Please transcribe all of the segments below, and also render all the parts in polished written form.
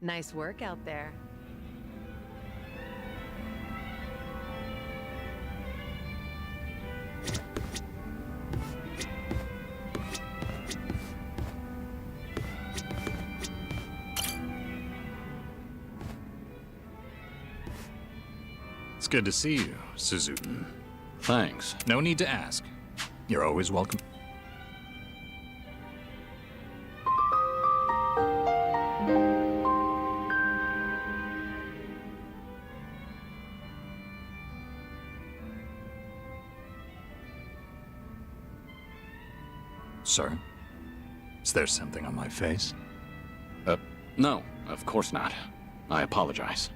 Nice work out there. It's good to see you, Suzuki. Thanks. No need to ask. You're always welcome. Sir, is there something on my face? No, of course not. I apologize.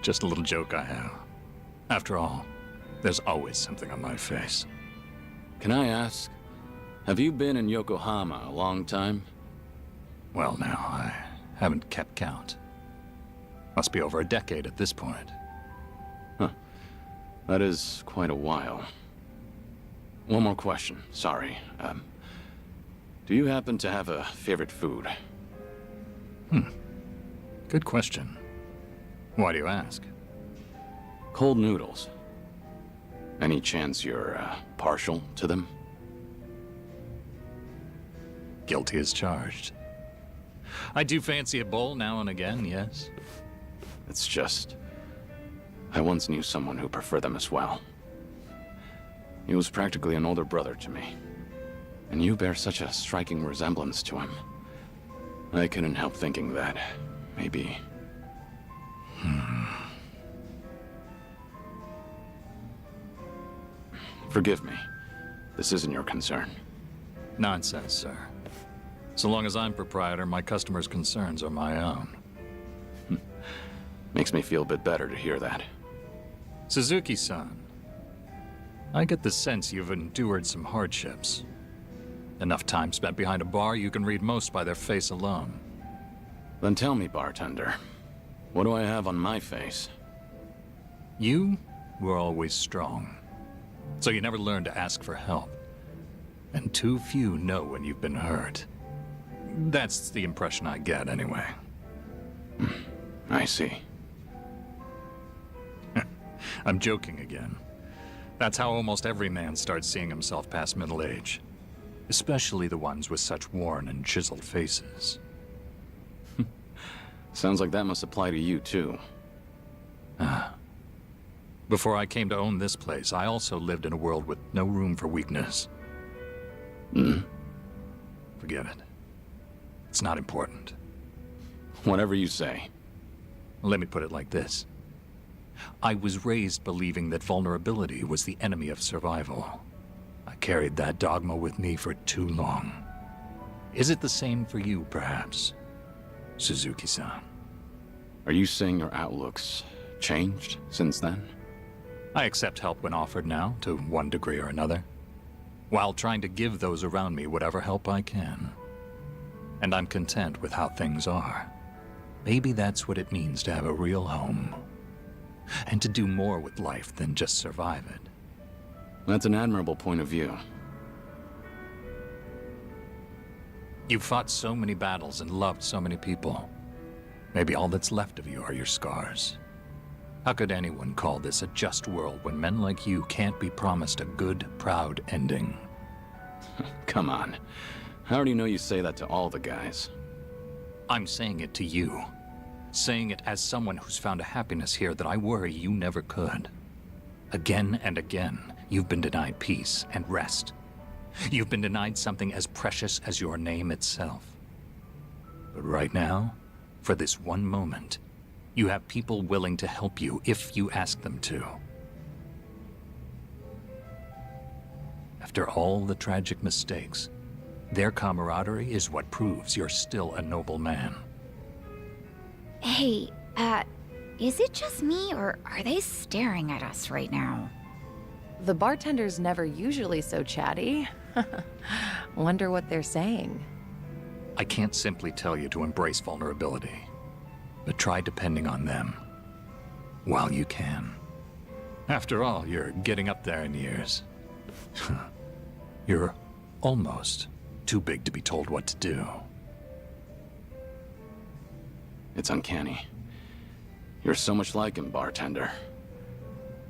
Just a little joke I have. After all, there's always something on my face. Can I ask, have you been in Yokohama a long time? Well, now, I haven't kept count. Must be over a decade at this point. Huh. That is quite a while. One more question, sorry. Do you happen to have a favorite food? Good question. Why do you ask? Cold noodles. Any chance you're, partial to them? Guilty as charged. I do fancy a bowl now and again, yes. It's just, I once knew someone who preferred them as well. He was practically an older brother to me. And you bear such a striking resemblance to him. I couldn't help thinking that, maybe... Forgive me. This isn't your concern. Nonsense, sir. So long as I'm proprietor, my customers' concerns are my own. Makes me feel a bit better to hear that. Suzuki-san, I get the sense you've endured some hardships. Enough time spent behind a bar, you can read most by their face alone. Then tell me, bartender, what do I have on my face? You were always strong. So you never learned to ask for help. And too few know when you've been hurt. That's the impression I get, anyway. I see. I'm joking again. That's how almost every man starts seeing himself past middle age. Especially the ones with such worn and chiseled faces. Sounds like that must apply to you, too. Before I came to own this place, I also lived in a world with no room for weakness. Forget it. It's not important. Whatever you say. Let me put it like this. I was raised believing that vulnerability was the enemy of survival. I carried that dogma with me for too long. Is it the same for you, perhaps, Suzuki-san? Are you saying your outlook's changed since then? I accept help when offered now, to one degree or another, while trying to give those around me whatever help I can. And I'm content with how things are. Maybe that's what it means to have a real home. And to do more with life than just survive it. That's an admirable point of view. You've fought so many battles and loved so many people. Maybe all that's left of you are your scars. How could anyone call this a just world when men like you can't be promised a good, proud ending? Come on. I already know you say that to all the guys. I'm saying it to you. Saying it as someone who's found a happiness here that I worry you never could. Again and again, you've been denied peace and rest. You've been denied something as precious as your name itself. But right now, for this one moment, you have people willing to help you if you ask them to. After all the tragic mistakes, their camaraderie is what proves you're still a noble man. Hey, is it just me, or are they staring at us right now? The bartender's never usually so chatty. Wonder what they're saying. I can't simply tell you to embrace vulnerability, but try depending on them while you can. After all, you're getting up there in years. You're almost too big to be told what to do. It's uncanny. You're so much like him, bartender.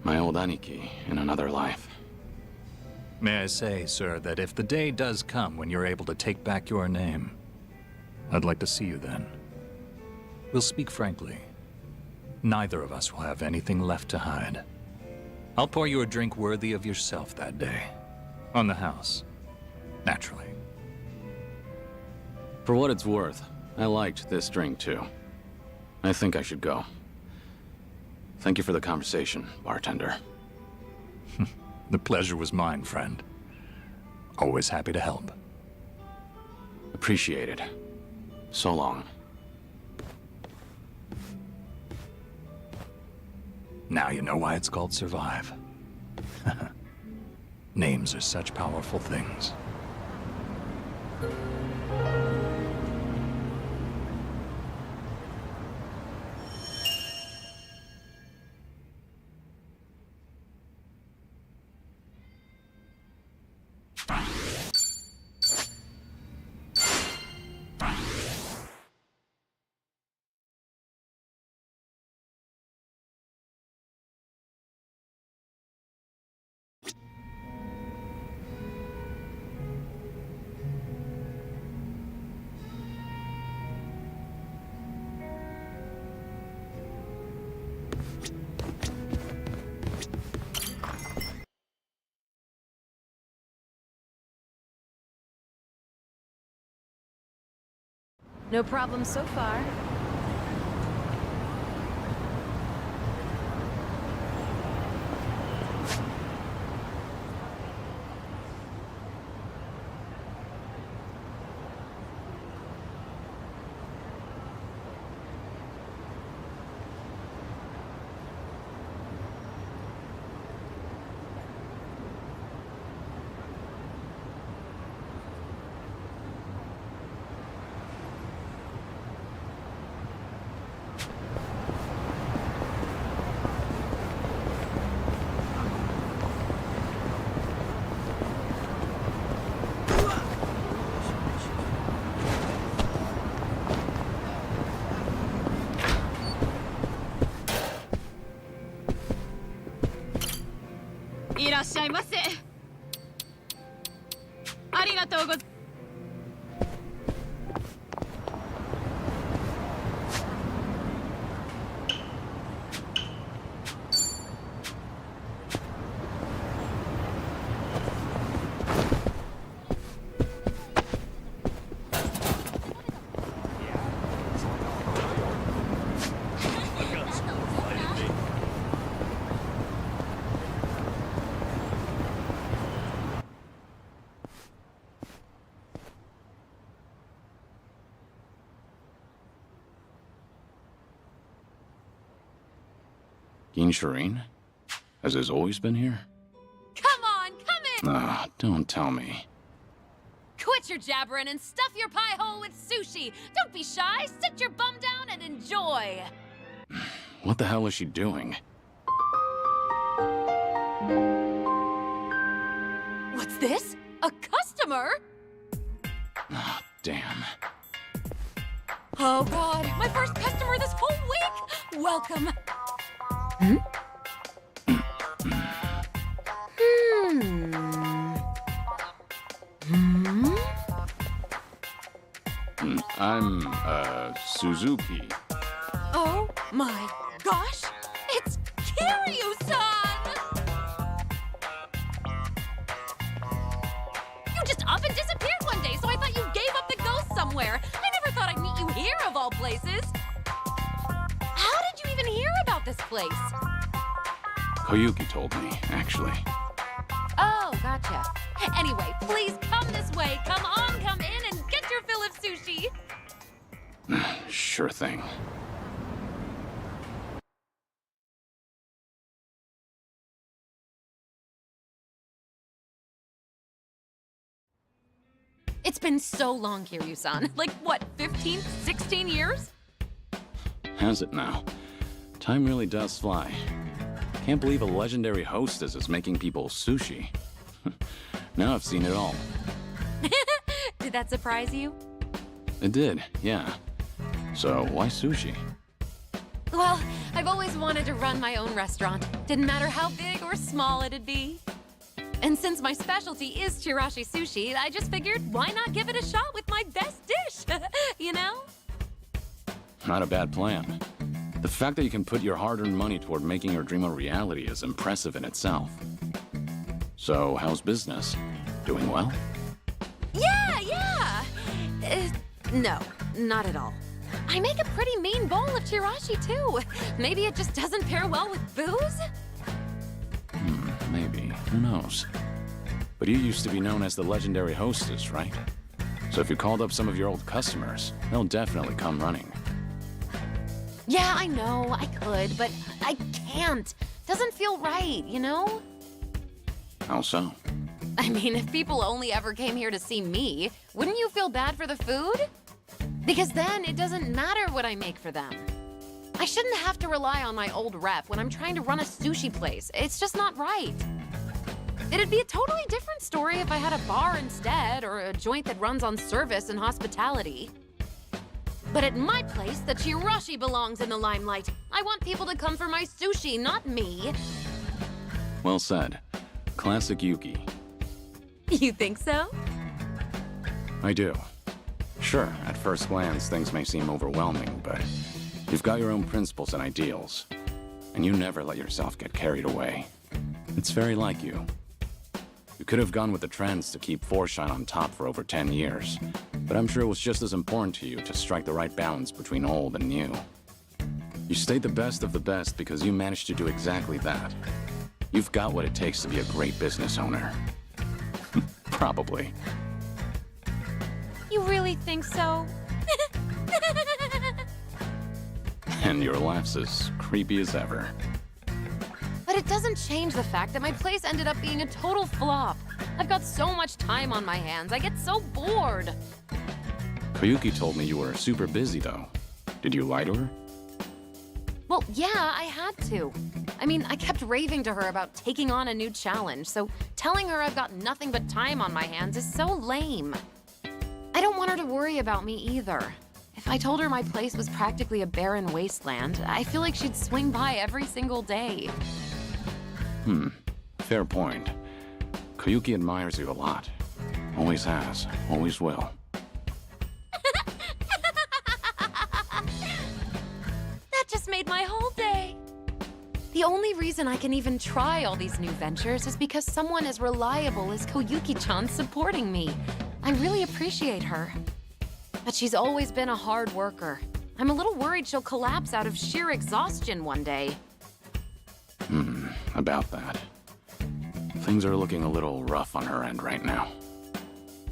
My old aniki in another life. May I say, sir, that if the day does come when you're able to take back your name, I'd like to see you then. We'll speak frankly. Neither of us will have anything left to hide. I'll pour you a drink worthy of yourself that day. On the house. Naturally. For what it's worth, I liked this drink too. I think I should go. Thank you for the conversation, bartender. The pleasure was mine, friend. Always happy to help. Appreciate it. So long. Now you know why it's called Survive. Names are such powerful things. No problem so far. Shireen? Has this always been here? Come on, come in! Ah, don't tell me. Quit your jabbering and stuff your pie hole with sushi! Don't be shy, sit your bum down and enjoy! What the hell is she doing? What's this? A customer? Ah, damn. Oh god, my first customer this whole week! Welcome! I'm, Suzuki. Oh my gosh! It's Kiryu-san! You just up and disappeared one day, so I thought you gave up the ghost somewhere. I never thought I'd meet you here, of all places. How did you even hear about this place? Koyuki told me, actually. Oh, gotcha. Anyway, please come this way. Come on, come in and get your fill of sushi. Sure thing. It's been so long, Kiryu-san. Like, what, 15, 16 years? Has it now? Time really does fly. Can't believe a legendary hostess is making people sushi. Now I've seen it all. Did that surprise you? It did, yeah. So, why sushi? Well, I've always wanted to run my own restaurant. Didn't matter how big or small it'd be. And since my specialty is chirashi sushi, I just figured, why not give it a shot with my best dish? You know? Not a bad plan. The fact that you can put your hard-earned money toward making your dream a reality is impressive in itself. So, how's business? Doing well? Yeah! No, not at all. I make a pretty mean bowl of chirashi, too. Maybe it just doesn't pair well with booze? Maybe. Who knows? But you used to be known as the legendary hostess, right? So if you called up some of your old customers, they'll definitely come running. Yeah, I know, I could, but I can't. Doesn't feel right, you know? How so? I mean, if people only ever came here to see me, wouldn't you feel bad for the food? Because then it doesn't matter what I make for them. I shouldn't have to rely on my old rep when I'm trying to run a sushi place. It's just not right. It'd be a totally different story if I had a bar instead, or a joint that runs on service and hospitality. But at my place, the chirashi belongs in the limelight. I want people to come for my sushi, not me. Well said. Classic Yuki. You think so? I do. Sure, at first glance, things may seem overwhelming, but you've got your own principles and ideals, and you never let yourself get carried away. It's very like you. You could have gone with the trends to keep Foreshine on top for over 10 years, but I'm sure it was just as important to you to strike the right balance between old and new. You stayed the best of the best because you managed to do exactly that. You've got what it takes to be a great business owner. Probably. You really think so? And your laugh's as creepy as ever. But it doesn't change the fact that my place ended up being a total flop. I've got so much time on my hands, I get so bored. Koyuki told me you were super busy, though. Did you lie to her? Well, yeah, I had to. I mean, I kept raving to her about taking on a new challenge, so telling her I've got nothing but time on my hands is so lame. I don't want her to worry about me either. If I told her my place was practically a barren wasteland, I feel like she'd swing by every single day. Fair point. Koyuki admires you a lot. Always has, always will. That just made my whole day. The only reason I can even try all these new ventures is because someone as reliable as Koyuki-chan's supporting me. I really appreciate her. But she's always been a hard worker. I'm a little worried she'll collapse out of sheer exhaustion one day. About that. Things are looking a little rough on her end right now.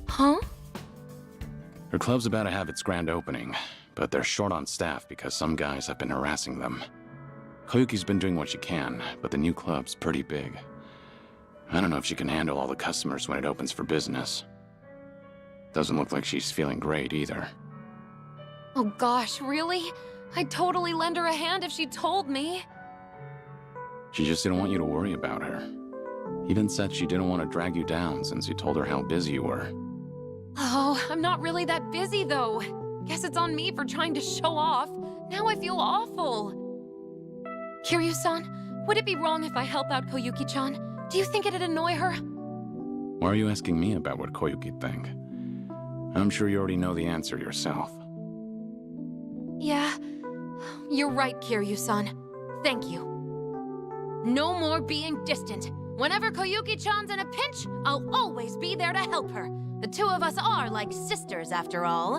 Huh? Her club's about to have its grand opening, but they're short on staff because some guys have been harassing them. Koyuki's been doing what she can, but the new club's pretty big. I don't know if she can handle all the customers when it opens for business. Doesn't look like she's feeling great either. Oh gosh, really? I'd totally lend her a hand if she told me. She just didn't want you to worry about her. Even said she didn't want to drag you down since you told her how busy you were. Oh, I'm not really that busy though. Guess it's on me for trying to show off. Now I feel awful. Kiryu-san, would it be wrong if I help out Koyuki-chan? Do you think it'd annoy her? Why are you asking me about what Koyuki'd think? I'm sure you already know the answer yourself. Yeah, you're right, Kiryu-san. Thank you. No more being distant. Whenever Koyuki-chan's in a pinch, I'll always be there to help her. The two of us are like sisters, after all.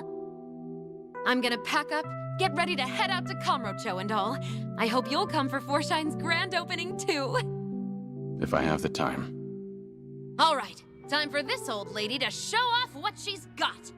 I'm gonna pack up, get ready to head out to Kamurocho and all. I hope you'll come for Forshine's grand opening, too. If I have the time. All right, time for this old lady to show off what she's got.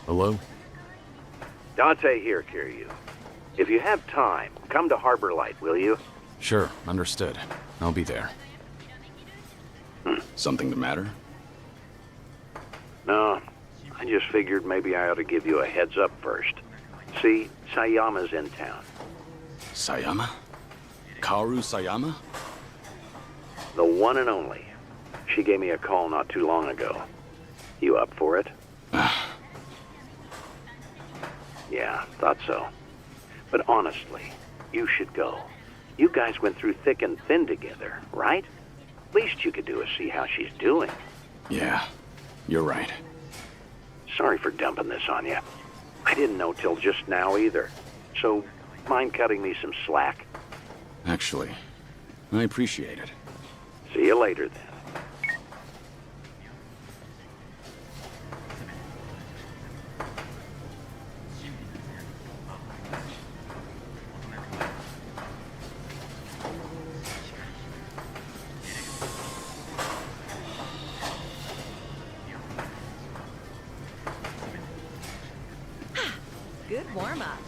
Hello? Dante here, Kiryu. If you have time, come to Harbor Light, will you? Sure, understood. I'll be there. Something the matter? No, I just figured maybe I ought to give you a heads up first. See, Sayama's in town. Sayama? Kaoru Sayama? The one and only. She gave me a call not too long ago. You up for it? Yeah, thought so. But honestly, you should go. You guys went through thick and thin together, right? Least you could do is see how she's doing. Yeah, you're right. Sorry for dumping this on you. I didn't know till just now either. So, mind cutting me some slack? Actually, I appreciate it. See you later, then. Good warm-up.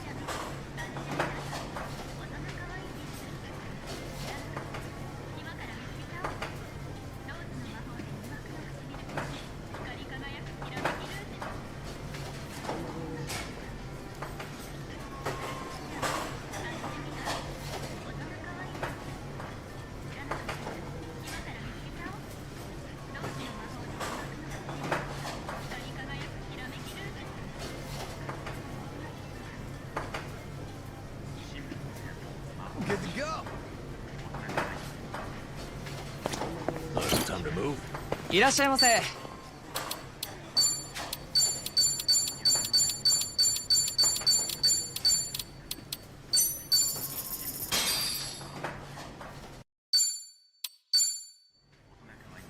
Good to go. Time to move. いらっしゃいませ。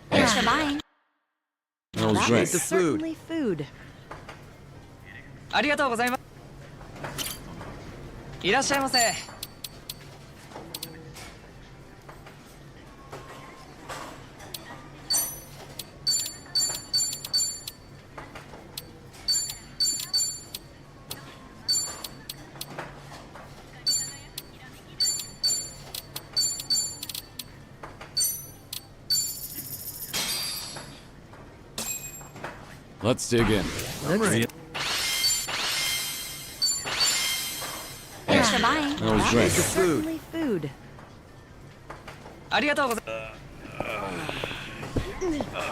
Thanks for buying. That was That great. was certainly food. ありがとうございます。いらっしゃいませ。Let's dig in. Thanks for buying. That was That great. was certainly food. ありがとうございます。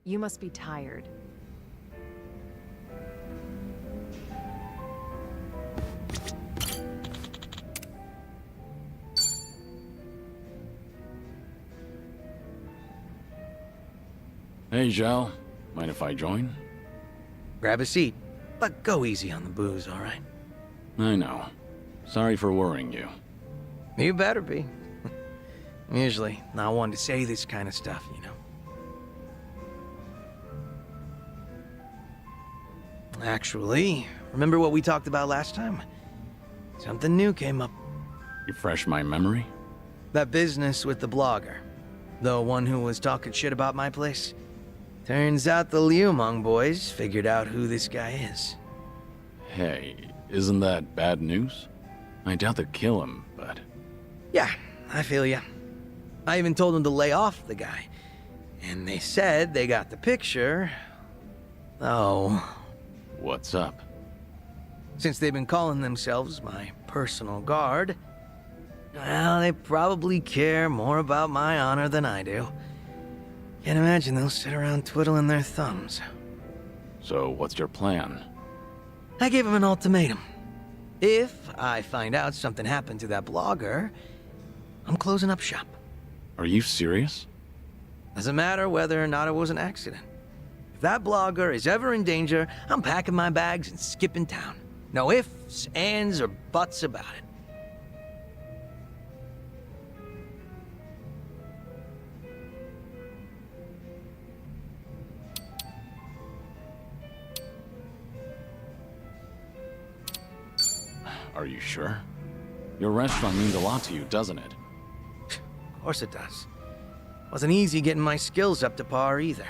You must be tired. Hey, Zhao. Mind if I join? Grab a seat, but go easy on the booze, all right? I know. Sorry for worrying you. You better be. I'm usually not one to say this kind of stuff, you know. Actually, remember what we talked about last time? Something new came up. Refresh my memory? That business with the blogger. The one who was talking shit about my place. Turns out the Liumang boys figured out who this guy is. Hey, isn't that bad news? I doubt they'd kill him, but... Yeah, I feel ya. I even told them to lay off the guy. And they said they got the picture. Oh, What's up? since they've been calling themselves my personal guard, well, they probably care more about my honor than I do. Can't imagine they'll sit around twiddling their thumbs. So, what's your plan? I gave them an ultimatum. If I find out something happened to that blogger, I'm closing up shop. Are you serious? Doesn't matter whether or not it was an accident. If that blogger is ever in danger, I'm packing my bags and skipping town. No ifs, ands, or buts about it. Are you sure? Your restaurant means a lot to you, doesn't it? Of course it does. Wasn't easy getting my skills up to par either.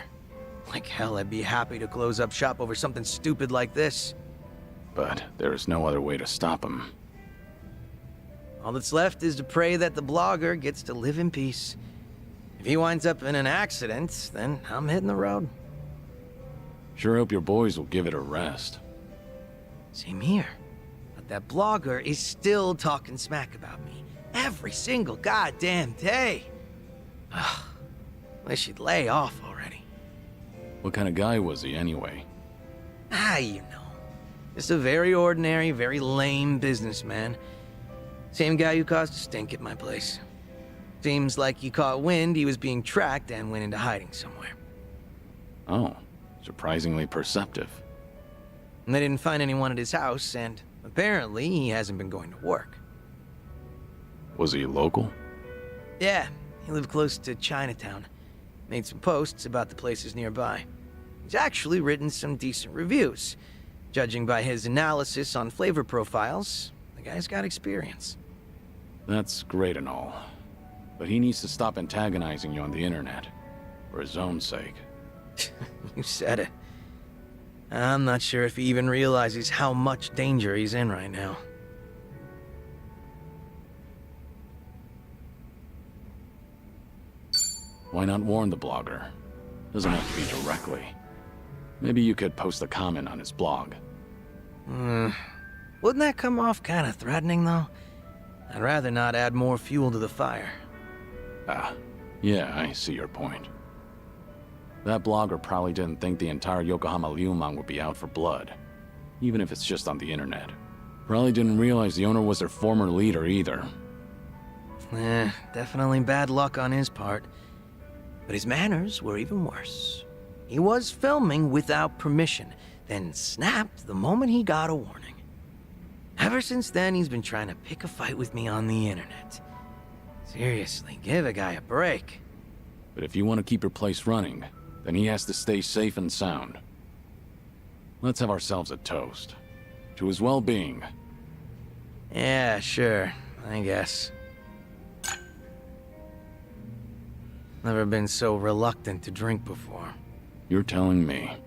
Like hell, I'd be happy to close up shop over something stupid like this. But there is no other way to stop him. All that's left is to pray that the blogger gets to live in peace. If he winds up in an accident, then I'm hitting the road. Sure hope your boys will give it a rest. Same here. But that blogger is still talking smack about me. Every single goddamn day. Ugh. Wish he'd lay off already. What kind of guy was he anyway? You know. Just a very ordinary, very lame businessman. Same guy who caused a stink at my place. Seems like he caught wind he was being tracked and went into hiding somewhere. Oh, surprisingly perceptive. And they didn't find anyone at his house, and apparently he hasn't been going to work. Was he local? Yeah, he lived close to Chinatown. Made some posts about the places nearby. He's actually written some decent reviews. Judging by his analysis on flavor profiles, the guy's got experience. That's great and all. But he needs to stop antagonizing you on the internet. For his own sake. You said it. I'm not sure if he even realizes how much danger he's in right now. Why not warn the blogger? Doesn't have to be directly. Maybe you could post a comment on his blog. Wouldn't that come off kind of threatening, though? I'd rather not add more fuel to the fire. Ah, yeah, I see your point. That blogger probably didn't think the entire Yokohama Ryuman would be out for blood. Even if it's just on the internet. Probably didn't realize the owner was their former leader either. Definitely bad luck on his part. But his manners were even worse. He was filming without permission, then snapped the moment he got a warning. Ever since then, he's been trying to pick a fight with me on the internet. Seriously, give a guy a break. But if you want to keep your place running, then he has to stay safe and sound. Let's have ourselves a toast. To his well-being. Yeah, sure, I guess. Never been so reluctant to drink before. You're telling me.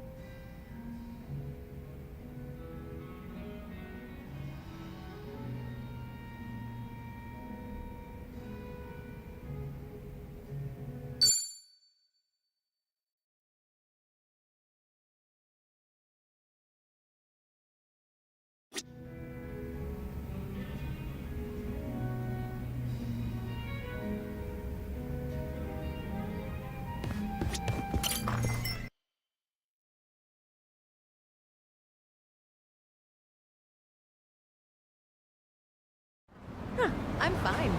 I'm fine.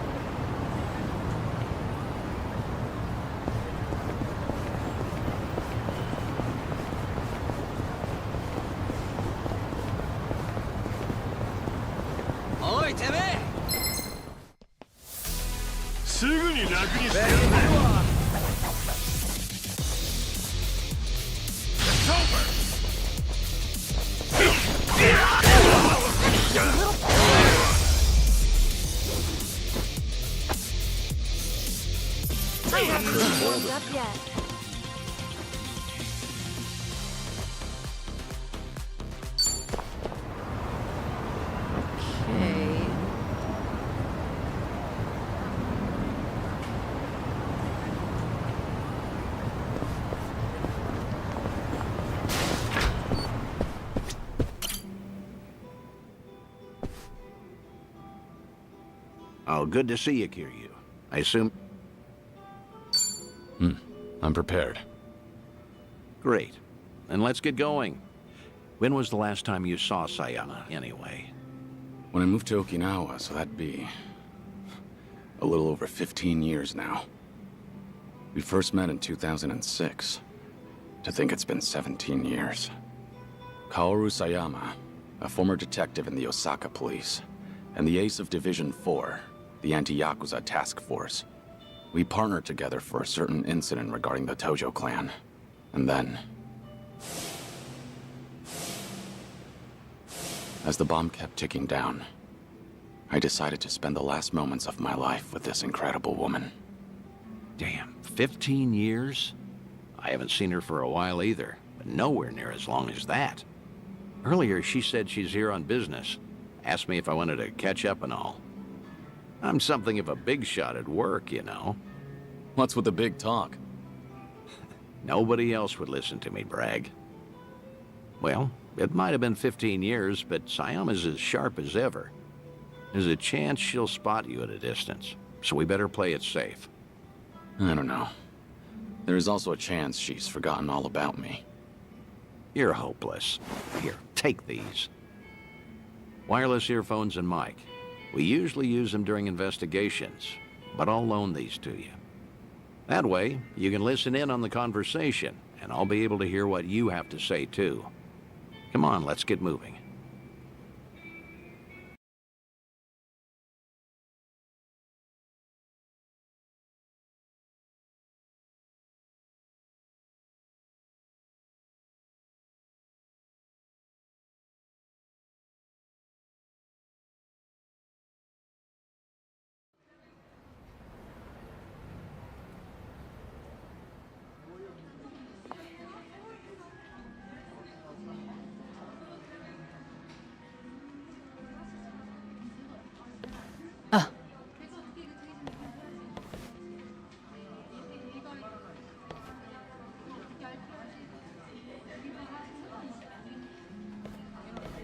Oi, Teme! すぐに楽にしてやるぜ。I haven't warmed up yet. Okay. Oh, good to see you, Kiryu. I assume... I'm prepared. Great. Then let's get going. When was the last time you saw Sayama, anyway? When I moved to Okinawa, so that'd be... a little over 15 years now. We first met in 2006. To think it's been 17 years. Kaoru Sayama, a former detective in the Osaka police, and the ace of Division 4, the anti-Yakuza task force. We partnered together for a certain incident regarding the Tojo clan. And then... as the bomb kept ticking down, I decided to spend the last moments of my life with this incredible woman. Damn, 15 years? I haven't seen her for a while either, but nowhere near as long as that. Earlier, she said she's here on business. Asked me if I wanted to catch up and all. I'm something of a big shot at work, you know. What's with the big talk? Nobody else would listen to me brag. Well, it might have been 15 years, but Sayama's as sharp as ever. There's a chance she'll spot you at a distance, so we better play it safe. I don't know. There is also a chance she's forgotten all about me. You're hopeless. Here, take these. Wireless earphones and mic. We usually use them during investigations, but I'll loan these to you. That way, you can listen in on the conversation, and I'll be able to hear what you have to say, too. Come on, let's get moving.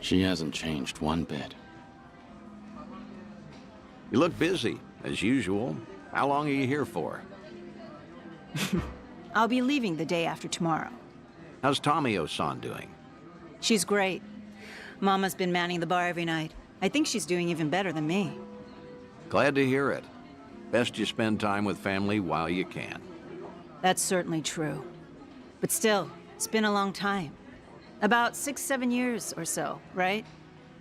She hasn't changed one bit. You look busy, as usual. How long are you here for? I'll be leaving the day after tomorrow. How's Tomio-san doing? She's great. Mama's been manning the bar every night. I think she's doing even better than me. Glad to hear it. Best you spend time with family while you can. That's certainly true. But still, it's been a long time. About 6-7 years or so, right?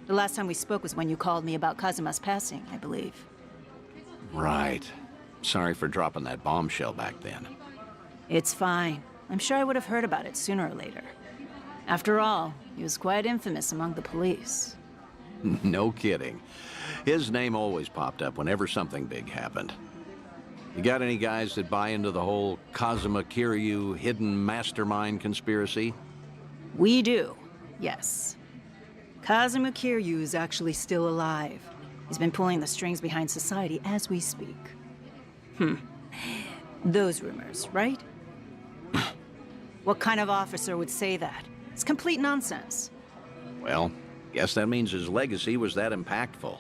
The last time we spoke was when you called me about Kazuma's passing, I believe. Right. Sorry for dropping that bombshell back then. It's fine. I'm sure I would have heard about it sooner or later. After all, he was quite infamous among the police. No kidding. His name always popped up whenever something big happened. You got any guys that buy into the whole Kazuma Kiryu hidden mastermind conspiracy? We do, yes. Kazuma Kiryu is actually still alive. He's been pulling the strings behind society as we speak. Those rumors, right? What kind of officer would say that? It's complete nonsense. Well, guess that means his legacy was that impactful.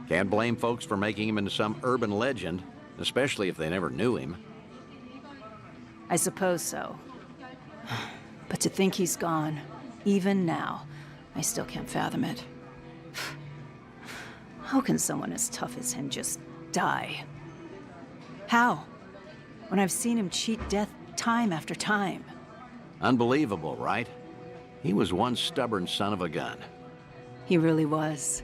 Can't blame folks for making him into some urban legend, especially if they never knew him. I suppose so. But to think he's gone, even now, I still can't fathom it. How can someone as tough as him just die? How? When I've seen him cheat death time after time. Unbelievable, right? He was one stubborn son of a gun. He really was.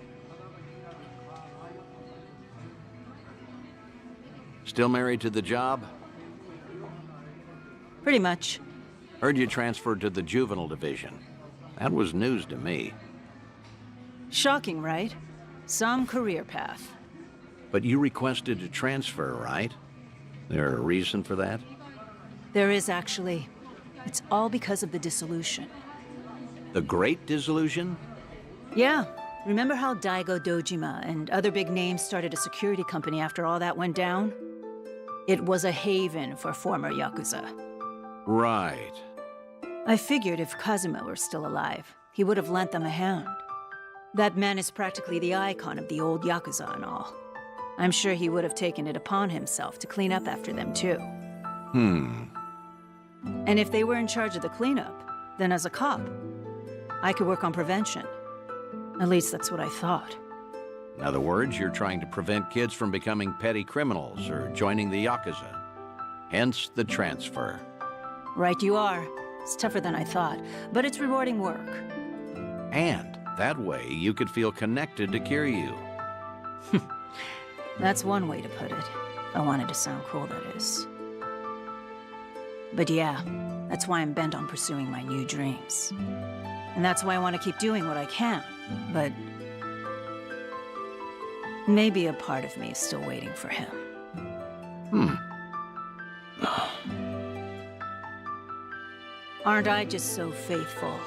Still married to the job? Pretty much. Heard you transferred to the juvenile division. That was news to me. Shocking, right? Some career path. But you requested to transfer, right? There a reason for that? There is actually. It's all because of the dissolution. The Great Dissolution? Yeah. Remember how Daigo Dojima and other big names started a security company after all that went down? It was a haven for former Yakuza. Right. I figured if Kazuma were still alive, he would have lent them a hand. That man is practically the icon of the old Yakuza and all. I'm sure he would have taken it upon himself to clean up after them too. And if they were in charge of the cleanup, then as a cop, I could work on prevention. At least that's what I thought. In other words, you're trying to prevent kids from becoming petty criminals or joining the Yakuza. Hence the transfer. Right you are. It's tougher than I thought, but it's rewarding work. And that way you could feel connected to Kiryu. That's one way to put it. If I wanted to sound cool, that is. But yeah, that's why I'm bent on pursuing my new dreams. And that's why I want to keep doing what I can, but maybe a part of me is still waiting for him. Aren't I just so faithful?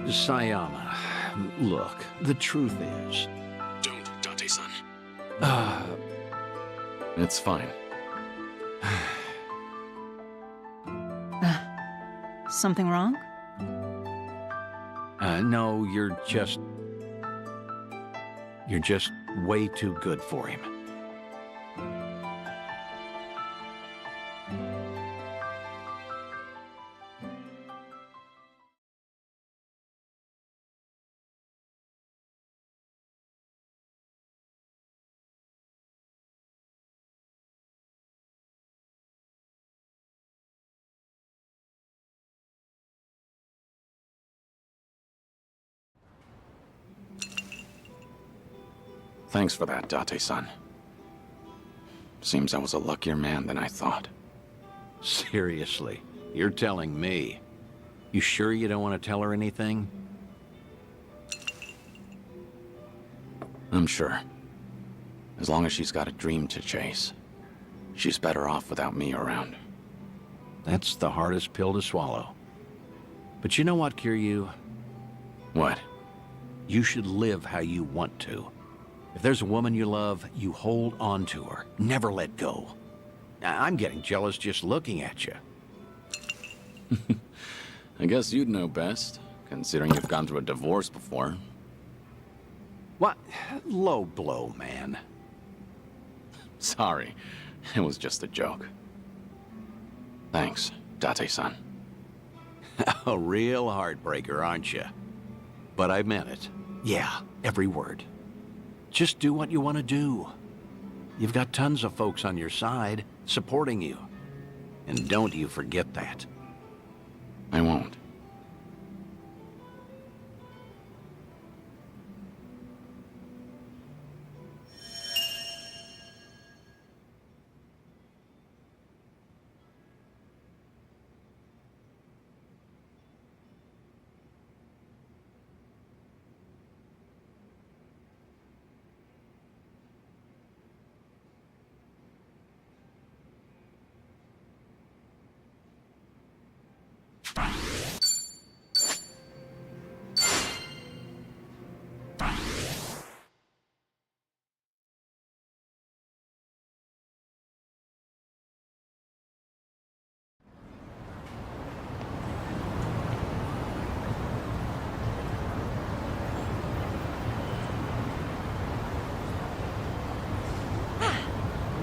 Sayama, look, the truth is... Don't, Date-san. It's fine. Something wrong? No, you're just way too good for him. Thanks for that, Date-san. Seems I was a luckier man than I thought. Seriously, you're telling me. You sure you don't want to tell her anything? I'm sure. As long as she's got a dream to chase. She's better off without me around. That's the hardest pill to swallow. But you know what, Kiryu? What? You should live how you want to. If there's a woman you love, you hold on to her. Never let go. I'm getting jealous just looking at you. I guess you'd know best, considering you've gone through a divorce before. What? Low blow, man. Sorry, it was just a joke. Thanks, Date-san. A real heartbreaker, aren't you? But I meant it. Yeah, every word. Just do what you want to do. You've got tons of folks on your side, supporting you. And don't you forget that. I won't.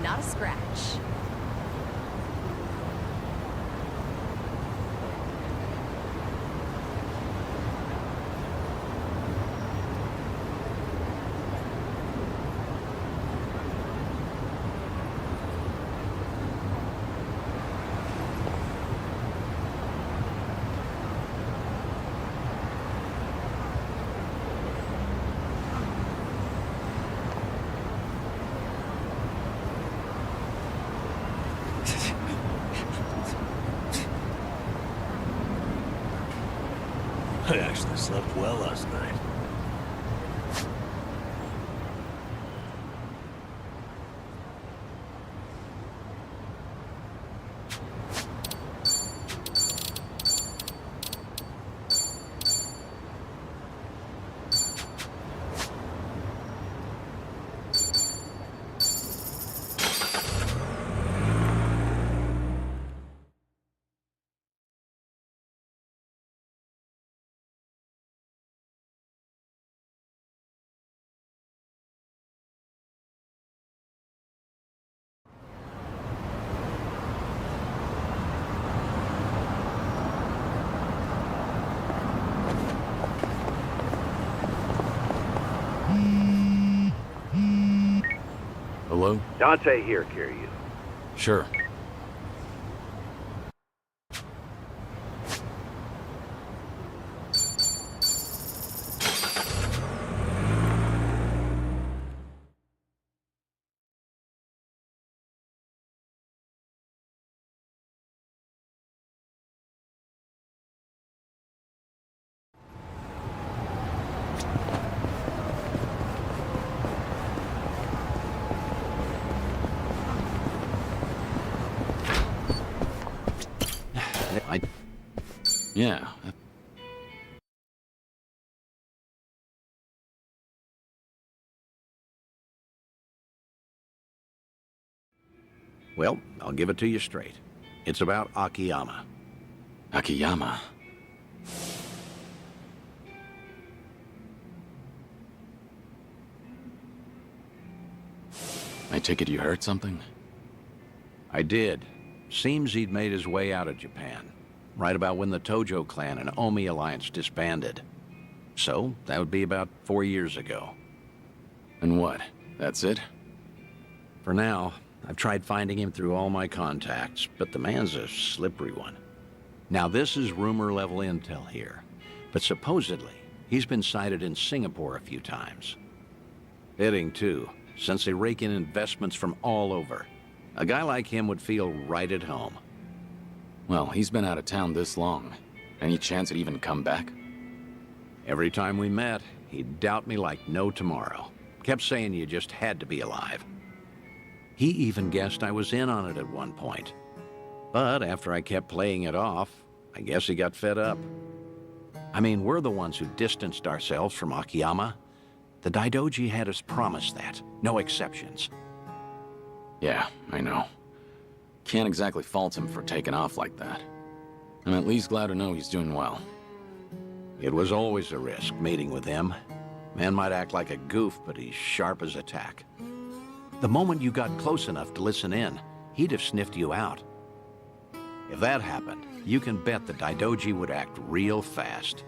Not a scratch. I actually slept well last night. Hello? Dante here, Kiryu. Sure. Yeah. Well, I'll give it to you straight. It's about Akiyama. Akiyama. I take it you heard something? I did. Seems he'd made his way out of Japan, right about when the Tojo clan and Omi alliance disbanded. So, that would be about 4 years ago. And what? That's it? For now, I've tried finding him through all my contacts, but the man's a slippery one. Now, this is rumor-level intel here, but supposedly, he's been sighted in Singapore a few times. Fitting, too, since they rake in investments from all over. A guy like him would feel right at home. Well, he's been out of town this long. Any chance he'd even come back? Every time we met, he'd doubt me like no tomorrow. Kept saying you just had to be alive. He even guessed I was in on it at one point. But after I kept playing it off, I guess he got fed up. I mean, we're the ones who distanced ourselves from Akiyama. The Daidoji had us promise that. No exceptions. Yeah, I know. Can't exactly fault him for taking off like that. I'm at least glad to know he's doing well. It was always a risk, meeting with him. Man might act like a goof, but he's sharp as a tack. The moment you got close enough to listen in, he'd have sniffed you out. If that happened, you can bet the Daidoji would act real fast.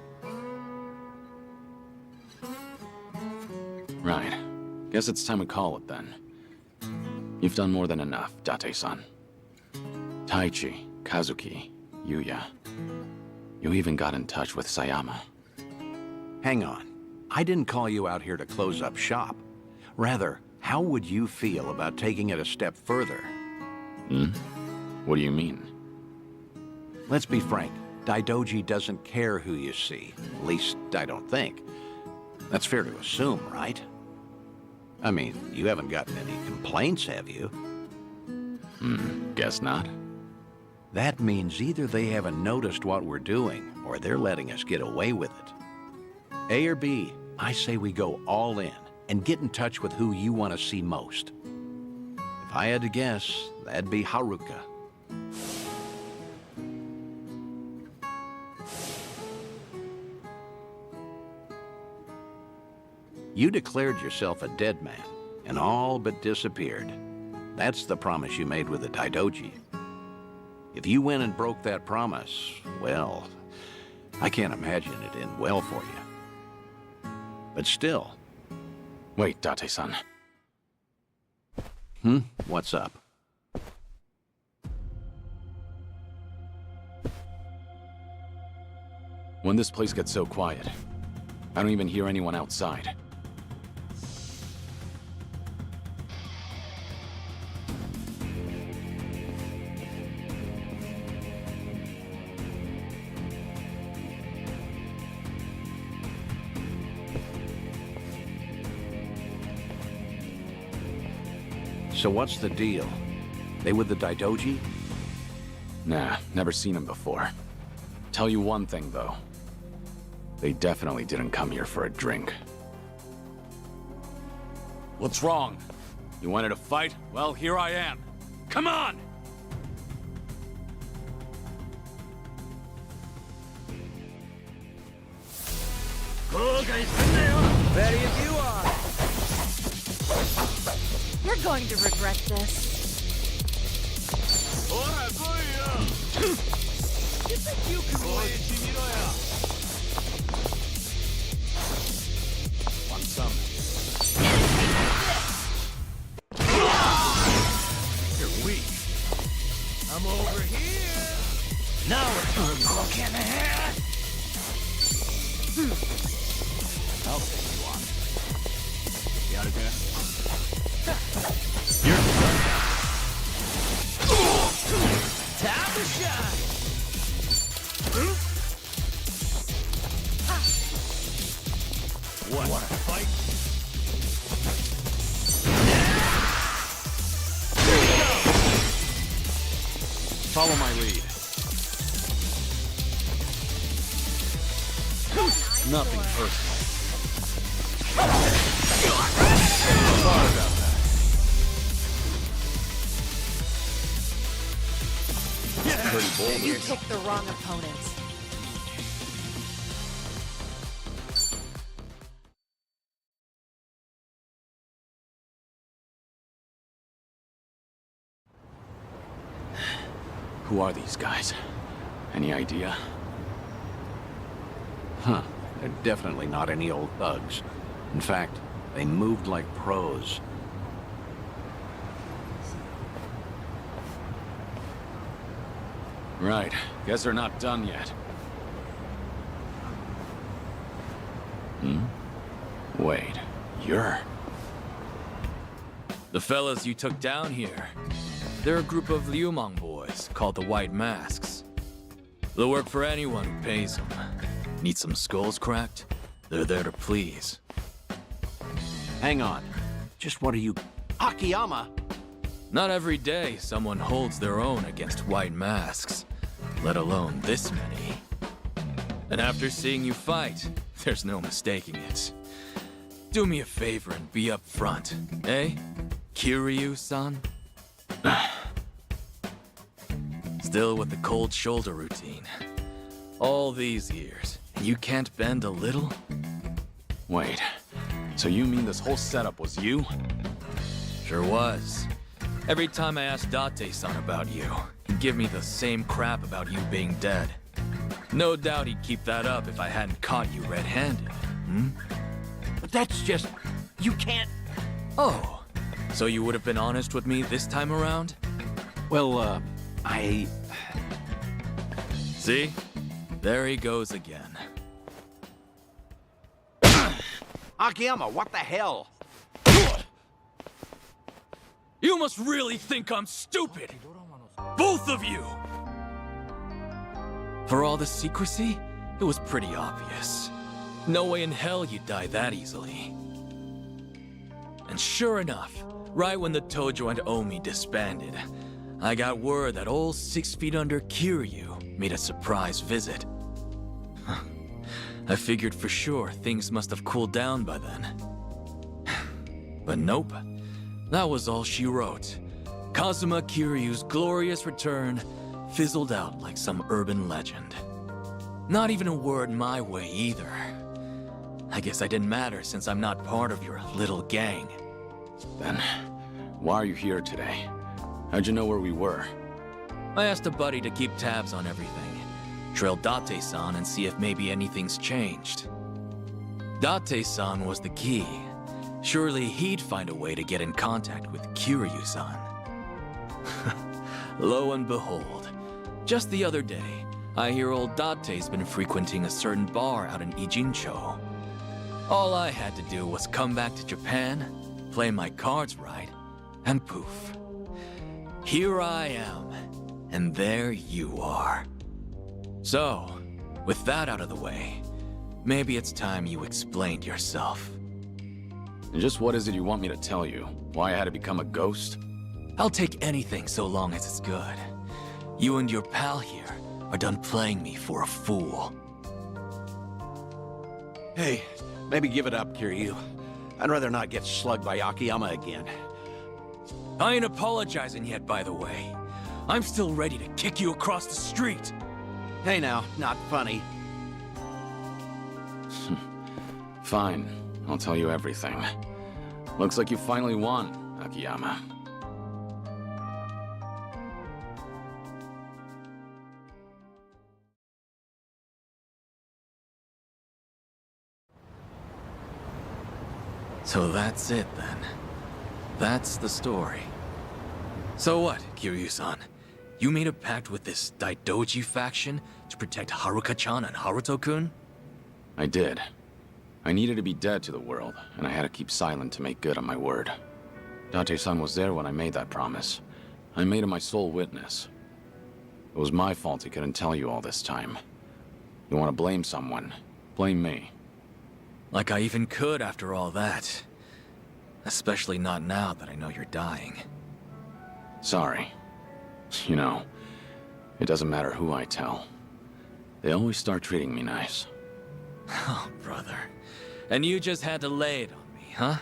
Right. Guess it's time we call it then. You've done more than enough, Date-san. Taichi, Kazuki, Yuya. You even got in touch with Sayama. Hang on. I didn't call you out here to close up shop. Rather, how would you feel about taking it a step further? What do you mean? Let's be frank. Daidoji doesn't care who you see. At least, I don't think. That's fair to assume, right? I mean, you haven't gotten any complaints, have you? Guess not. That means either they haven't noticed what we're doing, or they're letting us get away with it. A or B, I say we go all in and get in touch with who you want to see most. If I had to guess, that'd be Haruka. You declared yourself a dead man, and all but disappeared. That's the promise you made with the Daidoji. If you went and broke that promise, well, I can't imagine it end well for you. But still. Wait, Date-san. What's up? When this place gets so quiet, I don't even hear anyone outside. So what's the deal? They with the Daidoji? Nah, never seen him before. Tell you one thing, though. They definitely didn't come here for a drink. What's wrong? You wanted to fight? Well, here I am. Come on! Ready if you are. You're going to regret this. Want some? You're weak. I'm over here. Now we're looking ahead. I'll take you on. Yakuza. You're done. Time to shine. What? Wanna fight? Follow my lead. Nothing personal. Sorry about that. Pretty bold. You picked the wrong opponent. Who are these guys? Any idea? Huh. They're definitely not any old thugs. In fact, they moved like pros. Right. Guess they're not done yet. Wait. You're... The fellas you took down here, they're a group of Liumang boys called the White Masks. They'll work for anyone who pays them. Need some skulls cracked? They're there to please. Hang on. Just what are you... Akiyama? Not every day someone holds their own against White Masks, let alone this many. And after seeing you fight, there's no mistaking it. Do me a favor and be up front, eh? Kiryu-san? Still with the cold shoulder routine. All these years, and you can't bend a little? Wait, so you mean this whole setup was you? Sure was. Every time I asked Date-san about you, he'd give me the same crap about you being dead. No doubt he'd keep that up if I hadn't caught you red-handed, hmm? But that's just... You can't... Oh, so you would have been honest with me this time around? Well, See? There he goes again. Akiyama, what the hell? You must really think I'm stupid! Both of you! For all the secrecy, it was pretty obvious. No way in hell you'd die that easily. And sure enough, right when the Tojo and Omi disbanded, I got word that old 6 feet under Kiryu made a surprise visit. I figured for sure things must have cooled down by then. But nope. That was all she wrote. Kazuma Kiryu's glorious return fizzled out like some urban legend. Not even a word my way either. I guess I didn't matter since I'm not part of your little gang. Then, why are you here today? How'd you know where we were? I asked a buddy to keep tabs on everything. Trail Date-san and see if maybe anything's changed. Date-san was the key. Surely he'd find a way to get in contact with Kiryu-san. Lo and behold, just the other day, I hear old Date's been frequenting a certain bar out in Ijincho. All I had to do was come back to Japan, play my cards right, and poof. Here I am, and there you are. So, with that out of the way, maybe it's time you explained yourself. And just what is it you want me to tell you? Why I had to become a ghost? I'll take anything so long as it's good. You and your pal here are done playing me for a fool. Hey, maybe give it up, Kiryu. I'd rather not get slugged by Akiyama again. I ain't apologizing yet, by the way. I'm still ready to kick you across the street. Hey now, not funny. Fine, I'll tell you everything. Looks like you finally won, Akiyama. So that's it, then. That's the story. So what, Kiryu-san? You made a pact with this Daidoji faction to protect Haruka-chan and Haruto-kun? I did. I needed to be dead to the world, and I had to keep silent to make good on my word. Date-san was there when I made that promise. I made him my sole witness. It was my fault he couldn't tell you all this time. You want to blame someone? Blame me. Like I even could after all that. Especially not now that I know you're dying. Sorry. You know, it doesn't matter who I tell. They always start treating me nice. Oh, brother. And you just had to lay it on me, huh?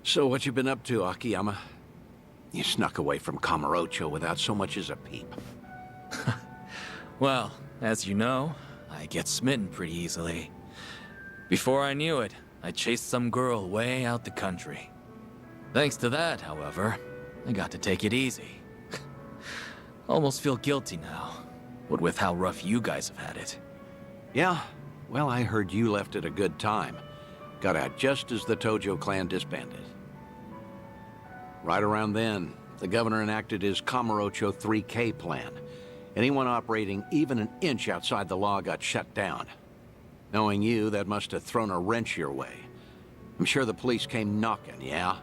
So what you been up to, Akiyama? You snuck away from Kamurocho without so much as a peep. Well, as you know, I get smitten pretty easily. Before I knew it, I chased some girl way out the country. Thanks to that, however, I got to take it easy. Almost feel guilty now, what with how rough you guys have had it. Yeah? Well, I heard you left at a good time. Got out just as the Tojo clan disbanded. Right around then, the governor enacted his Kamurocho 3K plan. Anyone operating even an inch outside the law got shut down. Knowing you, that must have thrown a wrench your way. I'm sure the police came knocking, yeah?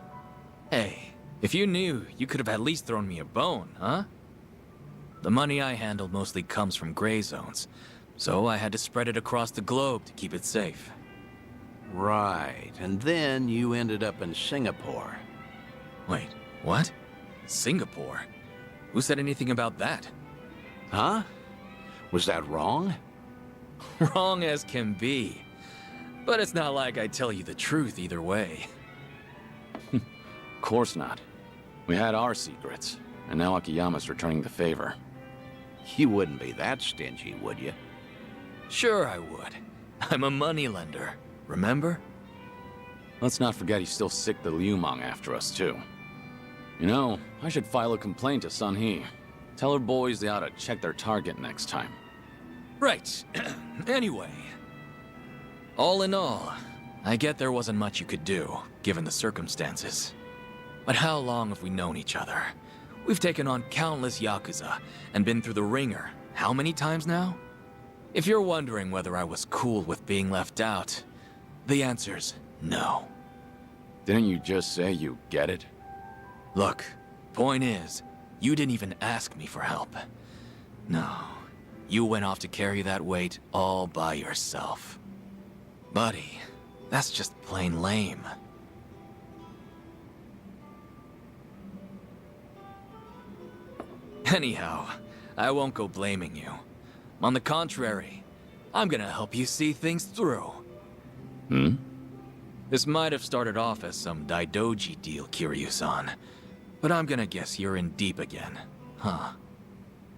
Hey, If you knew, you could have at least thrown me a bone, huh? The money I handle mostly comes from gray zones, so I had to spread it across the globe to keep it safe. Right, and then you ended up in Singapore. Wait, what? Singapore? Who said anything about that? Huh? Was that wrong? Wrong as can be. But it's not like I tell you the truth either way. Of course not. We had our secrets, and now Akiyama's returning the favor. You wouldn't be that stingy, would you? Sure I would. I'm a moneylender, remember? Let's not forget he's still sick the Liumang after us, too. You know, I should file a complaint to Sun He. Tell her boys they ought to check their target next time. Right. Anyway. All in all, I get there wasn't much you could do, given the circumstances. But how long have we known each other? We've taken on countless Yakuza, and been through the ringer. How many times now? If you're wondering whether I was cool with being left out, the answer's no. Didn't you just say you get it? Look, point is, you didn't even ask me for help. No, you went off to carry that weight all by yourself. Buddy, that's just plain lame. Anyhow, I won't go blaming you. On the contrary, I'm gonna help you see things through. Hmm? This might have started off as some Daidoji deal, Kiryu-san, but I'm gonna guess you're in deep again, huh?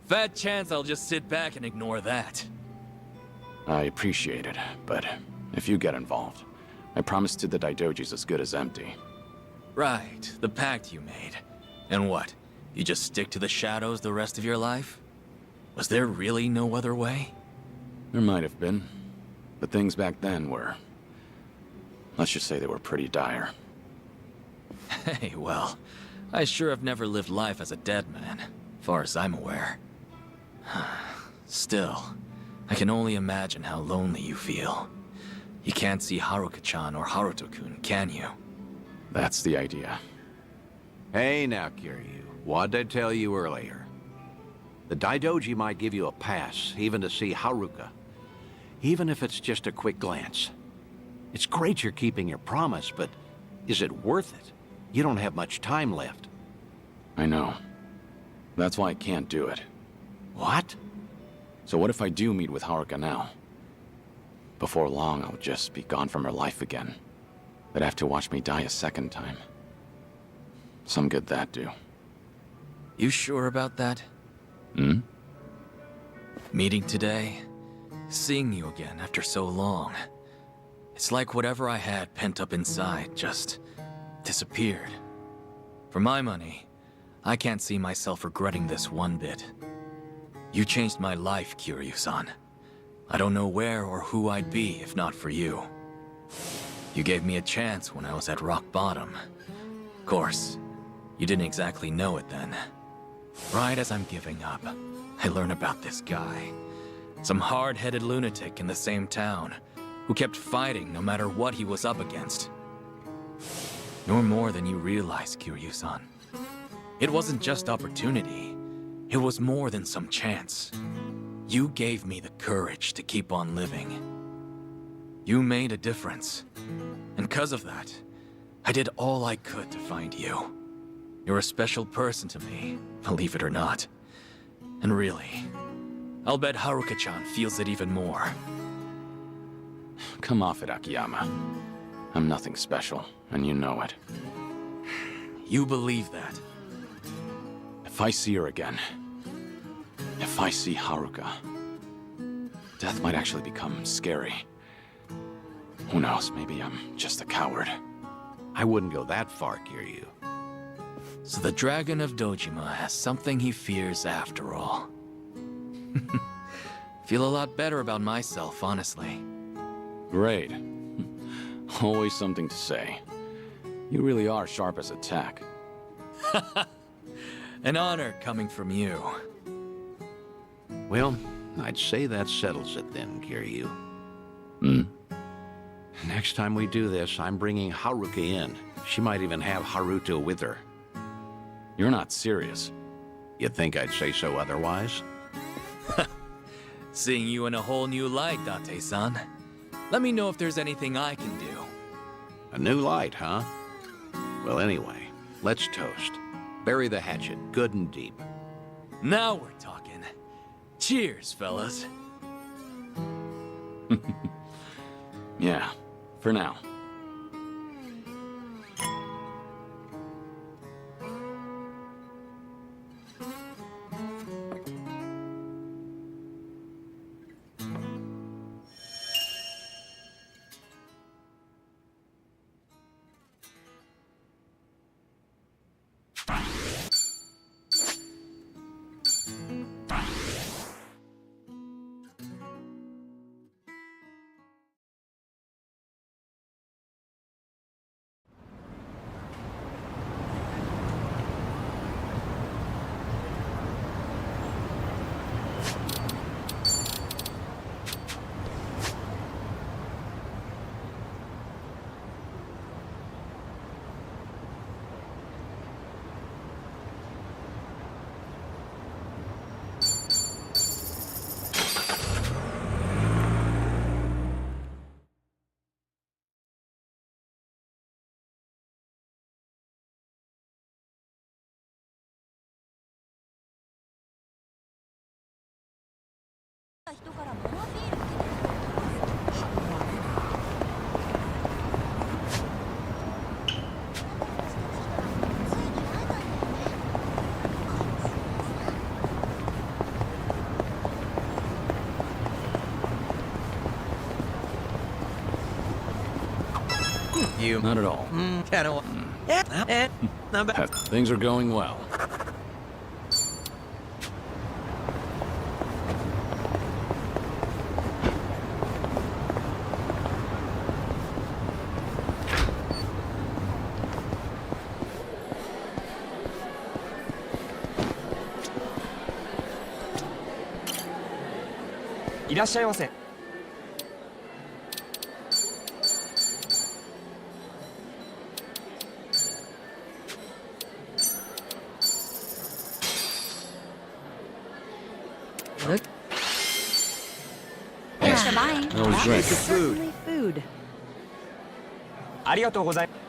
Fat chance I'll just sit back and ignore that. I appreciate it, but if you get involved, I promise to the Daidoji's as good as empty. Right, the pact you made. And what, you just stick to the shadows the rest of your life? Was there really no other way? There might have been, but things back then were... let's just say they were pretty dire. Hey, well, I sure have never lived life as a dead man, far as I'm aware. Still, I can only imagine how lonely you feel. You can't see Haruka-chan or Haruto-kun, can you? That's the idea. Hey now, Kiryu. What'd I tell you earlier? The Daidoji might give you a pass, even to see Haruka. Even if it's just a quick glance. It's great you're keeping your promise, but is it worth it? You don't have much time left. I know. That's why I can't do it. What? So what if I do meet with Haruka now? Before long, I'll just be gone from her life again. They'd have to watch me die a second time. Some good that do. You sure about that? Hmm? Meeting today, seeing you again after so long. It's like whatever I had pent up inside just disappeared. For my money, I can't see myself regretting this one bit. You changed my life, Kiryu-san. I don't know where or who I'd be if not for you. You gave me a chance when I was at rock bottom. Of course, you didn't exactly know it then. Right as I'm giving up, I learn about this guy. Some hard-headed lunatic in the same town, who kept fighting no matter what he was up against. You're more than you realize, Kiryu-san. It wasn't just opportunity. It was more than some chance. You gave me the courage to keep on living. You made a difference. And because of that, I did all I could to find you. You're a special person to me, believe it or not. And really, I'll bet Haruka-chan feels it even more. Come off it, Akiyama. I'm nothing special, and you know it. You believe that? If I see her again, if I see Haruka, death might actually become scary. Who knows, maybe I'm just a coward. I wouldn't go that far, Kiryu. So the Dragon of Dojima has something he fears after all. Feel a lot better about myself, honestly. Great. Always something to say. You really are sharp as a tack. An honor coming from you. Well, I'd say that settles it then, Kiryu. Hmm? Next time we do this, I'm bringing Haruka in. She might even have Haruto with her. You're not serious. You'd think I'd say so otherwise? Seeing you in a whole new light, Date-san. Let me know if there's anything I can do. A new light, huh? Well, anyway, let's toast. Bury the hatchet good and deep. Now we're talking. Cheers, fellas. Yeah, for now. You. Not at all. Kind of. Not bad. Things are going well.いらっしゃいませ。Look, Thanks for buying. That was great. certainly food. ありがとうございます。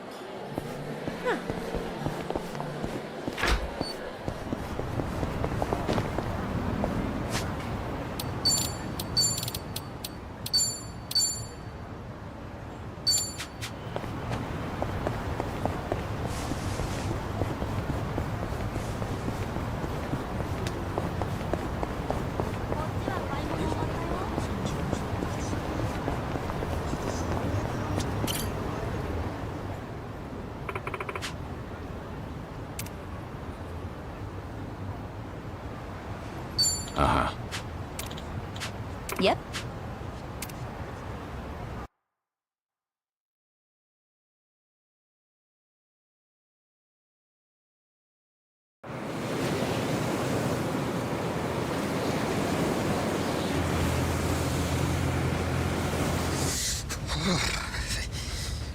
Uh-huh. Yep.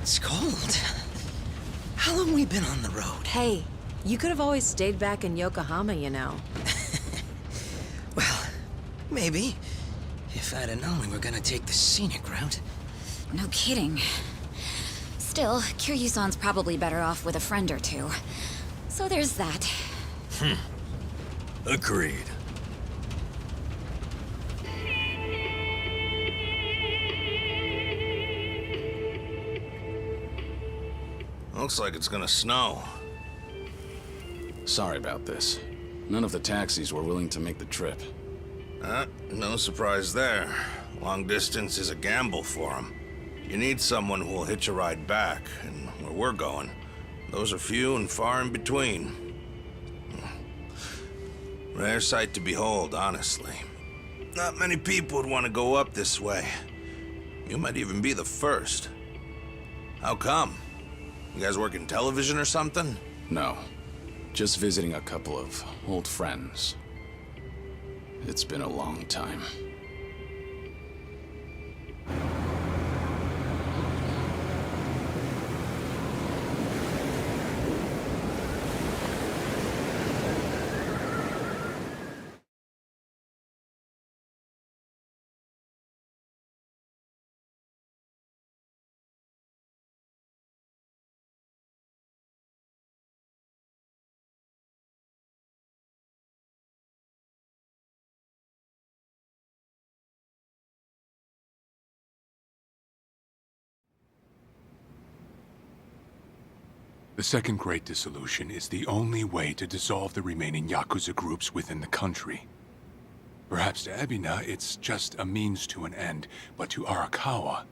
It's cold. How long we been on the road? Hey, you could have always stayed back in Yokohama, you know. Well, maybe. If I'd have known we were gonna take the scenic route. No kidding. Still, Kiryusan's probably better off with a friend or two. So there's that. Agreed. Looks like it's gonna snow. Sorry about this. None of the taxis were willing to make the trip. No surprise there. Long distance is a gamble for them. You need someone who will hitch a ride back, and where we're going, those are few and far in between. Rare sight to behold, honestly. Not many people would want to go up this way. You might even be the first. How come? You guys work in television or something? No. Just visiting a couple of old friends. It's been a long time. The Second Great Dissolution is the only way to dissolve the remaining Yakuza groups within the country. Perhaps to Ebina, it's just a means to an end, but to Arakawa,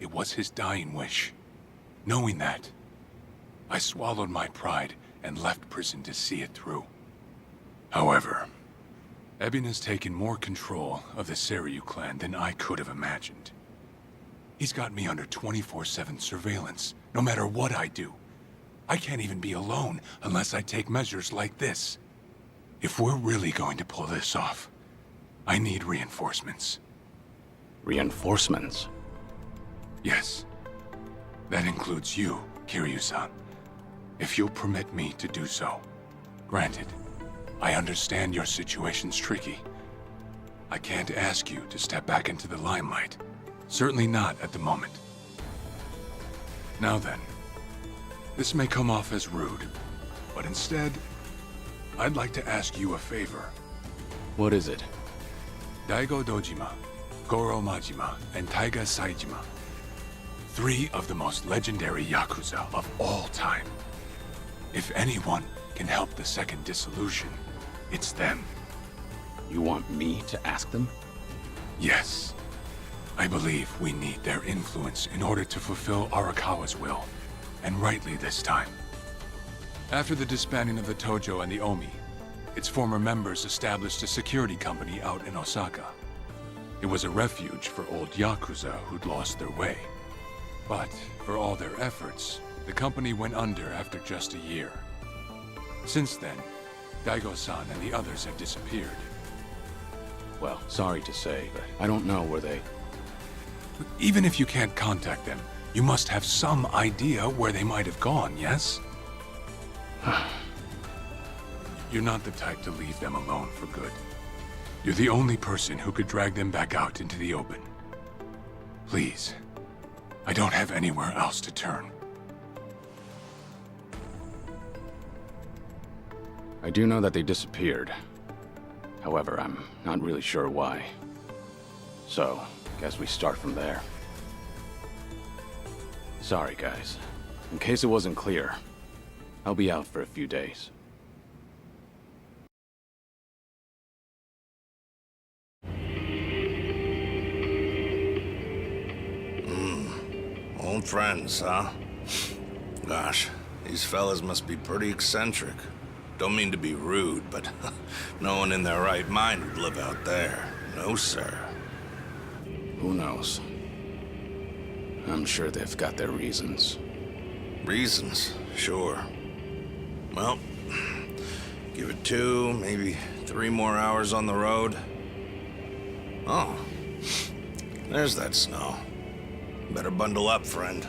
it was his dying wish. Knowing that, I swallowed my pride and left prison to see it through. However, Ebina's taken more control of the Seiryu clan than I could have imagined. He's got me under 24/7 surveillance, no matter what I do. I can't even be alone unless I take measures like this. If we're really going to pull this off, I need reinforcements. Reinforcements? Yes. That includes you, Kiryu-san. If you'll permit me to do so. Granted, I understand your situation's tricky. I can't ask you to step back into the limelight. Certainly not at the moment. Now then, this may come off as rude, but instead, I'd like to ask you a favor. What is it? Daigo Dojima, Goro Majima, and Taiga Saijima. 3 of the most legendary Yakuza of all time. If anyone can help the Second Dissolution, it's them. You want me to ask them? Yes. I believe we need their influence in order to fulfill Arakawa's will, and rightly this time. After the disbanding of the Tojo and the Omi, its former members established a security company out in Osaka. It was a refuge for old Yakuza who'd lost their way. But for all their efforts, the company went under after just a year. Since then, Daigo-san and the others have disappeared. Well, sorry to say, but I don't know where they... Even if you can't contact them, you must have some idea where they might have gone, yes? You're not the type to leave them alone for good. You're the only person who could drag them back out into the open. Please, I don't have anywhere else to turn. I do know that they disappeared. However, I'm not really sure why. So, guess we start from there. Sorry, guys. In case it wasn't clear, I'll be out for a few days. Old friends, huh? Gosh, these fellas must be pretty eccentric. Don't mean to be rude, but no one in their right mind would live out there. No, sir. Who knows? I'm sure they've got their reasons. Reasons, sure. Well, give it 2, maybe 3 more hours on the road. Oh, there's that snow. Better bundle up, friend.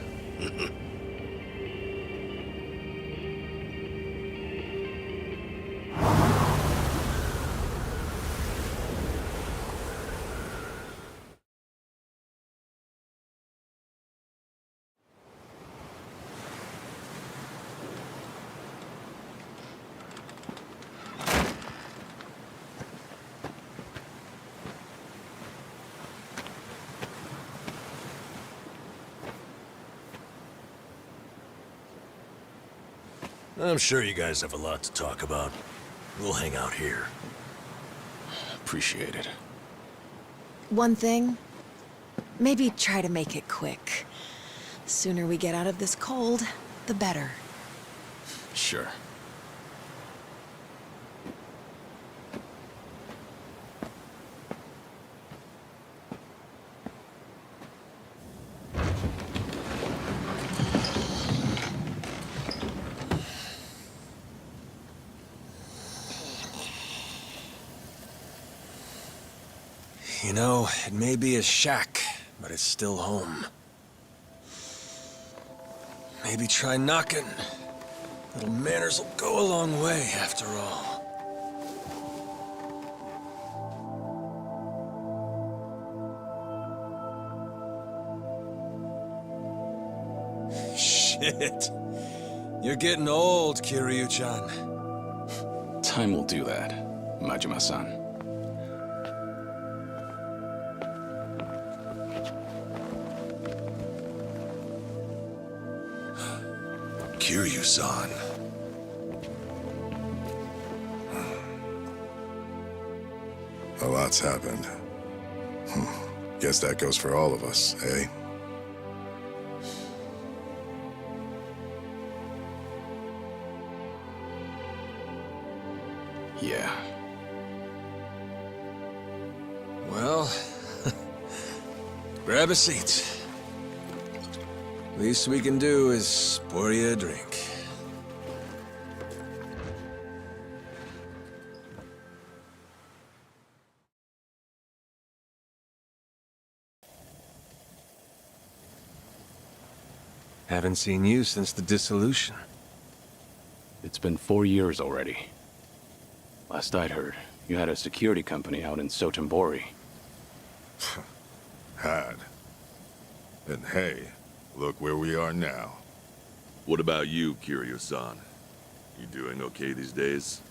I'm sure you guys have a lot to talk about. We'll hang out here. Appreciate it. One thing, maybe try to make it quick. The sooner we get out of this cold, the better. Sure. You know, it may be a shack, but it's still home. Maybe try knocking. Little manners will go a long way, after all. Shit. You're getting old, Kiryu-chan. Time will do that, Majima-san. Kiryu-san. A lot's happened. Guess that goes for all of us, eh? Yeah. Well, grab a seat. Least we can do is pour you a drink. Haven't seen you since the dissolution. It's been 4 years already. Last I'd heard, you had a security company out in Sotenbori. Had. And hey, look where we are now. What about you, Kiryu-san? You doing okay these days?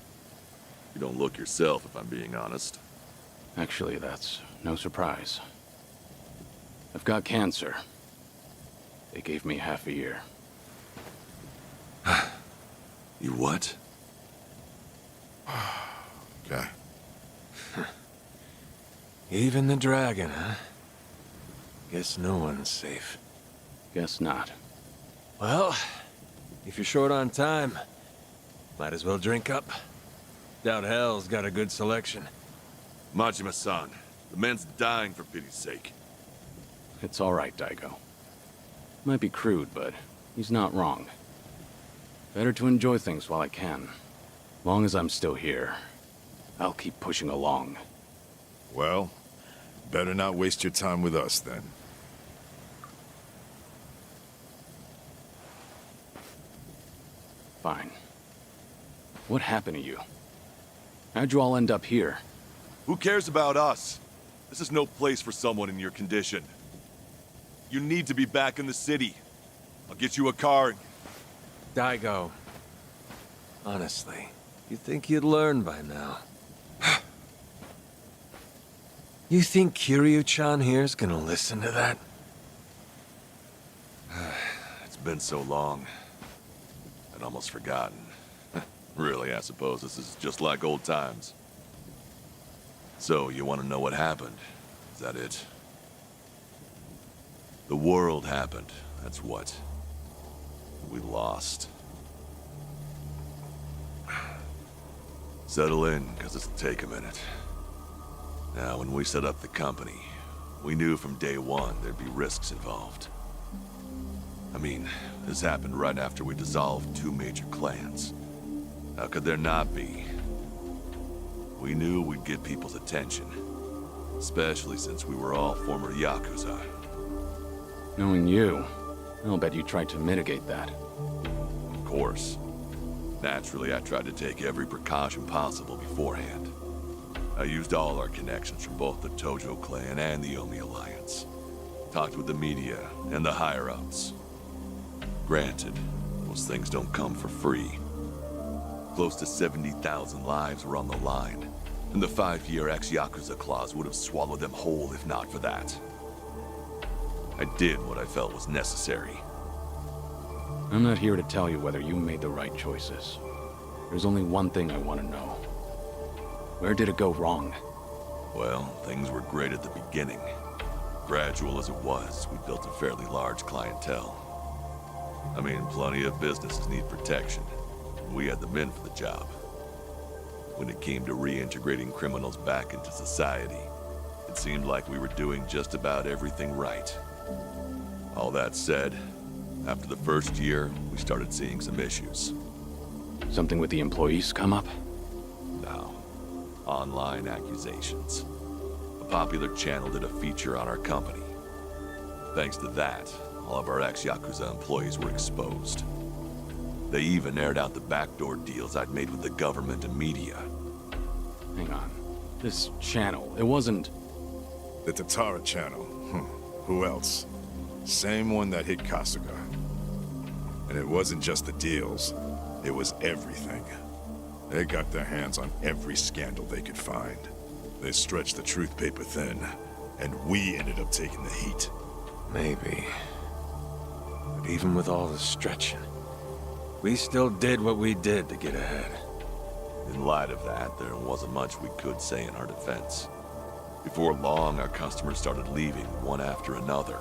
You don't look yourself, if I'm being honest. Actually, that's no surprise. I've got cancer. They gave me half a year. You what? Okay. Even the dragon, huh? Guess no one's safe. Guess not. Well, if you're short on time, might as well drink up. Doubt hell's got a good selection. Majima-san, the man's dying for pity's sake. It's all right, Daigo. Might be crude, but he's not wrong. Better to enjoy things while I can. Long as I'm still here, I'll keep pushing along. Well, better not waste your time with us, then. Fine. What happened to you? How'd you all end up here? Who cares about us? This is no place for someone in your condition. You need to be back in the city. I'll get you a car. Daigo. Honestly, you'd think you'd learn by now. You think Kiryu-chan here's gonna listen to that? It's been so long. I'd almost forgotten. Really, I suppose this is just like old times. So, you want to know what happened? Is that it? The world happened, that's what. We lost. Settle in, because this'll take a minute. Now, when we set up the company, we knew from day one there'd be risks involved. I mean, this happened right after we dissolved 2 major clans. How could there not be? We knew we'd get people's attention, especially since we were all former Yakuza. Knowing you, I'll bet you tried to mitigate that. Of course. Naturally, I tried to take every precaution possible beforehand. I used all our connections from both the Tojo clan and the Omi Alliance. Talked with the media and the higher-ups. Granted, those things don't come for free. Close to 70,000 lives were on the line, and the 5-year ex-Yakuza clause would have swallowed them whole if not for that. I did what I felt was necessary. I'm not here to tell you whether you made the right choices. There's only one thing I want to know. Where did it go wrong? Well, things were great at the beginning. Gradual as it was, we built a fairly large clientele. I mean, plenty of businesses need protection. We had the men for the job. When it came to reintegrating criminals back into society, it seemed like we were doing just about everything right. All that said, after the first year, we started seeing some issues. Something with the employees come up? No. Online accusations. A popular channel did a feature on our company. Thanks to that, all of our ex-Yakuza employees were exposed. They even aired out the backdoor deals I'd made with the government and media. Hang on. This channel, it wasn't... The Tatara channel. Who else? Same one that hit Kasuga. And it wasn't just the deals, it was everything. They got their hands on every scandal they could find. They stretched the truth paper thin, and we ended up taking the heat. Maybe. But even with all the stretching, We still did what we did to get ahead. In light of that, there wasn't much we could say in our defense. Before long, our customers started leaving one after another.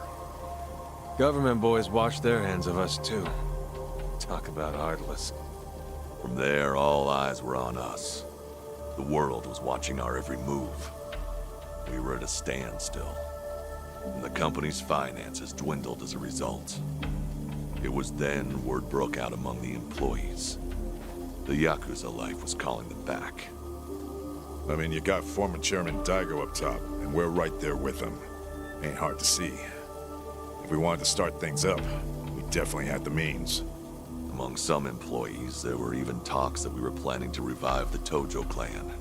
Government boys washed their hands of us too. Talk about heartless. From there, all eyes were on us. The world was watching our every move. We were at a standstill, and the company's finances dwindled as a result. It was then word broke out among the employees. The Yakuza life was calling them back. I mean, you got former Chairman Daigo up top, and we're right there with him. Ain't hard to see. If we wanted to start things up, we definitely had the means. Among some employees, there were even talks that we were planning to revive the Tojo clan.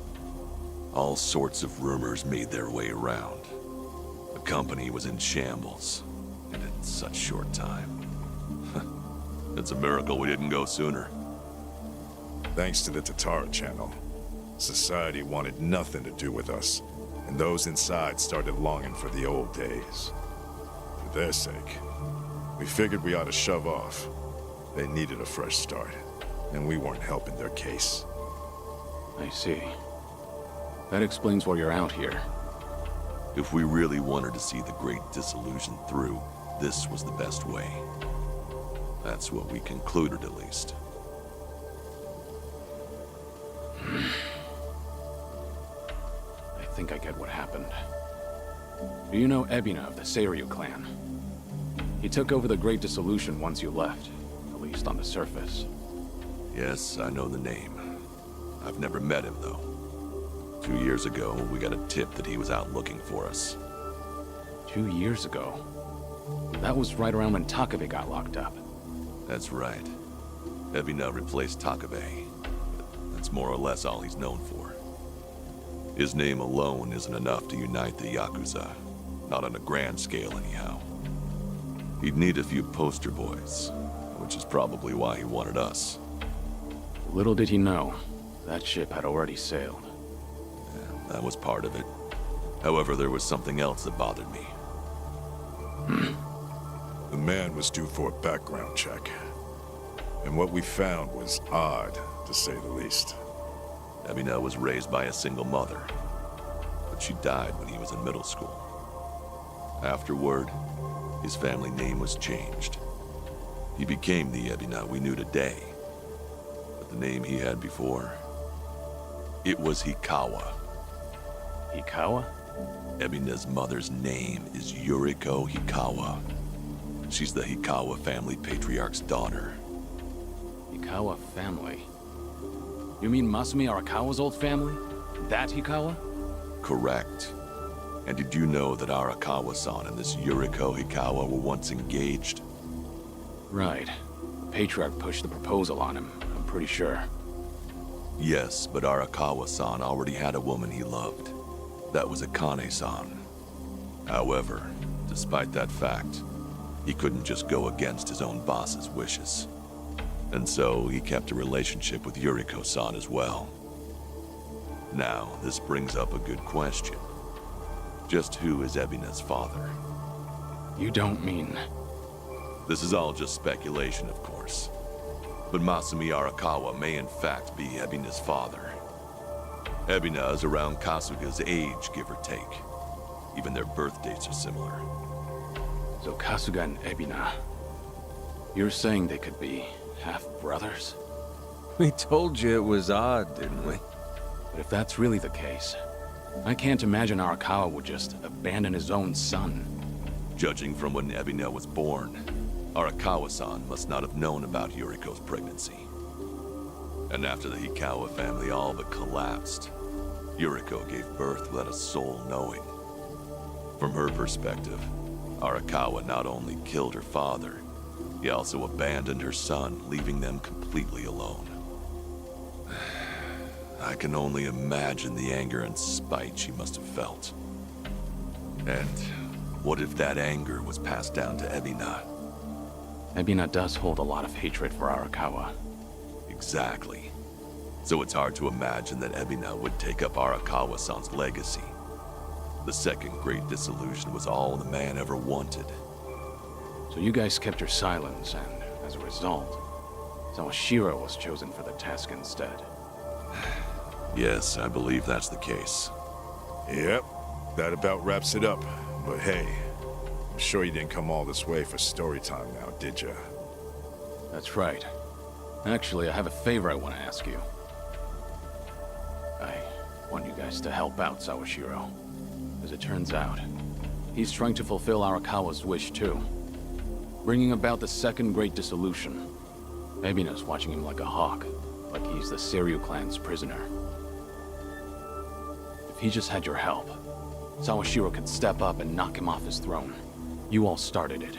All sorts of rumors made their way around. The company was in shambles, and in such short time. It's a miracle we didn't go sooner. Thanks to the Tatara channel, society wanted nothing to do with us, and those inside started longing for the old days. For their sake, we figured we ought to shove off. They needed a fresh start, and we weren't helping their case. I see. That explains why you're out here. If we really wanted to see the Great Dissolution through, this was the best way. That's what we concluded, at least. I think I get what happened. Do you know Ebina of the Seiryu clan? He took over the Great Dissolution once you left, at least on the surface. Yes, I know the name. I've never met him, though. 2 years ago, we got a tip that he was out looking for us. 2 years ago? That was right around when Takabe got locked up. That's right. Ebina replaced Takabe. That's more or less all he's known for. His name alone isn't enough to unite the Yakuza. Not on a grand scale, anyhow. He'd need a few poster boys, which is probably why he wanted us. Little did he know, that ship had already sailed. Yeah, that was part of it. However, there was something else that bothered me. The man was due for a background check. And what we found was odd, to say the least. Ebina was raised by a single mother, but she died when he was in middle school. Afterward, his family name was changed. He became the Ebina we knew today. But the name he had before, it was Hikawa. Hikawa? Ebina's mother's name is Yuriko Hikawa. She's the Hikawa family patriarch's daughter. Hikawa family? You mean Masumi Arakawa's old family? That Hikawa? Correct. And did you know that Arakawa-san and this Yuriko Hikawa were once engaged? Right. The patriarch pushed the proposal on him, I'm pretty sure. Yes, but Arakawa-san already had a woman he loved. That was Akane-san. However, despite that fact, he couldn't just go against his own boss's wishes. And so he kept a relationship with Yuriko-san as well. Now, this brings up a good question. Just who is Ebina's father? You don't mean... This is all just speculation, of course. But Masumi Arakawa may in fact be Ebina's father. Ebina is around Kasuga's age, give or take. Even their birth dates are similar. So Kasuga and Ebina... You're saying they could be half-brothers? We told you it was odd, didn't we? But if that's really the case, I can't imagine Arakawa would just abandon his own son. Judging from when Ebina was born, Arakawa-san must not have known about Yuriko's pregnancy. And after the Hikawa family all but collapsed, Yuriko gave birth without a soul knowing. From her perspective, Arakawa not only killed her father, he also abandoned her son, leaving them completely alone. I can only imagine the anger and spite she must have felt. And what if that anger was passed down to Ebina? Ebina does hold a lot of hatred for Arakawa. Exactly. So it's hard to imagine that Ebina would take up Arakawa-san's legacy. The second Great Dissolution was all the man ever wanted. So you guys kept your silence, and as a result... Sawashiro was chosen for the task instead. Yes, I believe that's the case. Yep, that about wraps it up. But hey, I'm sure you didn't come all this way for story time now, did ya? That's right. Actually, I have a favor I want to ask you. I want you guys to help out Sawashiro. As it turns out, he's trying to fulfill Arakawa's wish too. Bringing about the second great dissolution. Ebina's watching him like a hawk, like he's the Seiryu clan's prisoner. If he just had your help, Sawashiro could step up and knock him off his throne. You all started it.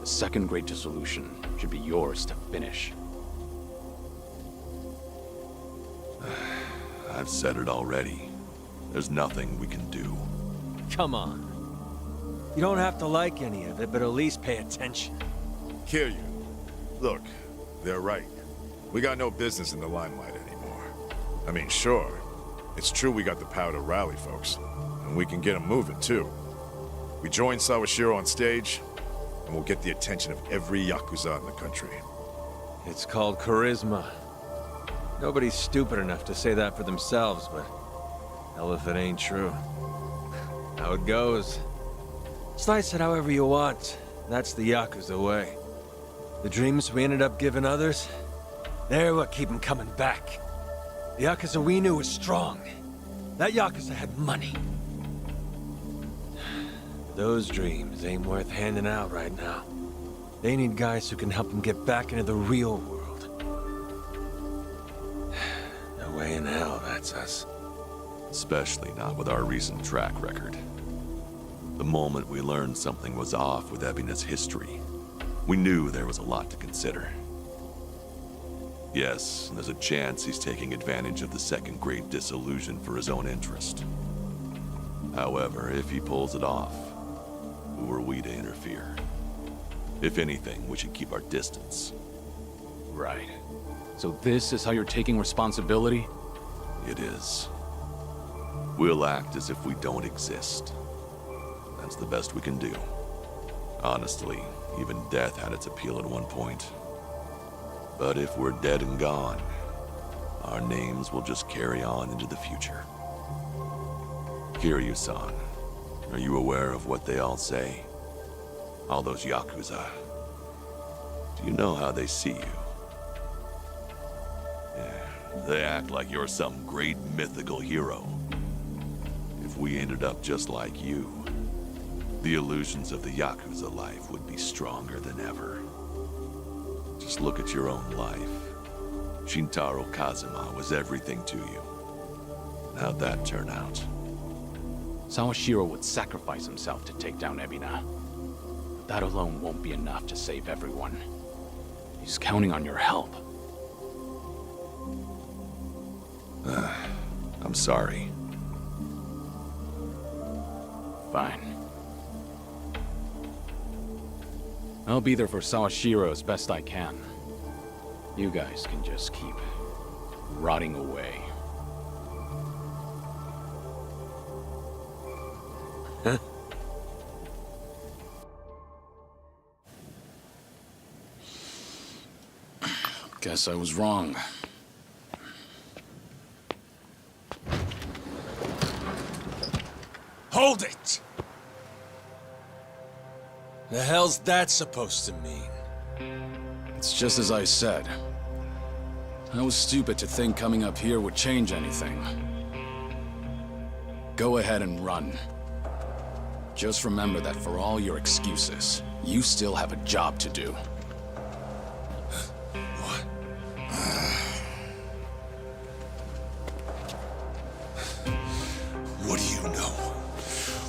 The second great dissolution should be yours to finish. I've said it already. There's nothing we can do. Come on. You don't have to like any of it, but at least pay attention. Hear you. Look, they're right. We got no business in the limelight anymore. I mean, sure, it's true we got the power to rally folks, and we can get them moving too. We join Sawashiro on stage, and we'll get the attention of every Yakuza in the country. It's called charisma. Nobody's stupid enough to say that for themselves, but hell if it ain't true. How it goes. Slice it however you want. That's the Yakuza way. The dreams we ended up giving others, they're what keep them coming back. The Yakuza we knew was strong. That Yakuza had money. Those dreams ain't worth handing out right now. They need guys who can help them get back into the real world. No way in hell that's us. Especially not with our recent track record. The moment we learned something was off with Ebina's history, we knew there was a lot to consider. Yes, there's a chance he's taking advantage of the second great disillusion for his own interest. However, if he pulls it off, who are we to interfere? If anything, we should keep our distance. Right. So this is how you're taking responsibility? It is. We'll act as if we don't exist. That's the best we can do. Honestly, even death had its appeal at one point. But if we're dead and gone, our names will just carry on into the future. Kiryu-san, are you aware of what they all say? All those Yakuza. Do you know how they see you? Yeah, they act like you're some great mythical hero. If we ended up just like you, the illusions of the Yakuza life would be stronger than ever. Just look at your own life. Shintaro Kazuma was everything to you. How'd that turn out? Sawashiro would sacrifice himself to take down Ebina. But that alone won't be enough to save everyone. He's counting on your help. I'm sorry. Fine. I'll be there for Sawashiro as best I can. You guys can just keep rotting away. Huh? Guess I was wrong. Hold it! The hell's that supposed to mean? It's just as I said. I was stupid to think coming up here would change anything. Go ahead and run. Just remember that for all your excuses, you still have a job to do. What do you know?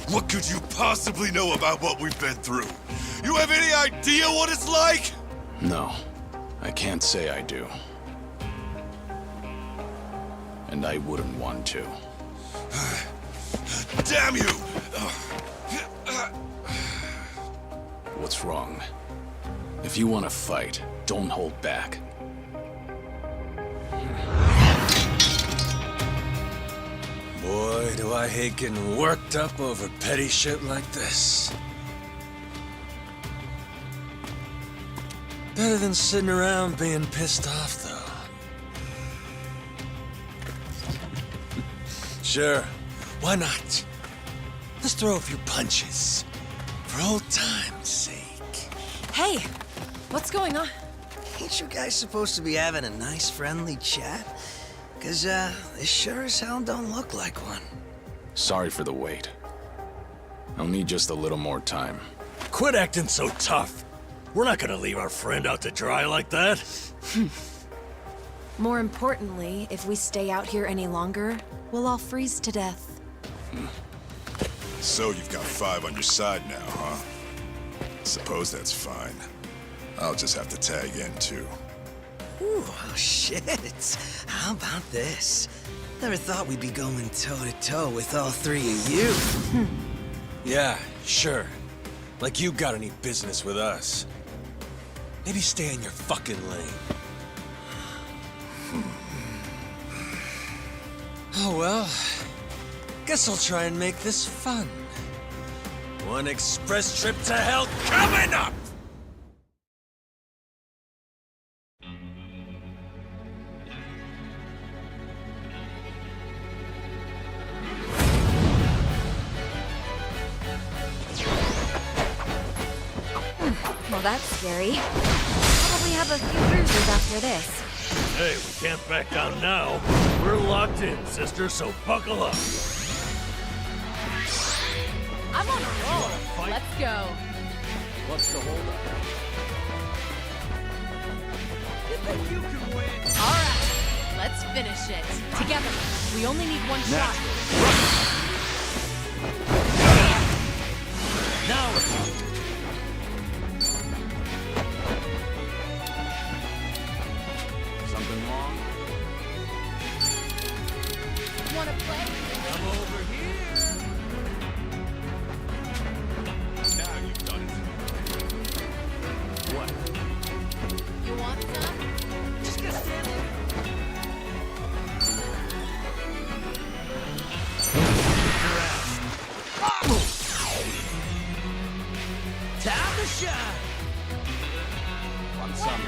What could you possibly know about what we've been through? You have any idea what it's like? No, I can't say I do. And I wouldn't want to. Damn you! What's wrong? If you want to fight, don't hold back. Boy, do I hate getting worked up over petty shit like this. Better than sitting around being pissed off, though. Sure, why not? Let's throw a few punches. For old time's sake. Hey, what's going on? Ain't you guys supposed to be having a nice, friendly chat? Cause, this sure as hell don't look like one. Sorry for the wait. I'll need just a little more time. Quit acting so tough. We're not gonna leave our friend out to dry like that. More importantly, if we stay out here any longer, we'll all freeze to death. So you've got 5 on your side now, huh? Suppose that's fine. I'll just have to tag in, too. Ooh, oh shit. How about this? Never thought we'd be going toe-to-toe with all 3 of you. Yeah, sure. Like you got any business with us. Maybe stay in your fucking lane. Oh well. Guess I'll try and make this fun. One express trip to hell coming up! Well, that's scary. Probably have a few bruises after this. Hey, we can't back down now. We're locked in, sister, so buckle up. I'm on a roll. Let's go. What's the holdup? You think you can win? All right, let's finish it. Together. We only need one shot. Now we're Something wrong? Wanna play? Come over here. Now you've done it. What? You want some? Just gonna stand there. Time to shine! Want some?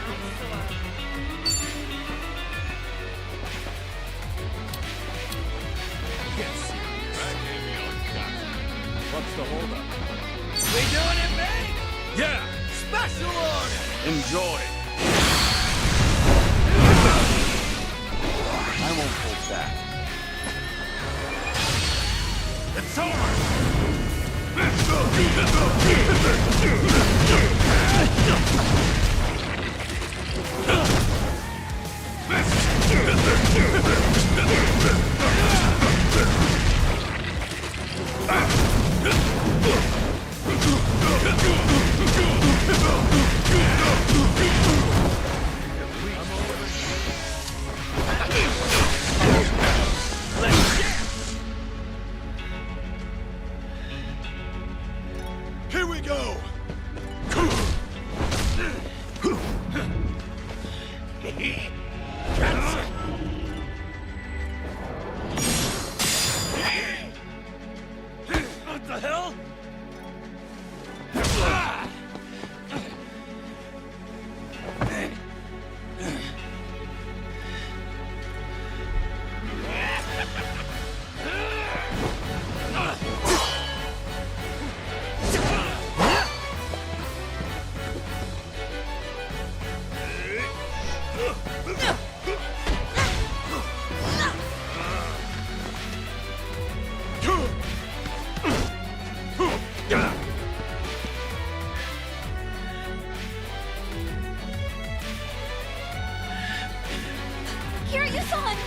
What's the holdup? We doing it big? Yeah! Special order! Enjoy! I won't hold back. It's over! Here we go! What the hell? Kiryu-san!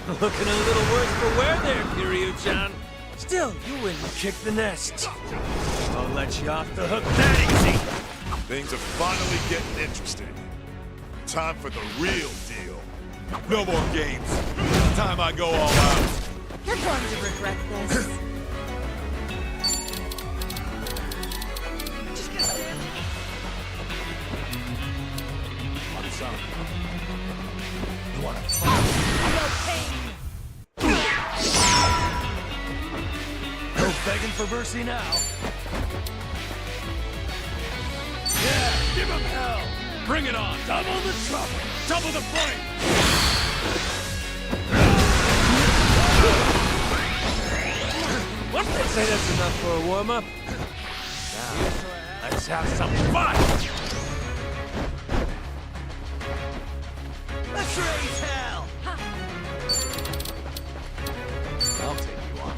Looking a little worse for wear there, Kiryu-chan. Still, you wouldn't kick the nest. I'll let you off the hook that easy. Things are finally getting interesting. Time for the real deal. No more games. Time I go all out. You're going to regret this. Want some? You wanna fight? I know pain. mercy now. Yeah, give him hell! Bring it on! Double the trouble! Double the fight! What? They say that's enough for a warm-up? Now, let's have some fun! Let's raise hell! I'll take you on.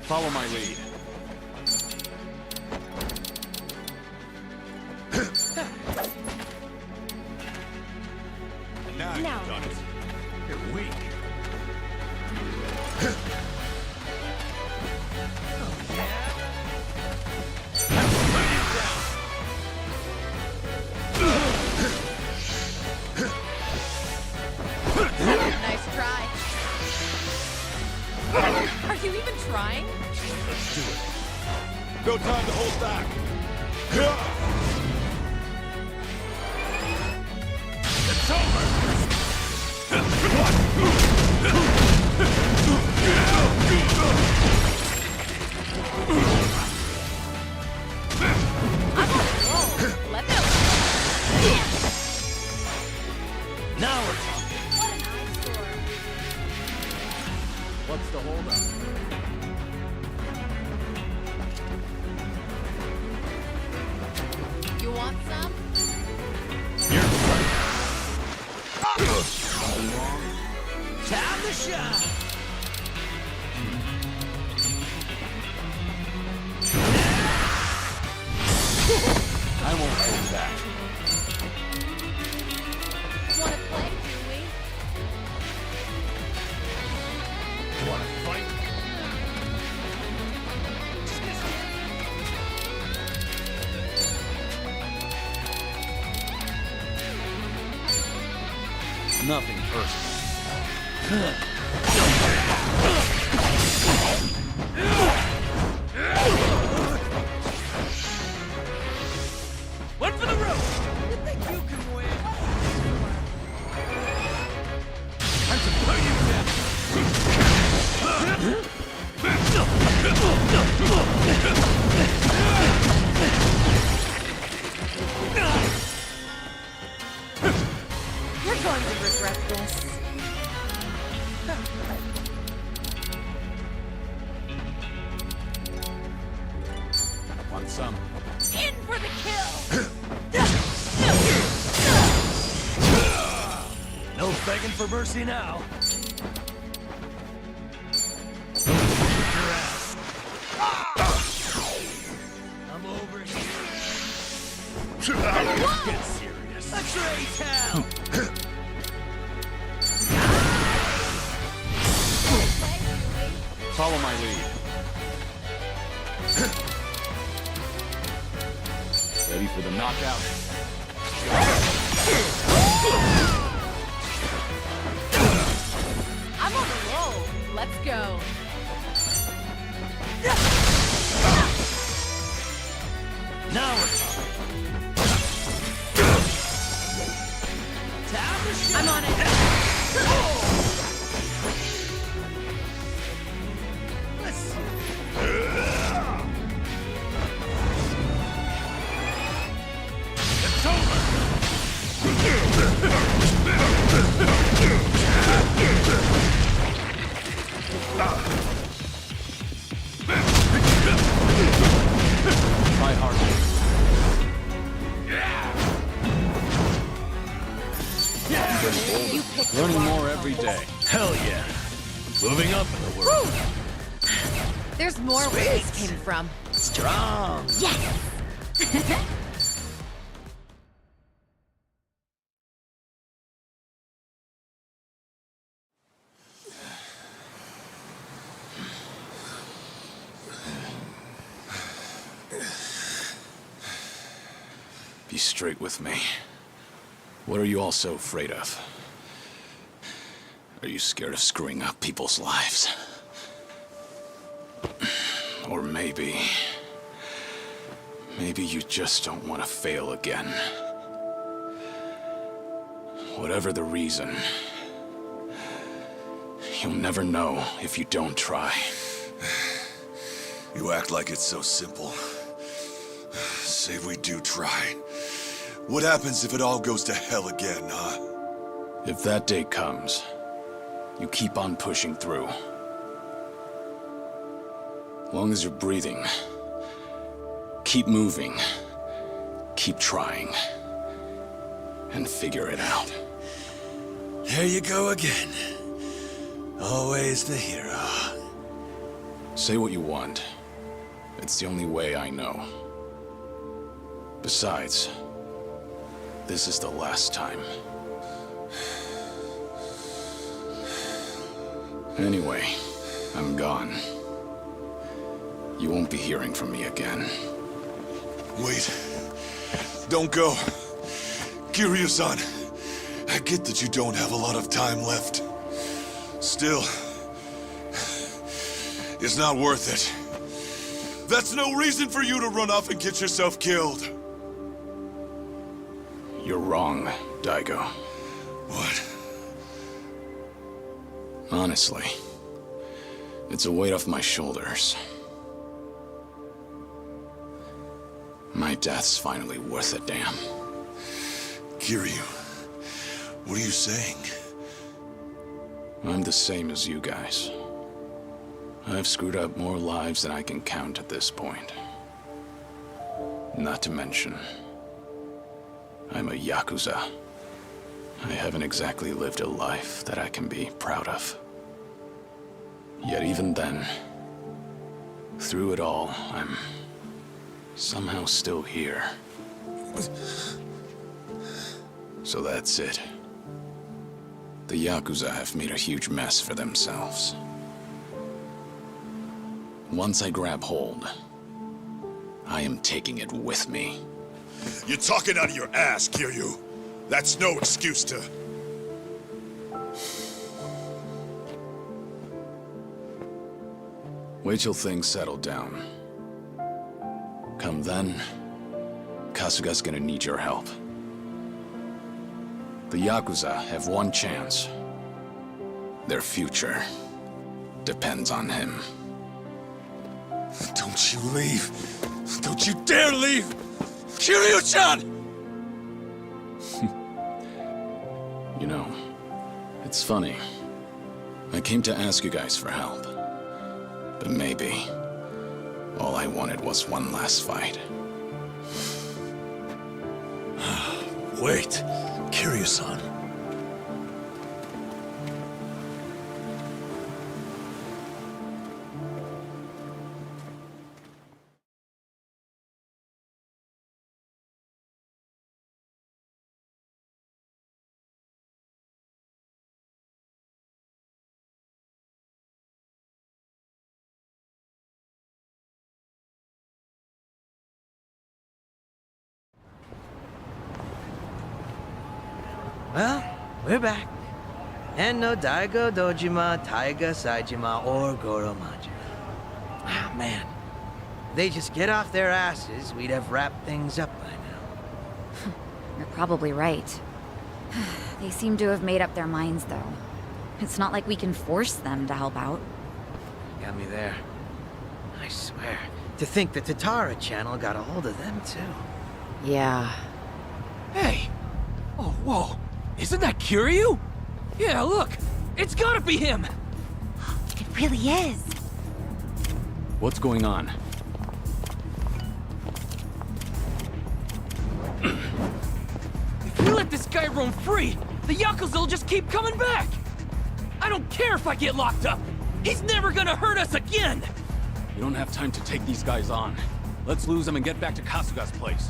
Follow my lead. Now you've done it. You're weak. Nice try. Are you even trying? Let's do it. No time to hold back. It's over! Whoa, let go. Now we're talking. What an eyesore. What's the holdup? You want some? Time to shine! I won't hold back. Wanna play, do we? Wanna fight? Nothing personal. One for the road! You think you can win? Time to put you down! You're going to regret this. Want some? In for the kill! No begging for mercy now. Your ass. I'm over here. Get serious. Let's raise hell! Follow my lead. Ready for the knockout? I'm on a roll. Let's go. Now we're talking. Time to shine. I'm on it. Let's see. It's over. Try harder. Learning more every day. Hell yeah. Moving up in the world. There's more where this came from. Strong. Yes! straight with me. What are you all so afraid of? Are you scared of screwing up people's lives? Or maybe you just don't want to fail again. Whatever the reason, you'll never know if you don't try. You act like it's so simple. Say we do try. What happens if it all goes to hell again, huh? If that day comes, you keep on pushing through. Long as you're breathing, keep moving, keep trying, and figure it out. There you go again. Always the hero. Say what you want. It's the only way I know. Besides, this is the last time. Anyway, I'm gone. You won't be hearing from me again. Wait. Don't go. Kiryu-san, I get that you don't have a lot of time left. Still, it's not worth it. That's no reason for you to run off and get yourself killed. You're wrong, Daigo. What? Honestly, it's a weight off my shoulders. My death's finally worth a damn. Kiryu, what are you saying? I'm the same as you guys. I've screwed up more lives than I can count at this point. Not to mention, I'm a Yakuza. I haven't exactly lived a life that I can be proud of. Yet even then, through it all, I'm somehow still here. So that's it. The Yakuza have made a huge mess for themselves. Once I grab hold, I am taking it with me. You're talking out of your ass, Kiryu. That's no excuse to... Wait till things settle down. Come then, Kasuga's gonna need your help. The Yakuza have one chance. Their future depends on him. Don't you leave. Don't you dare leave! Kiryu-chan! You know, it's funny. I came to ask you guys for help. But maybe all I wanted was one last fight. Wait, Kiryu-san. Well, we're back. And no Daigo Dojima, Taiga Saijima, or Goro Majima. Ah, man. If they just get off their asses, we'd have wrapped things up by now. You're probably right. They seem to have made up their minds, though. It's not like we can force them to help out. Got me there. I swear. To think the Tatara channel got a hold of them, too. Yeah. Hey! Oh, whoa! Isn't that Kiryu? Yeah, look! It's gotta be him! It really is. What's going on? If we let this guy roam free, the Yakuza will just keep coming back! I don't care if I get locked up! He's never gonna hurt us again! You don't have time to take these guys on. Let's lose them and get back to Kasuga's place.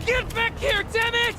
Get back here, damn it!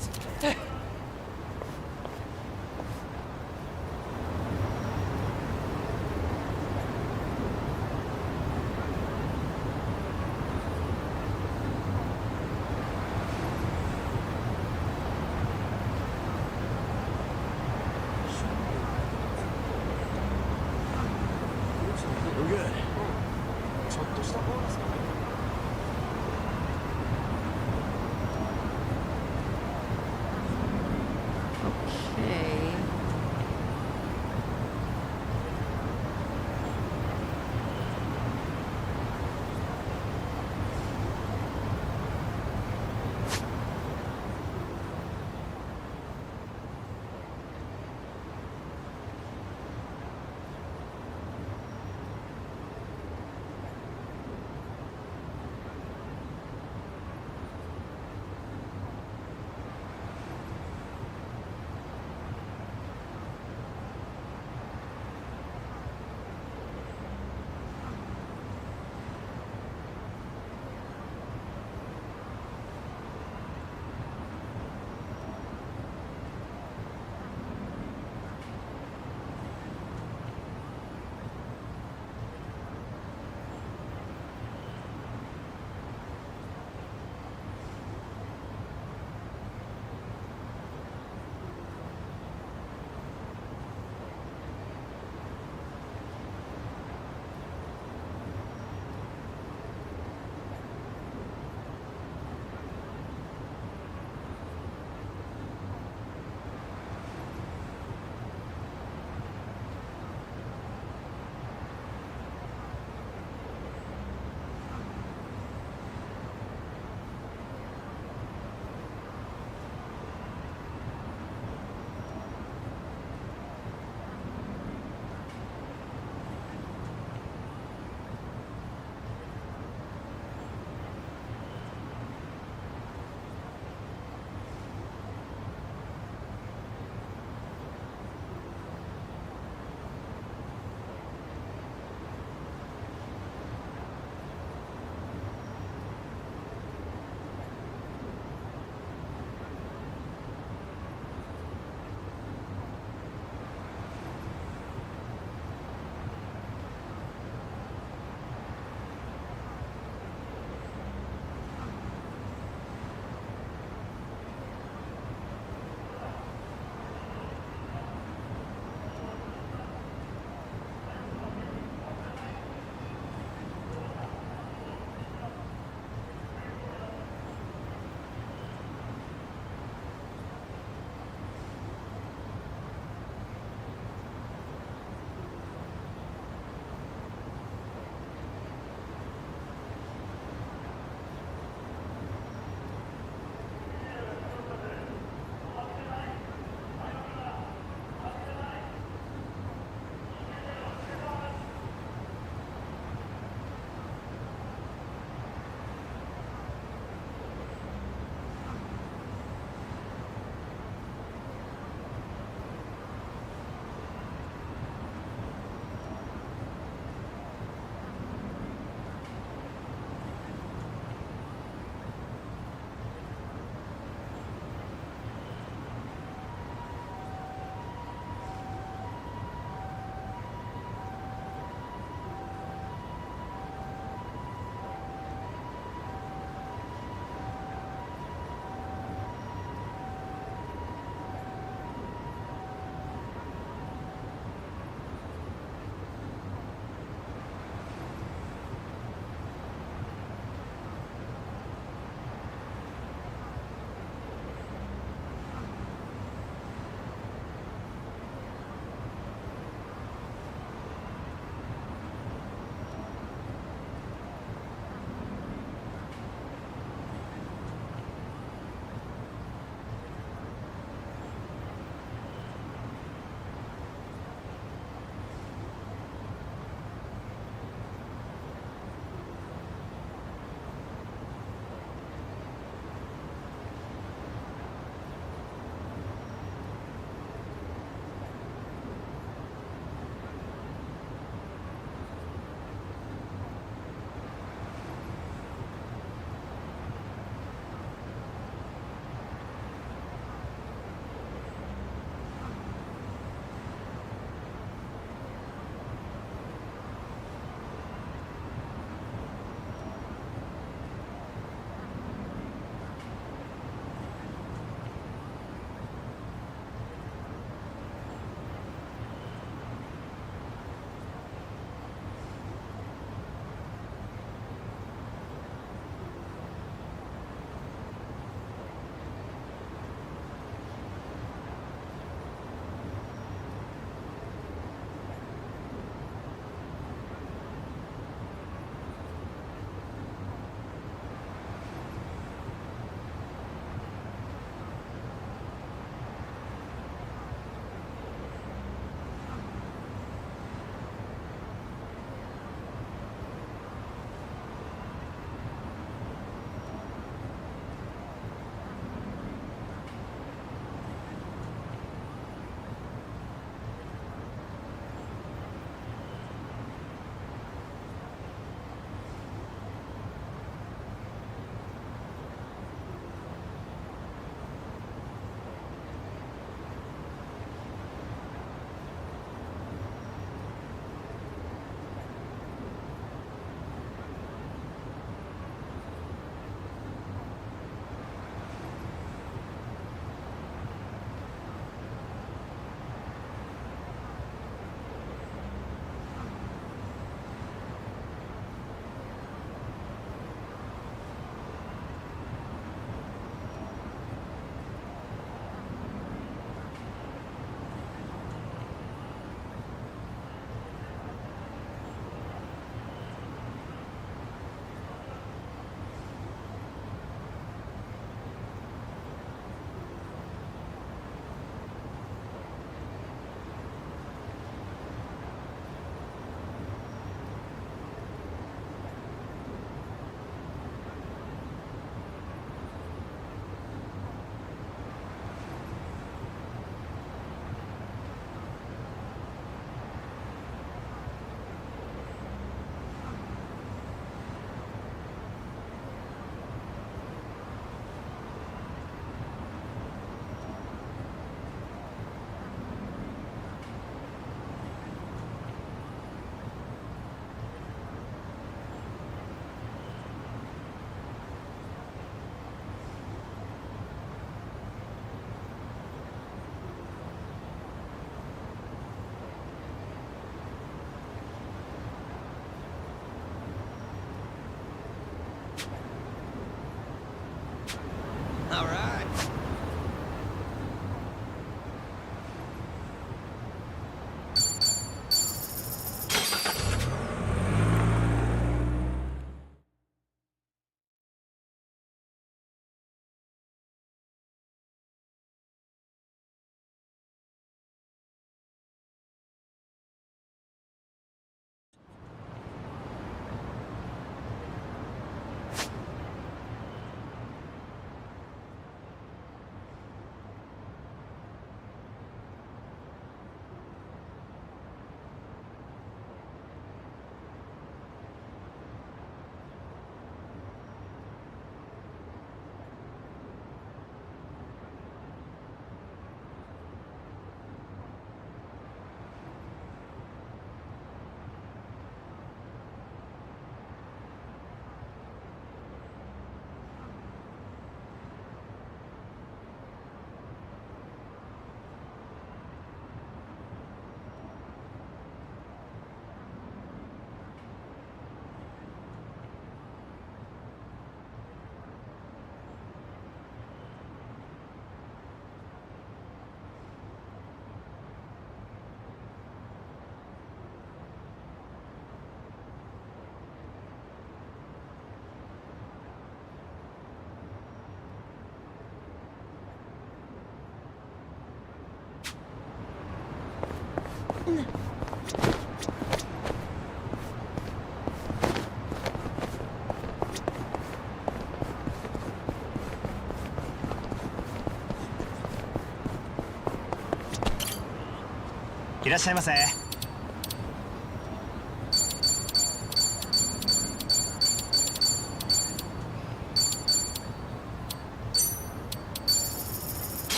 いらっしゃいませ。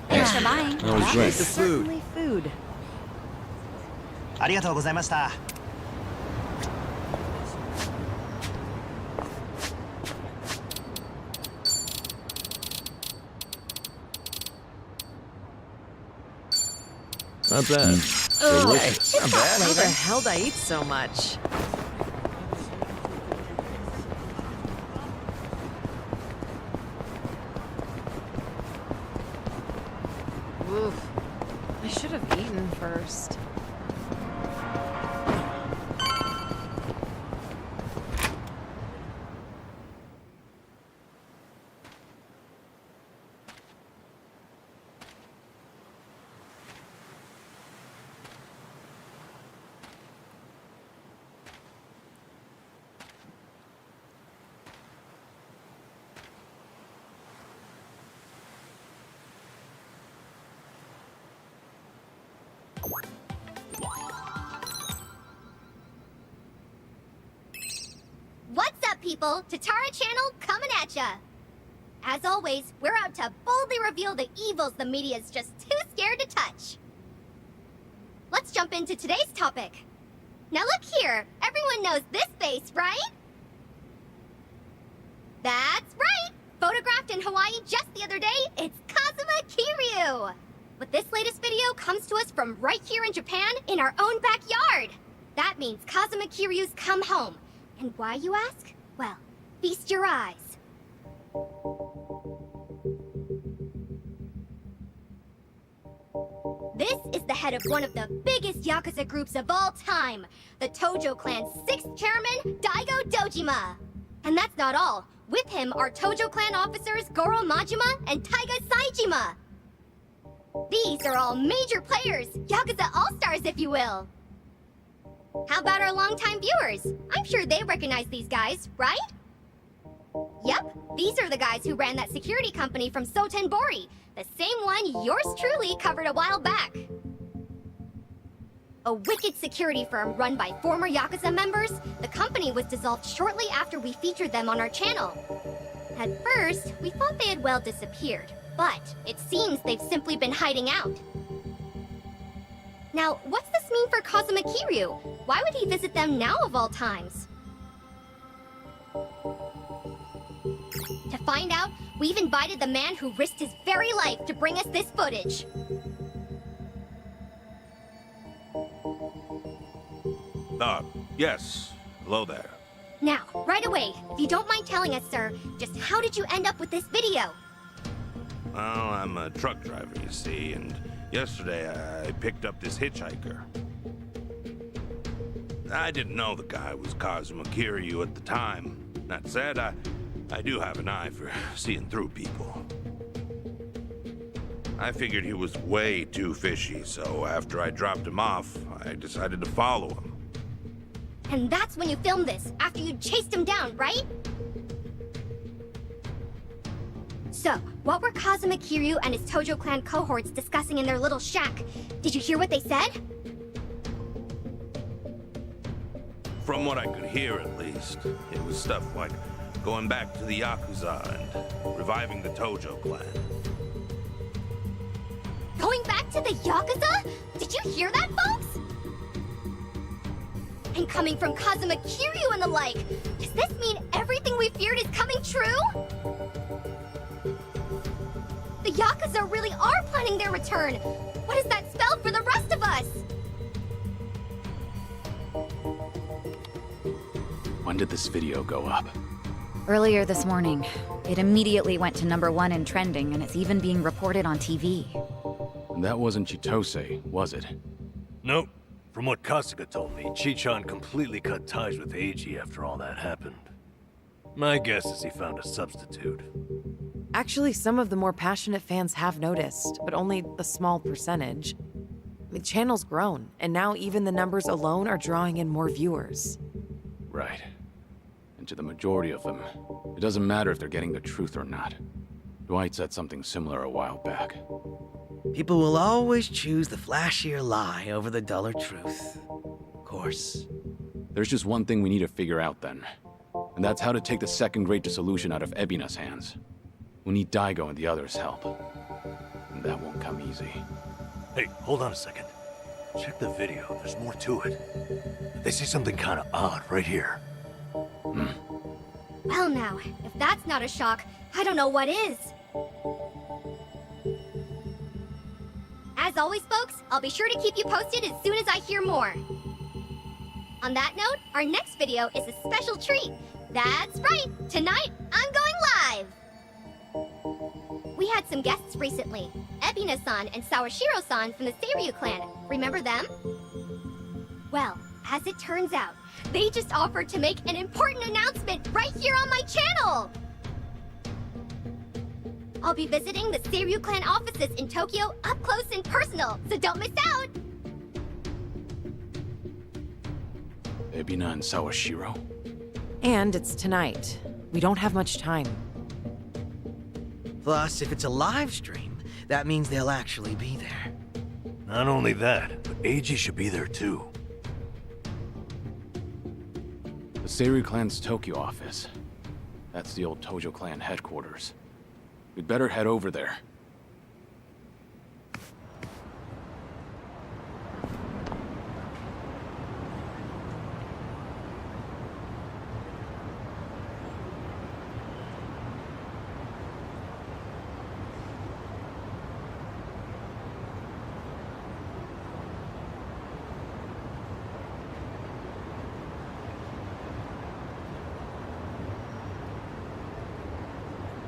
Thanks for buying. That was great. The food. Certainly food. ありがとうございました。Not bad. Delicious. Not bad. How the hell did I eat so much? Oof. I should have eaten first. What's up, people? Tatara Channel coming at ya! As always, we're out to boldly reveal the evils the media's just too scared to touch. Let's jump into today's topic. Now look here, everyone knows this face, right? That's right! Photographed in Hawaii just the other day, it's Kazuma Kiryu! But this latest video comes to us from right here in Japan, in our own backyard! That means Kazuma Kiryu's come home. And why, you ask? Well, feast your eyes. This is the head of one of the biggest Yakuza groups of all time, the Tojo Clan's 6th chairman, Daigo Dojima. And that's not all. With him are Tojo Clan officers Goro Majima and Taiga Saijima. These are all major players, Yakuza All-Stars if you will. How about our longtime viewers? I'm sure they recognize these guys, right? Yep, these are the guys who ran that security company from Sotenbori, the same one yours truly covered a while back. A wicked security firm run by former Yakuza members, the company was dissolved shortly after we featured them on our channel. At first, we thought they had well disappeared, but it seems they've simply been hiding out. Now, what's this mean for Kazuma Kiryu? Why would he visit them now of all times? To find out, we've invited the man who risked his very life to bring us this footage. Yes. Hello there. Now, right away, if you don't mind telling us, sir, just how did you end up with this video? Well, I'm a truck driver, you see, and yesterday I picked up this hitchhiker. I didn't know the guy was Kazuma Kiryu at the time. That said, I do have an eye for seeing through people. I figured he was way too fishy, so after I dropped him off, I decided to follow him. And that's when you filmed this, after you chased him down, right? So, what were Kazuma Kiryu and his Tojo Clan cohorts discussing in their little shack? Did you hear what they said? From what I could hear, at least, it was stuff like going back to the Yakuza and reviving the Tojo Clan. Going back to the Yakuza? Did you hear that, folks? And coming from Kazuma Kiryu and the like, does this mean everything we feared is coming true? The Yakuza really are planning their return. What does that spell for the rest of us? When did this video go up? Earlier this morning. It immediately went to #1 in trending, and it's even being reported on TV. That wasn't Chitose, was it? Nope. From what Kasuga told me, Chichan completely cut ties with Eiji after all that happened. My guess is he found a substitute. Actually, some of the more passionate fans have noticed, but only a small percentage. The channel's grown, and now even the numbers alone are drawing in more viewers. Right. And to the majority of them, it doesn't matter if they're getting the truth or not. Dwight said something similar a while back. People will always choose the flashier lie over the duller truth. Of course. There's just one thing we need to figure out then. And that's how to take the second Great Dissolution out of Ebina's hands. We need Daigo and the others' help. And that won't come easy. Hey, hold on a second. Check the video. There's more to it. They say something kind of odd right here. Well now, if that's not a shock, I don't know what is. As always, folks, I'll be sure to keep you posted as soon as I hear more. On that note, our next video is a special treat. That's right, tonight I'm going live! We had some guests recently, Ebina-san and Sawashiro-san from the Seiryu clan. Remember them? Well, as it turns out, they just offered to make an important announcement right here on my channel! I'll be visiting the Seiryu clan offices in Tokyo up close and personal, so don't miss out! Ebina and Sawashiro? And it's tonight. We don't have much time. Plus, if it's a live stream, that means they'll actually be there. Not only that, but Eiji should be there too. The Seiryu clan's Tokyo office. That's the old Tojo clan headquarters. We'd better head over there.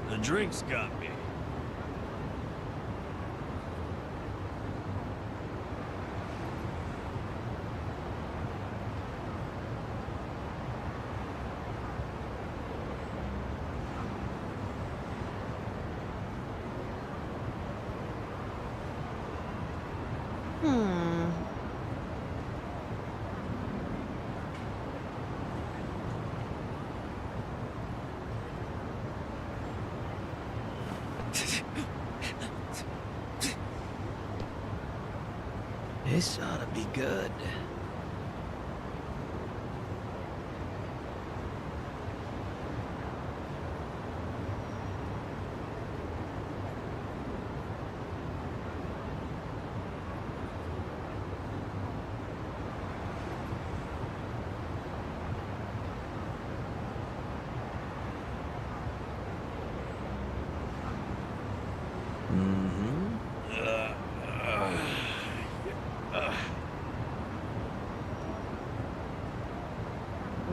The drinks got me. This ought to be good.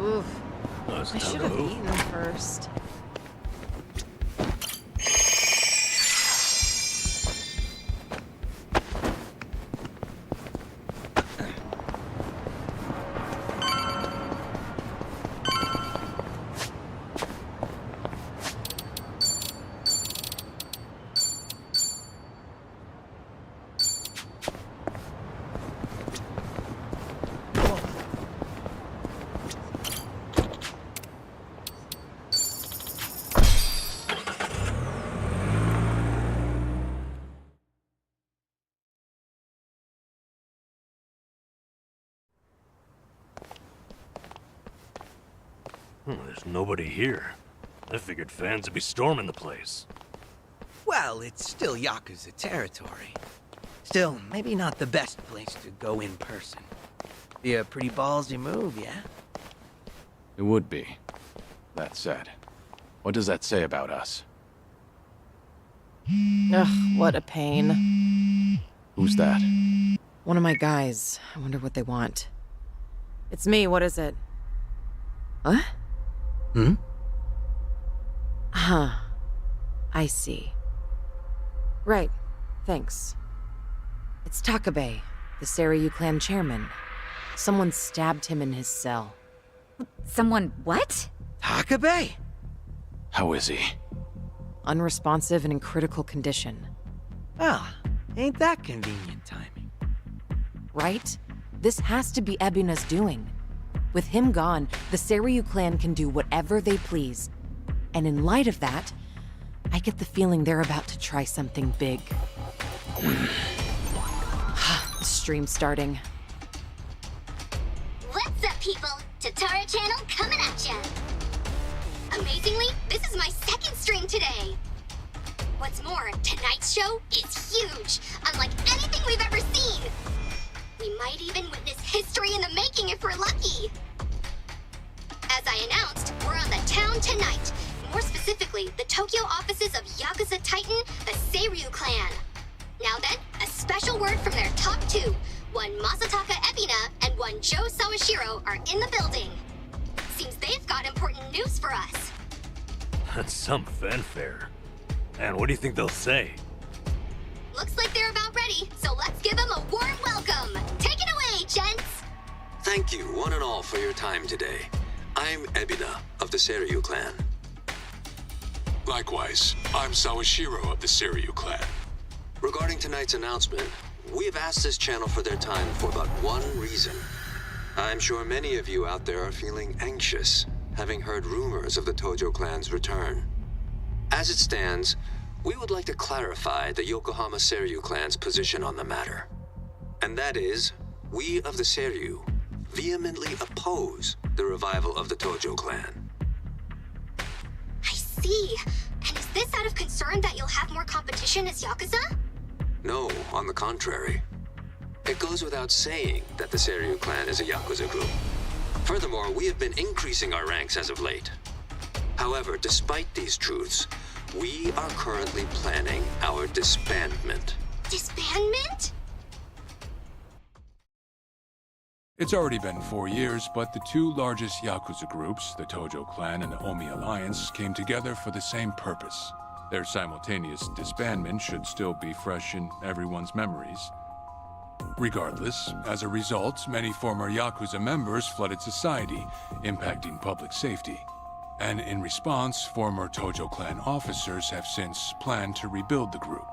Oof. I should have eaten first. There's nobody here. I figured fans would be storming the place. Well, it's still Yakuza territory. Still, maybe not the best place to go in person. Be a pretty ballsy move, yeah? It would be. That said, what does that say about us? Ugh, what a pain. Who's that? One of my guys. I wonder what they want. It's me, what is it? What? Huh. I see. Right. Thanks. It's Takabe, the Seiryu clan chairman. Someone stabbed him in his cell. Someone what? Takabe? How is he? unresponsive and in critical condition. Ah, ain't that convenient timing. Right? This has to be Ebina's doing. With him gone, the Seiryu clan can do whatever they please. And in light of that, I get the feeling they're about to try something big. Stream starting. What's up, people? Tatara Channel coming at ya! Amazingly, this is my second stream today! What's more, tonight's show is huge, unlike anything we've ever seen! We might even witness history in the making if we're lucky! As I announced, we're on the town tonight. More specifically, the Tokyo offices of Yakuza Titan, the Seiryu clan. Now then, a special word from their top two. One Masataka Ebina and one Joe Sawashiro are in the building. Seems they've got important news for us. That's some fanfare. And what do you think they'll say? Looks like they're about ready, so let's give them a warm welcome. Take it away, gents! Thank you, one and all, for your time today. I'm Ebina of the Seiryu clan. Likewise, I'm Sawashiro of the Seiryu clan. Regarding tonight's announcement, we have asked this channel for their time for but one reason. I'm sure many of you out there are feeling anxious, having heard rumors of the Tojo clan's return. As it stands, we would like to clarify the Yokohama Seiryu clan's position on the matter. And that is, we of the Seiryu vehemently oppose the revival of the Tojo clan. I see. And is this out of concern that you'll have more competition as Yakuza? No, on the contrary. It goes without saying that the Seiryu clan is a Yakuza group. Furthermore, we have been increasing our ranks as of late. However, despite these truths, we are currently planning our disbandment. Disbandment? It's already been 4 years, but the two largest Yakuza groups, the Tojo clan and the Omi Alliance, came together for the same purpose. Their simultaneous disbandment should still be fresh in everyone's memories. Regardless, as a result, many former Yakuza members flooded society, impacting public safety. And in response, former Tojo clan officers have since planned to rebuild the group.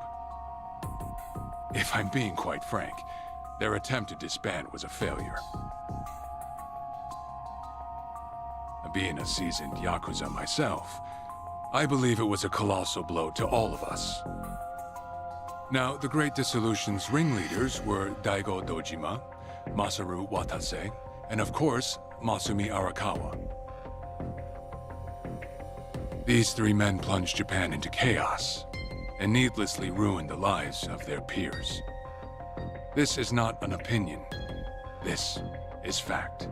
If I'm being quite frank, their attempt to disband was a failure. Being a seasoned Yakuza myself, I believe it was a colossal blow to all of us. Now, the Great Dissolution's ringleaders were Daigo Dojima, Masaru Watase, and of course, Masumi Arakawa. These three men plunged Japan into chaos, and needlessly ruined the lives of their peers. This is not an opinion. This is fact.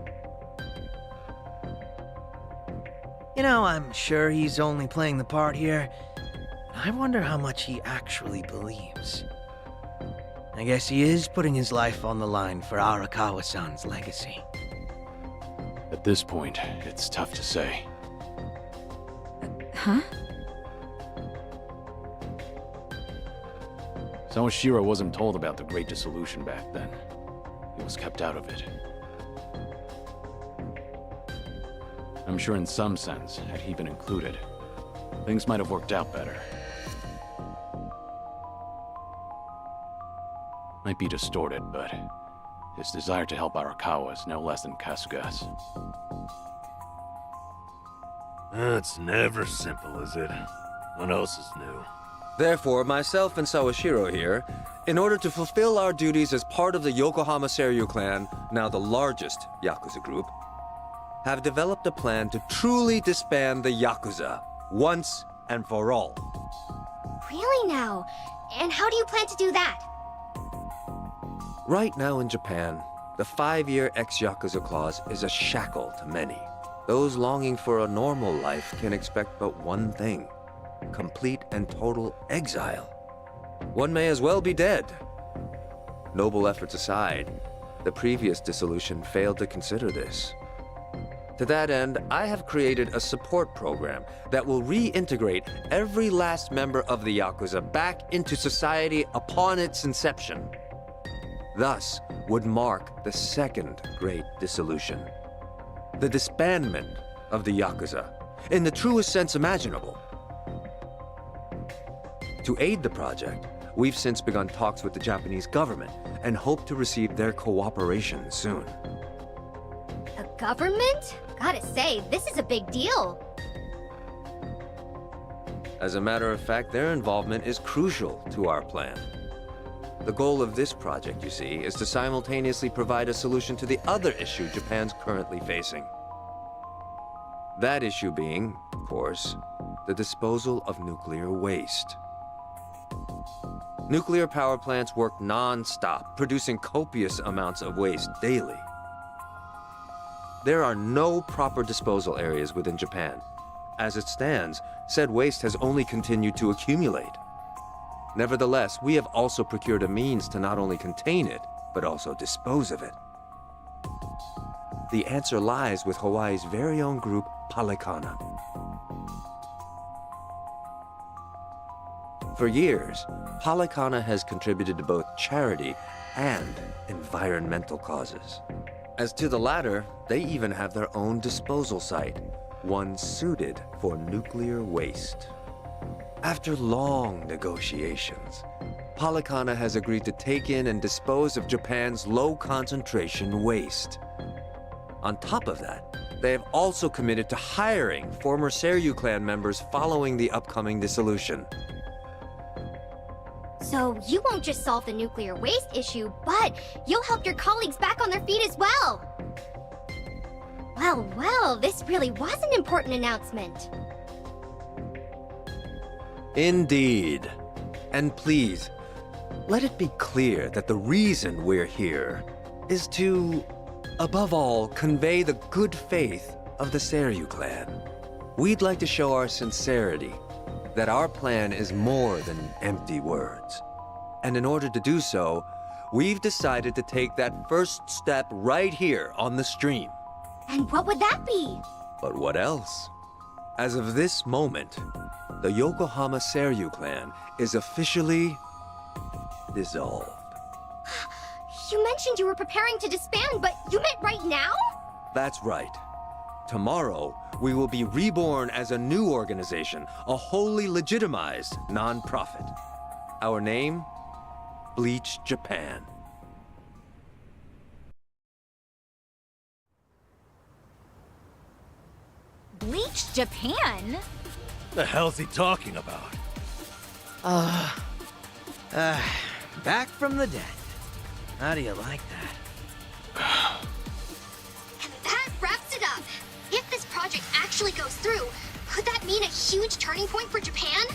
You know, I'm sure he's only playing the part here. I wonder how much he actually believes. I guess he is putting his life on the line for Arakawa-san's legacy. At this point, it's tough to say. Huh? Sawashiro wasn't told about the Great Dissolution back then. He was kept out of it. I'm sure in some sense, had he been included, things might have worked out better. Might be distorted, but his desire to help Arakawa is no less than Kasuga's. It's never simple, is it? What else is new? Therefore, myself and Sawashiro here, in order to fulfill our duties as part of the Yokohama Seiryu clan, now the largest Yakuza group, have developed a plan to truly disband the Yakuza, once and for all. Really now? And how do you plan to do that? Right now in Japan, the 5-year ex-Yakuza clause is a shackle to many. Those longing for a normal life can expect but one thing: complete and total exile. One may as well be dead. Noble efforts aside, the previous dissolution failed to consider this. To that end, I have created a support program that will reintegrate every last member of the Yakuza back into society upon its inception. Thus would mark the second great dissolution. The disbandment of the Yakuza, in the truest sense imaginable. To aid the project, we've since begun talks with the Japanese government and hope to receive their cooperation soon. The government? Gotta say, this is a big deal. As a matter of fact, their involvement is crucial to our plan. The goal of this project, you see, is to simultaneously provide a solution to the other issue Japan's currently facing. That issue being, of course, the disposal of nuclear waste. Nuclear power plants work non-stop, producing copious amounts of waste daily. There are no proper disposal areas within Japan. As it stands, said waste has only continued to accumulate. Nevertheless, we have also procured a means to not only contain it, but also dispose of it. The answer lies with Hawaii's very own group, Palekana. For years, Palekana has contributed to both charity and environmental causes. As to the latter, they even have their own disposal site, one suited for nuclear waste. After long negotiations, Palekana has agreed to take in and dispose of Japan's low-concentration waste. On top of that, they have also committed to hiring former Seiryu clan members following the upcoming dissolution. So you won't just solve the nuclear waste issue, but you'll help your colleagues back on their feet as well. Well, this really was an important announcement. Indeed. And please, let it be clear that the reason we're here is to, above all, convey the good faith of the Seiryu clan. We'd like to show our sincerity, that our plan is more than empty words. And in order to do so, we've decided to take that first step right here on the stream. And what would that be? But what else? As of this moment, the Yokohama Seiryu clan is officially dissolved. You mentioned you were preparing to disband, but you meant right now? That's right. Tomorrow, we will be reborn as a new organization, a wholly legitimized non-profit. Our name? Bleach Japan. Bleach Japan? The hell's he talking about? Back from the dead. How do you like that? And that wraps it up. If this project actually goes through, could that mean a huge turning point for Japan?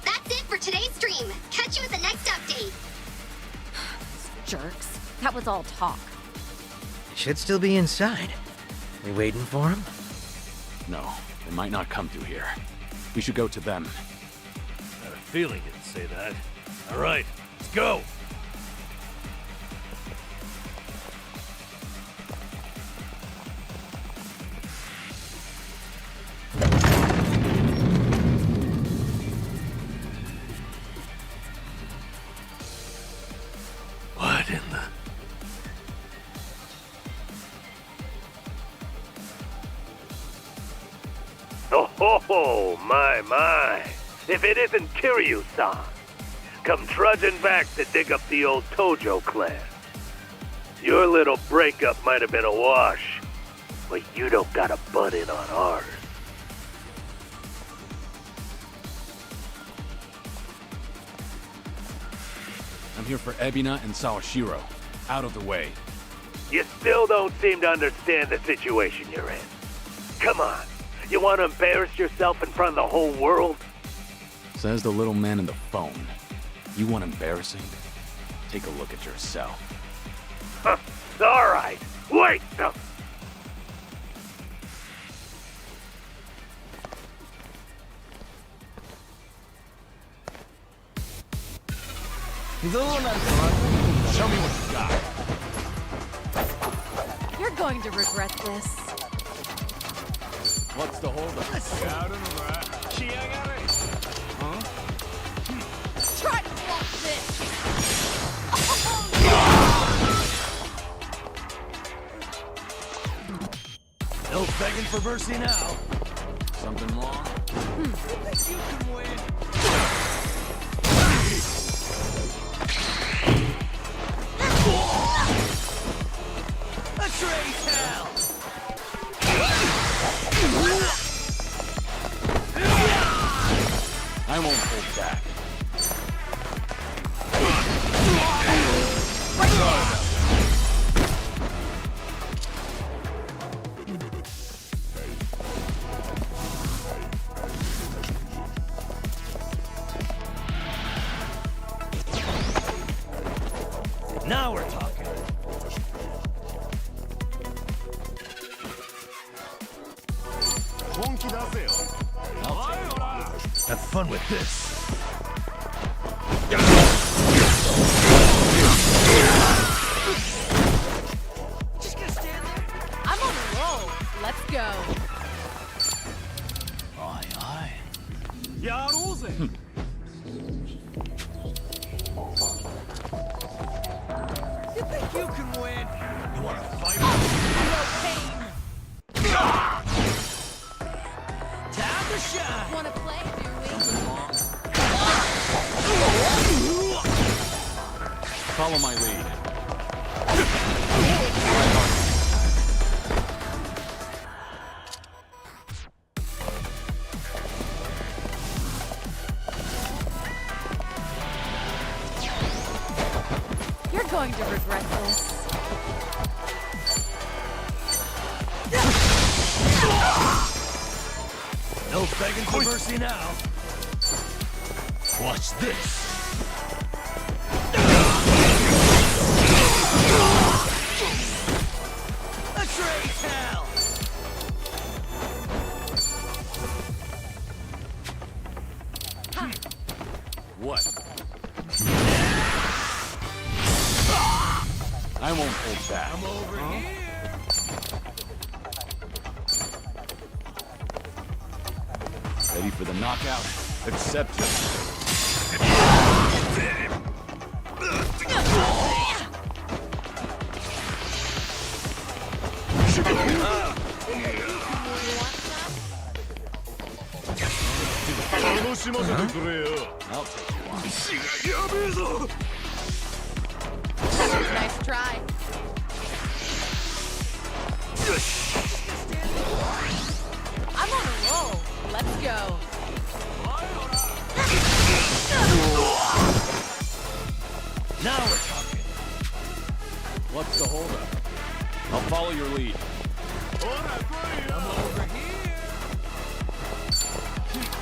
That's it for today's stream. Catch you at the next update. Jerks. That was all talk. They should still be inside. We waiting for him? No, they might not come through here. We should go to them. I had a feeling you'd say that. All right, let's go. What in the... Oh, my. If it isn't Kiryu-san. Come trudging back to dig up the old Tojo clan. Your little breakup might have been a wash, but you don't gotta butt in on ours. I'm here for Ebina and Sawashiro. Out of the way. You still don't seem to understand the situation you're in. Come on, you want to embarrass yourself in front of the whole world? Says the little man in the phone. You want embarrassing? Take a look at yourself. Huh, all right. Wait! Show me what you got. You're going to regret this. What's the holdup? Huh? Try to block this! No begging for mercy now. Something wrong? You think you can win? Now we're talking. Have fun with this. Just gonna stand there? I'm on a roll. Let's go. Aye, aye. You think you can win? You wanna fight? No pain. Time to shine. Wanna play, do Follow my lead. You're going to regret this. No begging for mercy now. Watch this. A train hell. What? I won't hold back. I'm over here. Ready for the knockout? Accept it. I'll take you on. Nice try. I'm on a roll. Let's go. Now we're talking. What's the holdup? I'll follow your lead. I'm over here.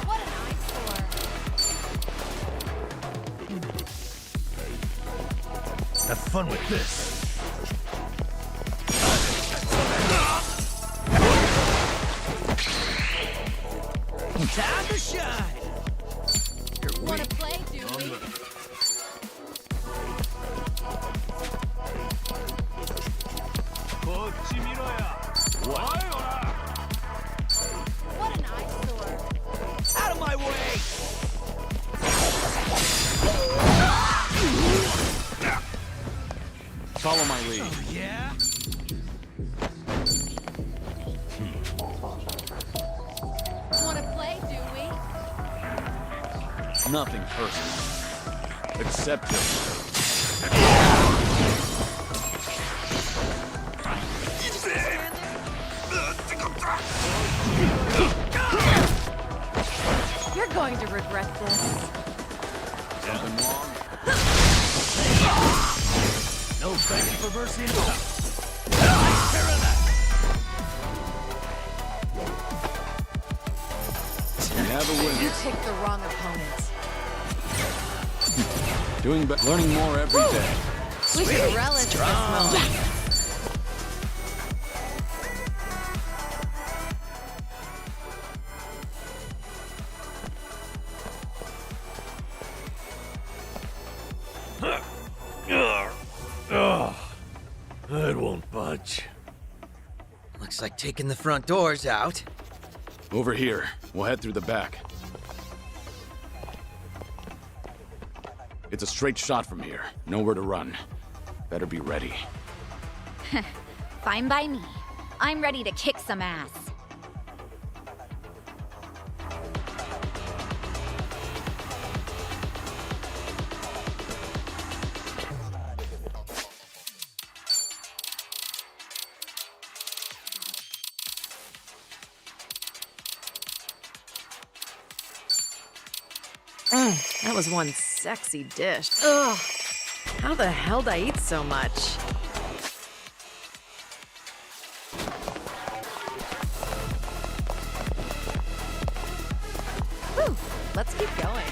What an eyesore. Have fun with this. Time to shine. You're Wanna weak. play, do we? What an eyesore. Out of my way. Follow my lead. Oh, yeah? Wanna play, do we? Nothing personal. Accept it. You're going to regret this. Something wrong? No begging for mercy now. You have a You winner. picked the wrong opponent. Doing but learning more every day. We should relish this moment. It won't budge. Looks like taking the front doors out. Over here. We'll head through the back. It's a straight shot from here. Nowhere to run. Better be ready. Fine by me. I'm ready to kick some ass. That was one sexy dish. Ugh. How the hell did I eat so much? Whew. Let's keep going.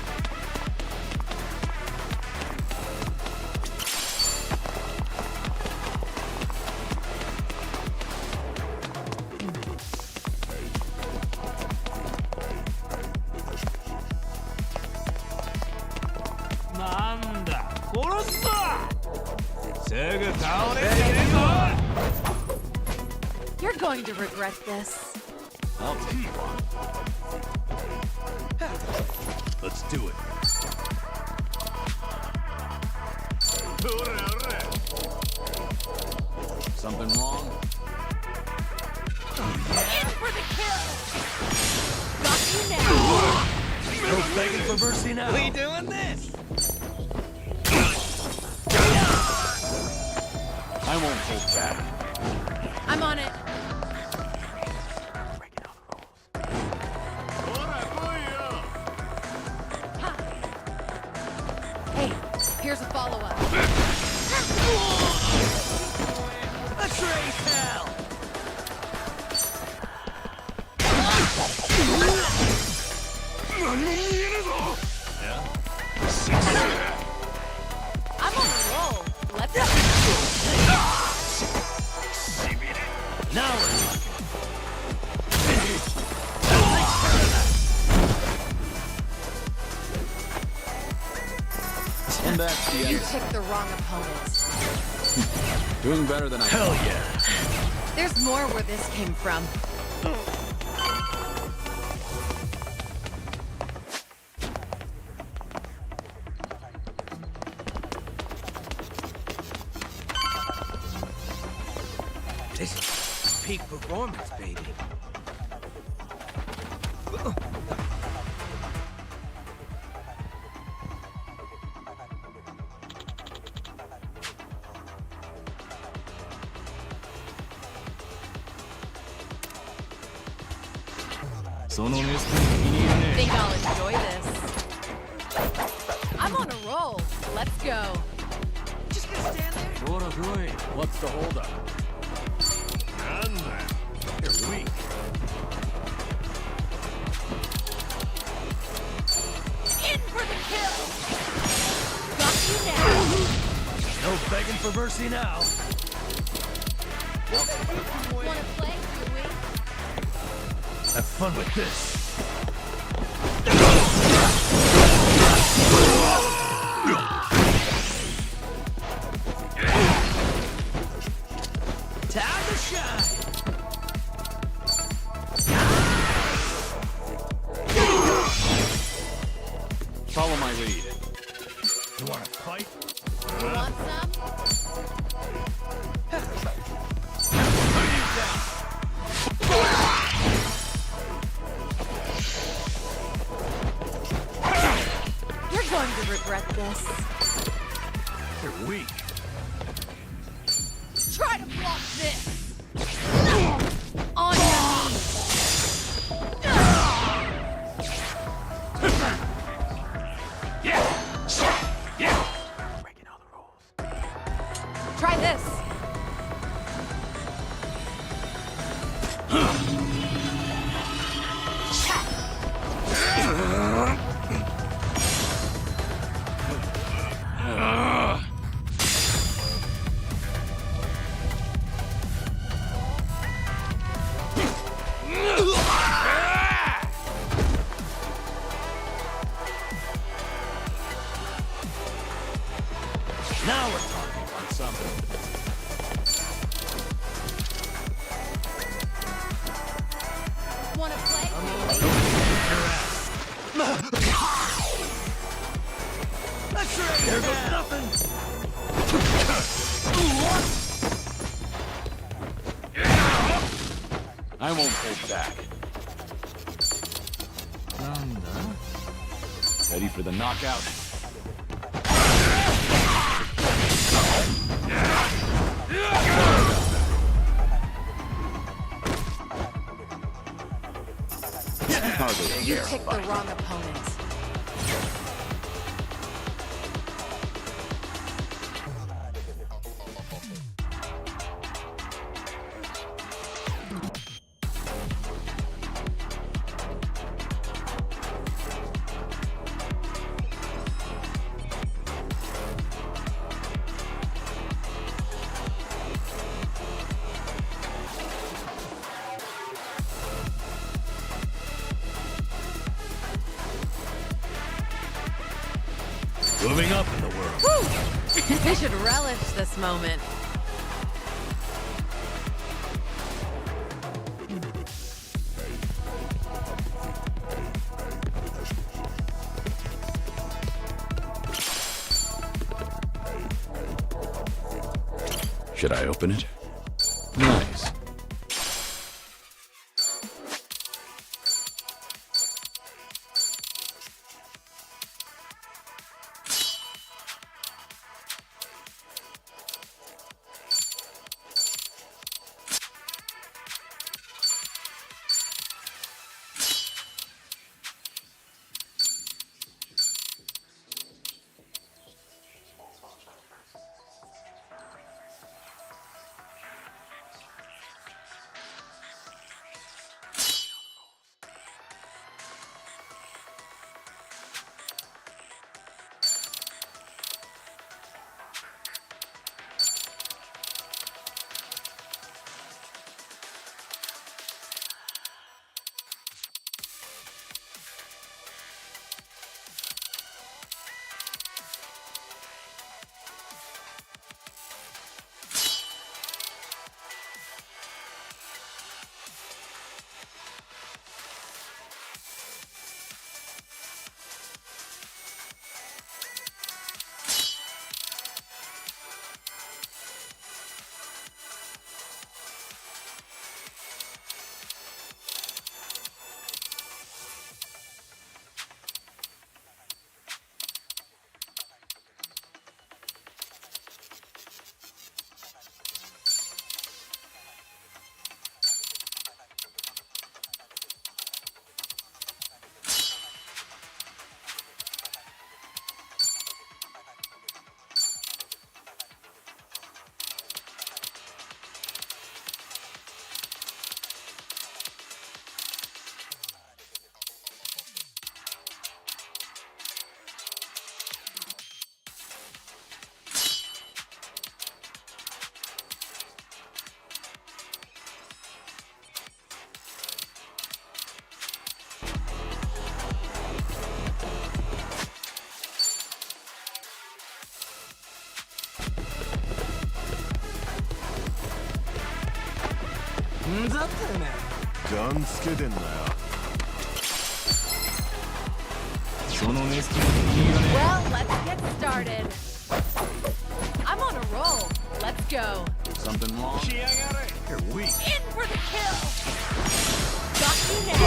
なんだ殺すぞすぐ倒れんじゃねえぞ You're going to regret this. I'll tell you what. Let's do it. Something wrong? In for the kill! Got you now! No begging for mercy now. We doing this? I won't hold back. I'm on it. Hey, here's a follow-up. A trace hell! I'm on a roll. Let's go. Now we're talking. And that's the You end. picked the wrong opponent. Doing better than I Hell thought. yeah. There's more where this came from. This is peak performance, baby. Think I'll enjoy this. I'm on a roll. Let's go. Just gonna stand there? What's the holdup? Nanda. You're weak. In for the kill! Got you now! No begging for mercy now. Wanna play, do we? Have fun with this. Time to shine! Follow my lead. You wanna fight? Want some? You're going to regret this. You're weak. Try to block this! On your knees! Yeah. Try this! Now we're talking about something. Wanna play? There goes nothing. I won't hold back. Ready for the knockout? You picked the wrong opponent. moving up in the world. Whew! We should relish this moment. Should I open it? Nice. Well, let's get started. I'm on a roll. Let's go. Something wrong? You're weak. In for the kill. Got you now.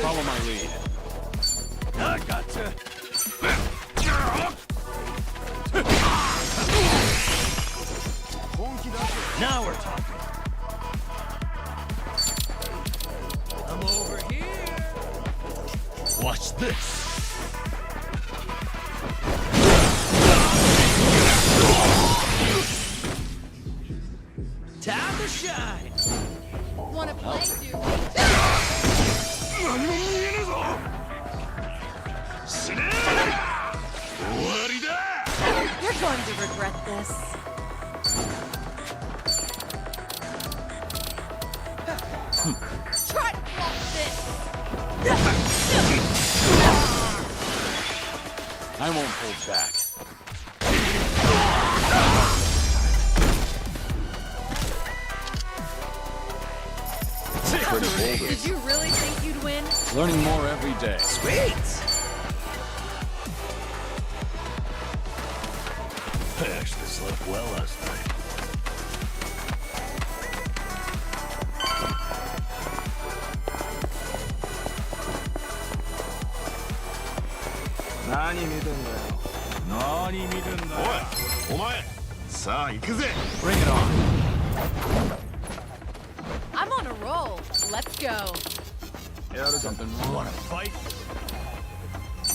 Follow my lead. I gotcha. Now we're talking. I'm over here. Watch this. Time to shine. Wanna play, dude? You're going to regret this. Try to block this. I won't hold back. Pretty boulder. Did you really think you'd win? Learning more every day. Sweet. I actually slept well last night. Bring it on. I'm on a roll. Let's go. Something wrong? Wanna fight?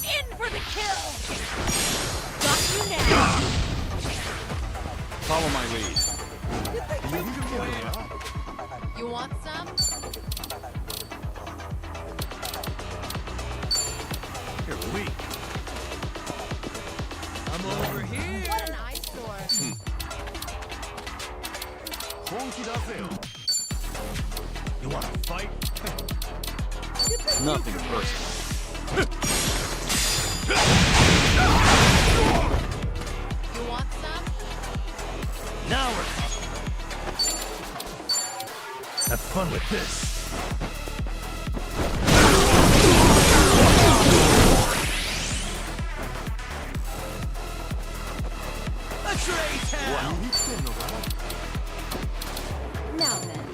In for the kill. Got you now. Follow my lead. You want some? You're weak. I'm over here. What an eyesore. You wanna fight? Nothing personal. fun with this. Now then.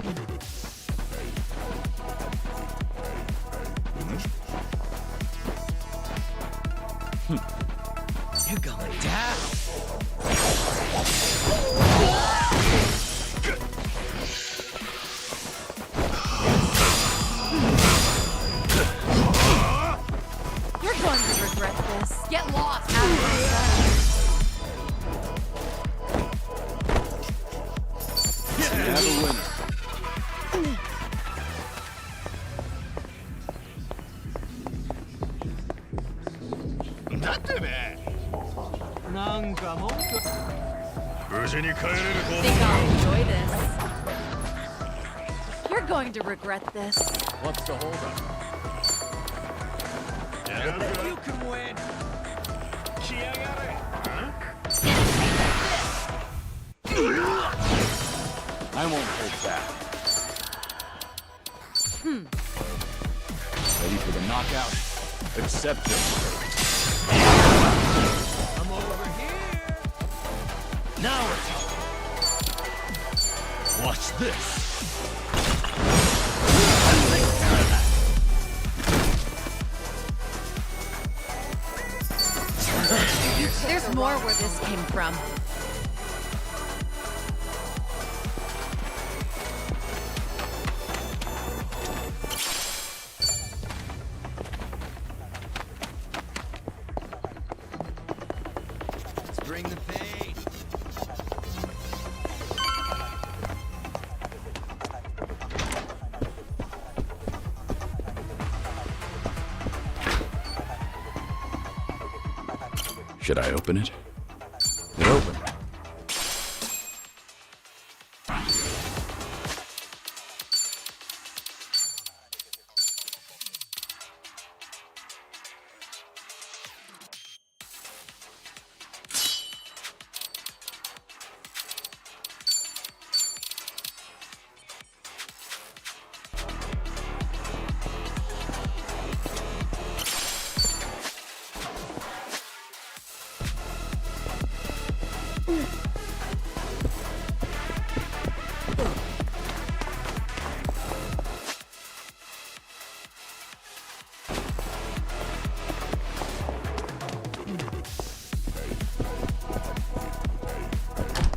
You're going down. You're going to regret this. Get lost. You have a winner. Think I'll enjoy this. You're going to regret this. What's the holdup? You can win. I won't hold back. Ready for the knockout? Accept it. I'm over here. Now we're talking. Watch this. There's more where this came from. Let's bring the pain. Should I open it? It opened.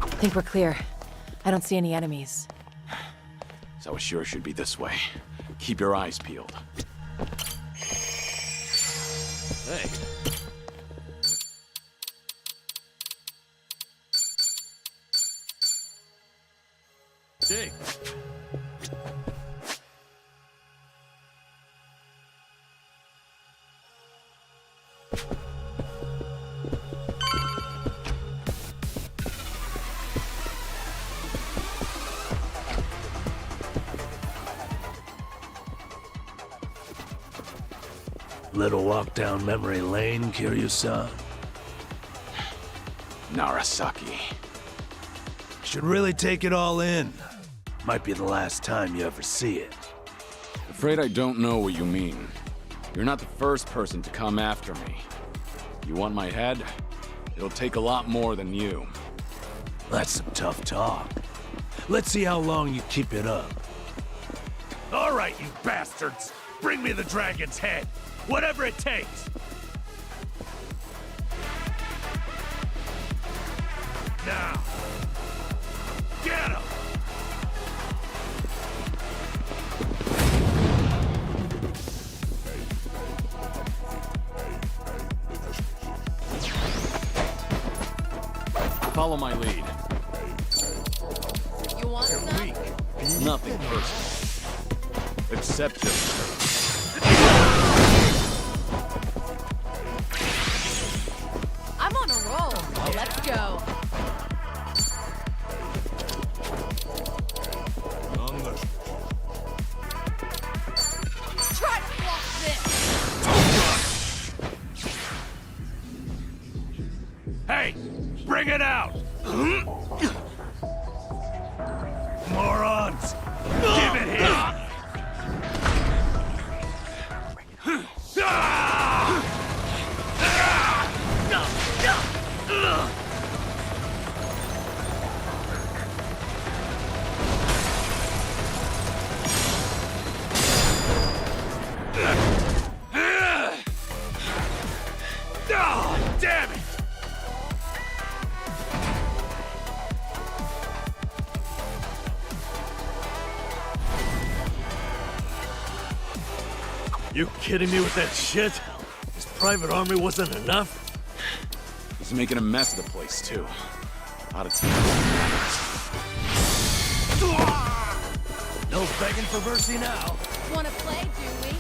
I think we're clear. I don't see any enemies. So it sure should be this way. Keep your eyes peeled. Hey. Hey. Little walk down memory lane, Kiryu-san. Narasaki. Should really take it all in. Might be the last time you ever see it. Afraid I don't know what you mean. You're not the first person to come after me. You want my head? It'll take a lot more than you. That's some tough talk. Let's see how long you keep it up. All right, you bastards! Bring me the dragon's head! Whatever it takes! Now! Get him! Follow my lead. You want some? Nothing personal. Accept it. I'm on a roll. Let's go. Try to block this. Hey! Bring it out! Morons! Give it here! Oh, damn it! You kidding me with that shit? His private army wasn't enough? He's making a mess of the place, too. Out of time. No begging for mercy now. Wanna play, do we?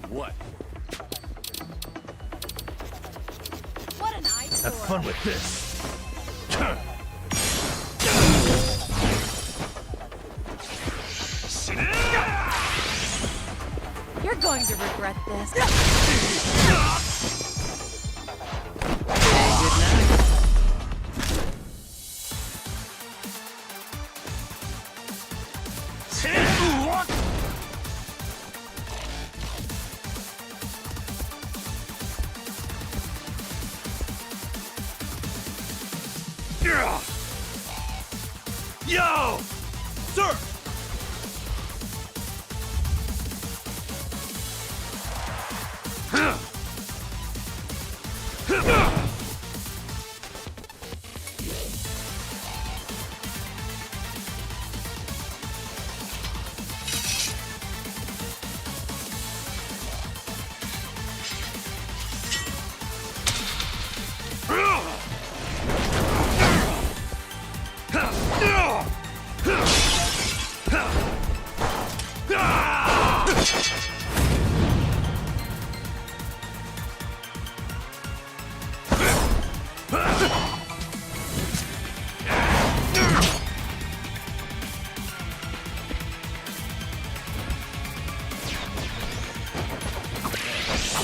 What? What an eyesore. Have fun with this. You're going to regret this. Yo! Sir!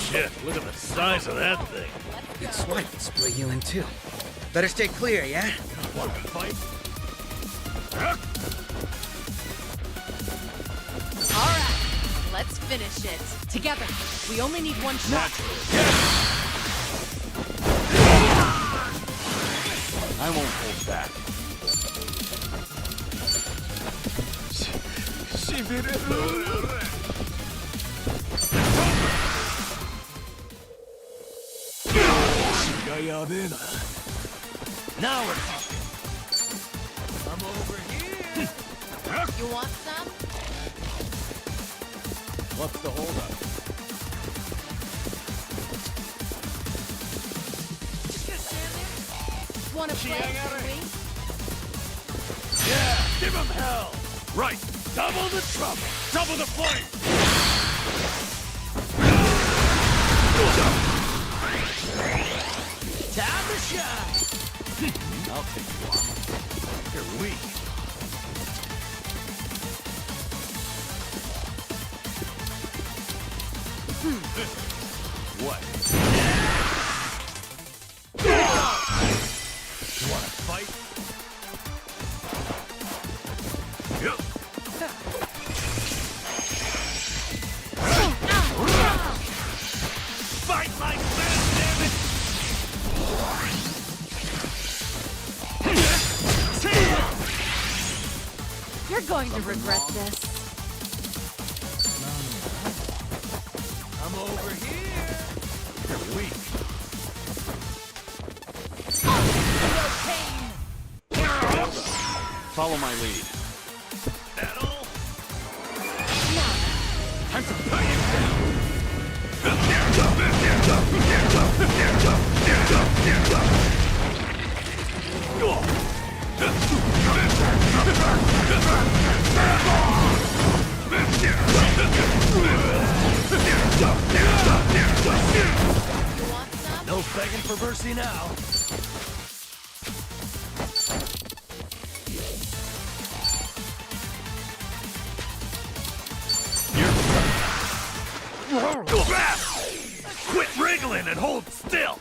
Shit, look at the size of that thing. It's swipe to split you in two. Better stay clear, yeah? Want to fight? All right, let's finish it. Together. We only need one shot. I won't hold back. Now we're talking. I'm over here. You want some? What's the holdup? Just gonna stand there? Wanna play, do we? Yeah, give him hell. Right, double the trouble, double the flame. Time to shine. I'll take you on. You're weak. What? You wanna fight? Yep. Fight like man, damn it! You're going to regret this. I'm over here. You're weak. Follow my lead. That all? Time to put you down. No begging for mercy now. Quit wriggling and hold still.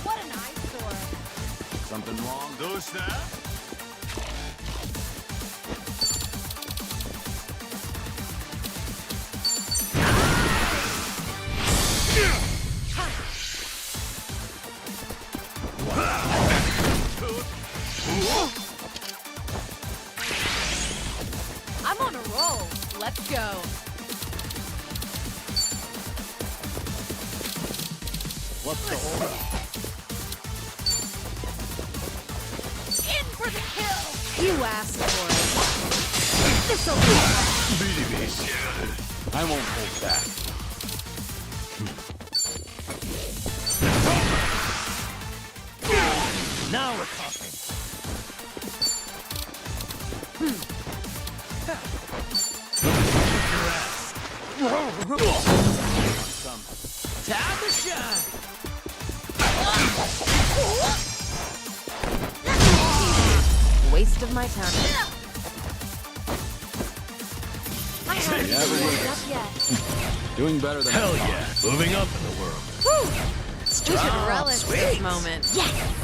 What an eyesore. Something wrong? Who's that? What's the hold up? In for the kill! You asked for it. This'll be I won't hold back. Now we're talking. Time to shine! waste of my time. I haven't woken up yet. Doing better than Hell yeah, moving up in the world. We should relish this moment. Yes!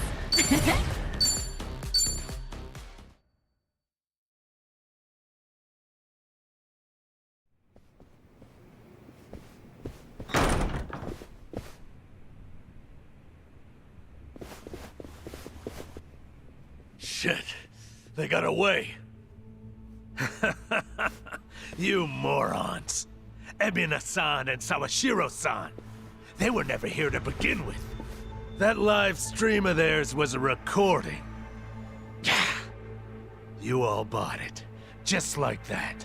Shit, they got away. You morons. Ebina-san and Sawashiro-san. They were never here to begin with. That live stream of theirs was a recording. You all bought it. Just like that.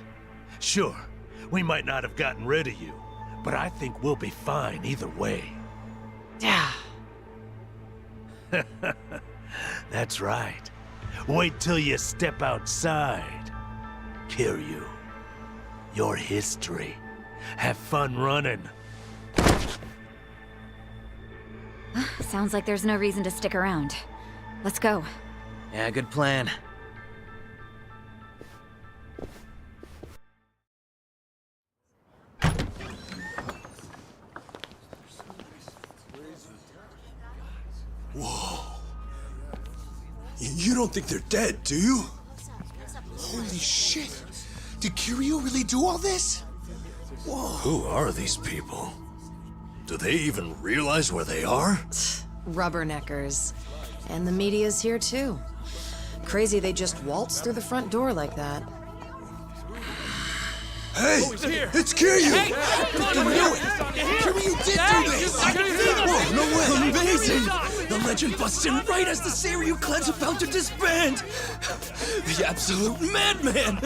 Sure, we might not have gotten rid of you, but I think we'll be fine either way. Yeah. That's right. Wait till you step outside. Kiryu, your history. Have fun running. Sounds like there's no reason to stick around. Let's go. Yeah, good plan. Whoa. You don't think they're dead, do you? Holy shit. Did Kiryu really do all this? Whoa. Who are these people? Do they even realize where they are? Rubberneckers. And the media's here too. Crazy they just waltzed through the front door like that. Hey! It's Kiryu! Hey! I knew it! Kiryu did do this! Whoa, no way! Amazing! The legend busts in right as the Seiryu clan's about to disband! The absolute madman!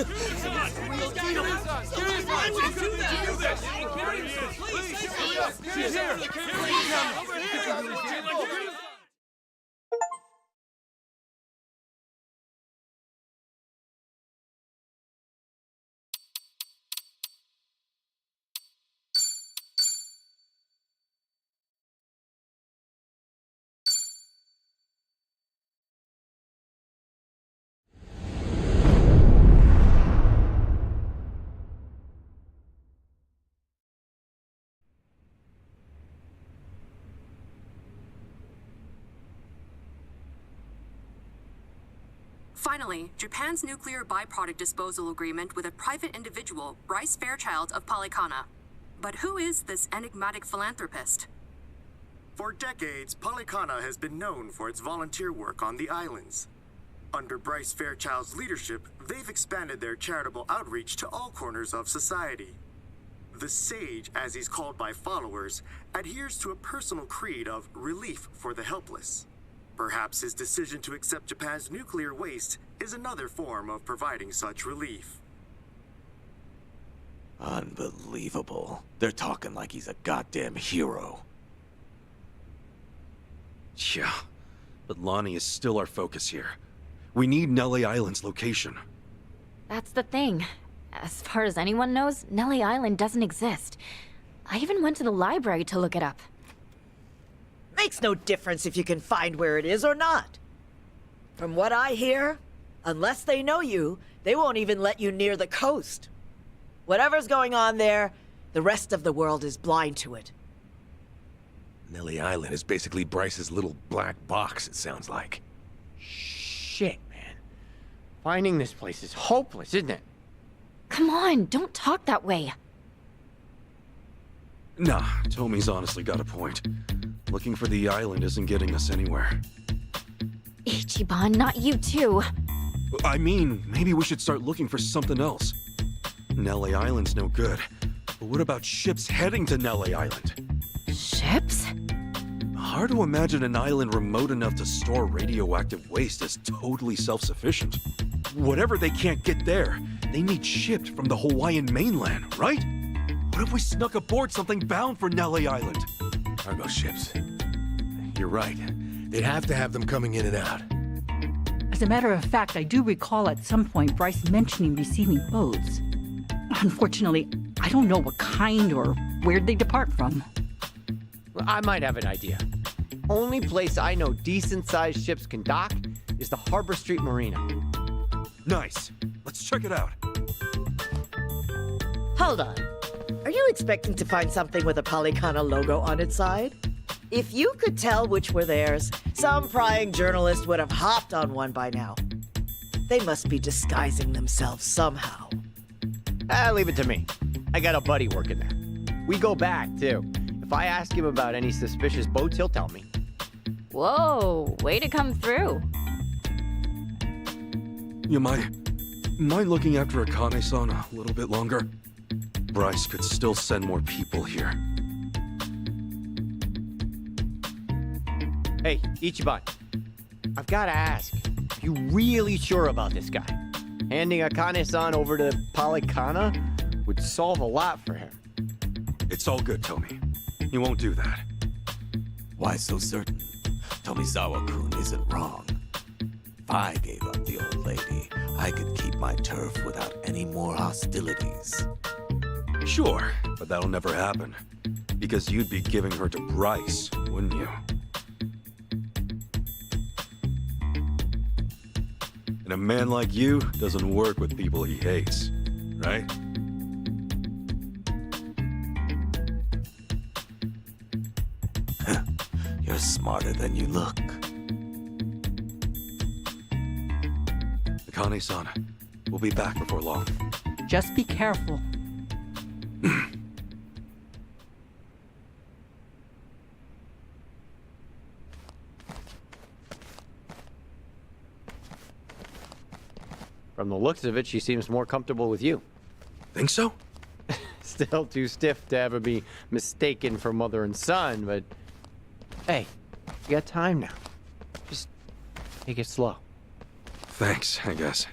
Finally, Japan's nuclear byproduct disposal agreement with a private individual, Bryce Fairchild of Polycana. But who is this enigmatic philanthropist? For decades, Polycana has been known for its volunteer work on the islands. Under Bryce Fairchild's leadership, they've expanded their charitable outreach to all corners of society. The Sage, as he's called by followers, adheres to a personal creed of relief for the helpless. Perhaps his decision to accept Japan's nuclear waste is another form of providing such relief. Unbelievable. They're talking like he's a goddamn hero. Yeah, but Lonnie is still our focus here. We need Nelly Island's location. That's the thing. As far as anyone knows, Nelly Island doesn't exist. I even went to the library to look it up. Makes no difference if you can find where it is or not. From what I hear, unless they know you, they won't even let you near the coast. Whatever's going on there, the rest of the world is blind to it. Nelly Island is basically Bryce's little black box, it sounds like. Shit, man. Finding this place is hopeless, isn't it? Come on, don't talk that way. Nah, Tomi's honestly got a point. Looking for the island isn't getting us anywhere. Ichiban, not you too. I mean, maybe we should start looking for something else. Nelly Island's no good. But what about ships heading to Nelly Island? Ships? hard to imagine an island remote enough to store radioactive waste as totally self-sufficient. Whatever they can't get there, they need shipped from the Hawaiian mainland, right? What if we snuck aboard something bound for Nelly Island? Cargo ships. You're right. They'd have to have them coming in and out. As a matter of fact, I do recall at some point Bryce mentioning receiving boats. Unfortunately, I don't know what kind or where they depart from. Well, I might have an idea. Only place I know decent-sized ships can dock is the Harbor Street Marina. Nice. Let's check it out. Hold on. Are you expecting to find something with a Polycana logo on its side? If you could tell which were theirs, some prying journalist would have hopped on one by now. They must be disguising themselves somehow. Leave it to me. I got a buddy working there. We go back, too. If I ask him about any suspicious boats, he'll tell me. Whoa, way to come through. You mind looking after Akane-san a little bit longer? Bryce could still send more people here. Hey, Ichiban. I've got to ask, are you really sure about this guy? Handing Akane-san over to Polycana would solve a lot for him. It's all good, Tomi. He won't do that. Why so certain? Tomizawa-kun isn't wrong. If I gave up the old lady, I could keep my turf without any more hostilities. Sure, but that'll never happen. Because you'd be giving her to Bryce, wouldn't you? And a man like you doesn't work with people he hates, right? You're smarter than you look. Akane-san, we'll be back before long. Just be careful. From the looks of it, she seems more comfortable with you. Think so? Still too stiff to ever be mistaken for mother and son, but hey, you got time now. Just take it slow. Thanks, I guess.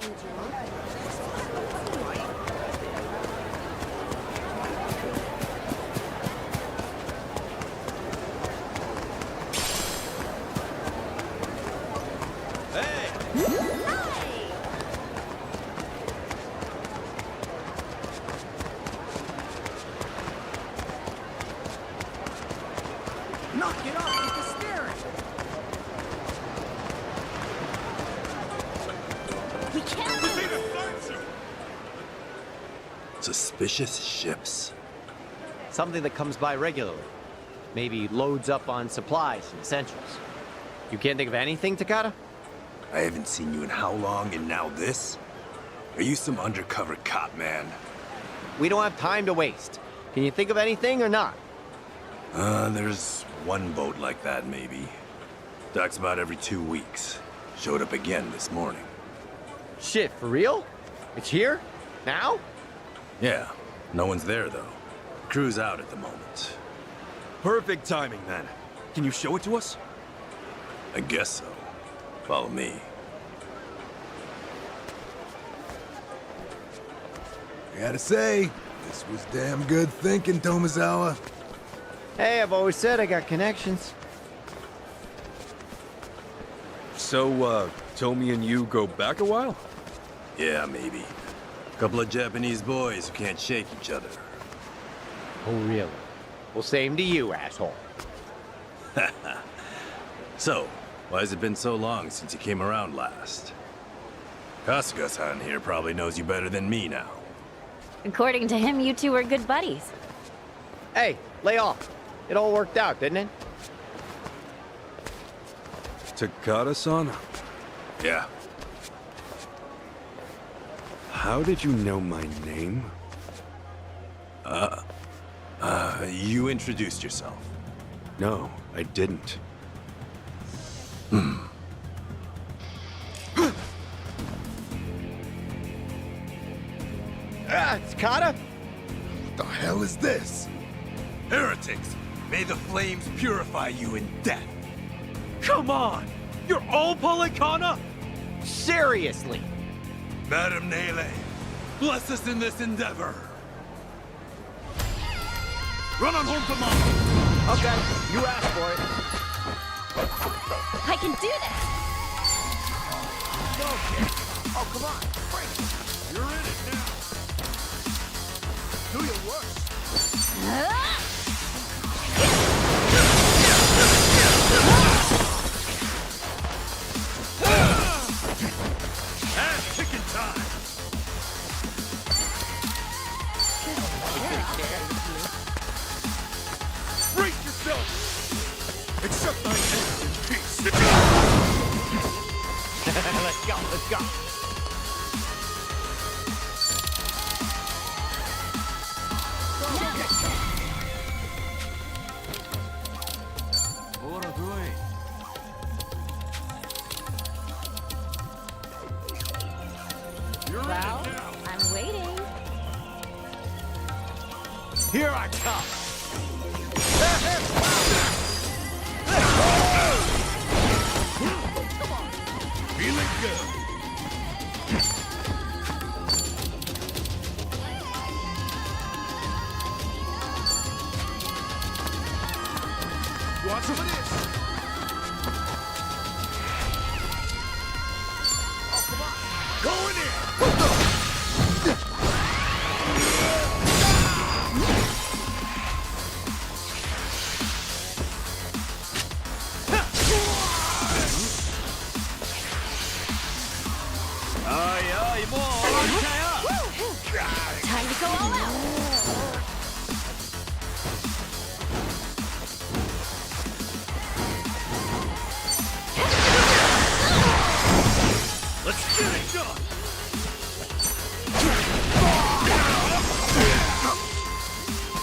Knock it off with the steering! We can't. Suspicious ships. Something that comes by regularly. Maybe loads up on supplies and essentials. You can't think of anything, Takata? I haven't seen you in how long, and now this? Are you some undercover cop, man? We don't have time to waste. Can you think of anything or not? There's one boat like that, maybe. Docks about every 2 weeks. Showed up again this morning. Shit, for real? It's here? Now? Yeah, no one's there, though. Crew's out at the moment. Perfect timing, then. Can you show it to us? I guess so. Follow me. I gotta say, this was damn good thinking, Tomizawa. Hey, I've always said I got connections. So, Tomi and you go back a while? Yeah, maybe. Couple of Japanese boys who can't shake each other. Oh, really? Well, same to you, asshole. So, why has it been so long since you came around last? Kasuga-san here probably knows you better than me now. According to him, you two are good buddies. Hey, lay off. It all worked out, didn't it? Takata-san? Yeah. How did you know my name? You introduced yourself. No, I didn't. Takata? What the hell is this? Heretics! May the flames purify you in death! Come on! You're all Polycana? Seriously? Madam Nele, bless us in this endeavor! Run on home to Mama! Okay, you asked for it. I can do this! Oh, come on! Break it! You're in it now! Do your worst! And chicken time! Brace yourself! Accept thy end in peace! Let's go, let's go. Well, I'm waiting. Here I come! Feeling good. Want some of this? Oh, come on. Going in! Time to go all out. Let's get it done!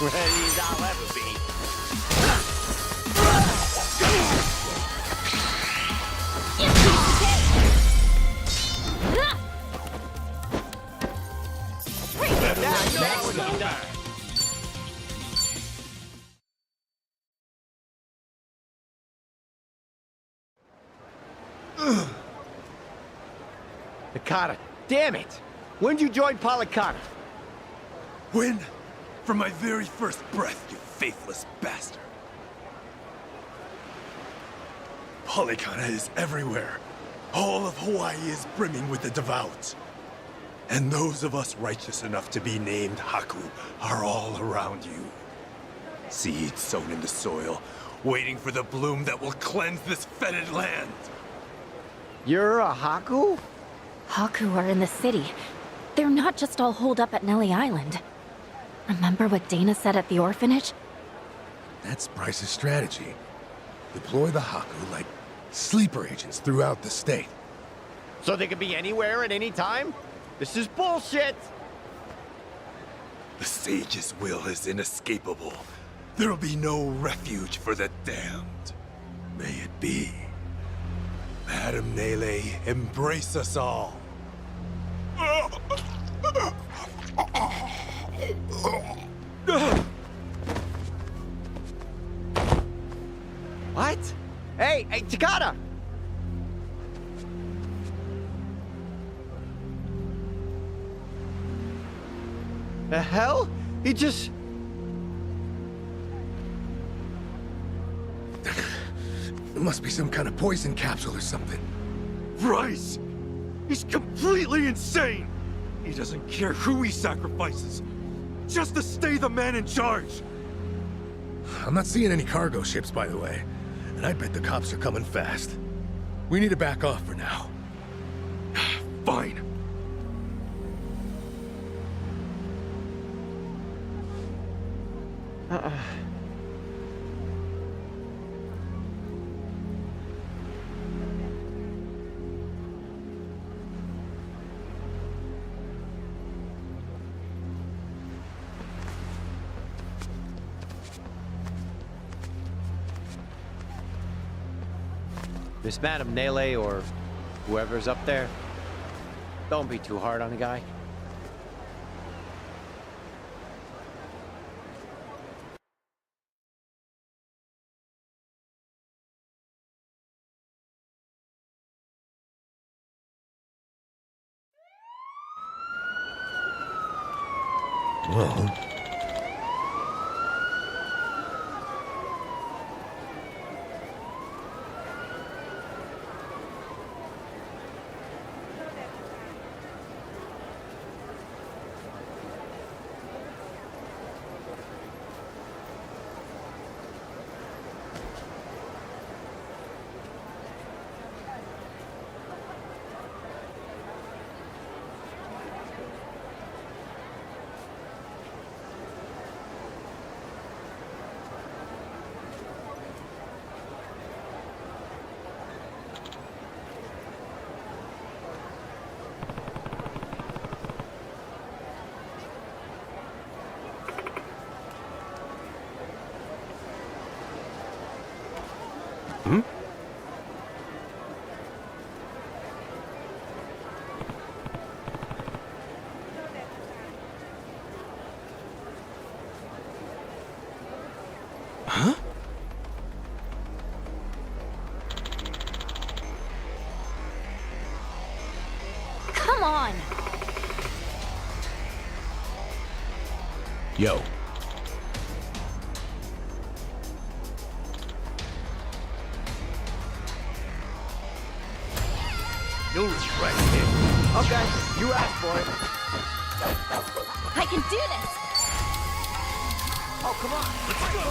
Ready as I'll ever be. Takata, Damn it! When'd you join Polycana? When? From my very first breath, you faithless bastard. Polycana is everywhere. All of Hawaii is brimming with the devout. And those of us righteous enough to be named Haku are all around you. Seeds sown in the soil, waiting for the bloom that will cleanse this fetid land. You're a Haku? Haku are in the city. They're not just all holed up at Nelly Island. Remember what Dana said at the orphanage? That's Bryce's strategy. Deploy the Haku like sleeper agents throughout the state. So they can be anywhere at any time? This is bullshit! The sage's will is inescapable. There'll be no refuge for the damned. May it be. Madam Nele, embrace us all. What? Hey, Takada! The hell? He just... It must be some kind of poison capsule or something. Bryce! He's completely insane! He doesn't care who he sacrifices, just to stay the man in charge! I'm not seeing any cargo ships, by the way. And I bet the cops are coming fast. We need to back off for now. Fine. Miss Madam Nele or whoever's up there, don't be too hard on the guy. Well... Hmm? Huh? Come on! Yo. You'll regret it. Okay, you asked for it. I can do this! Oh, come on. Let's go.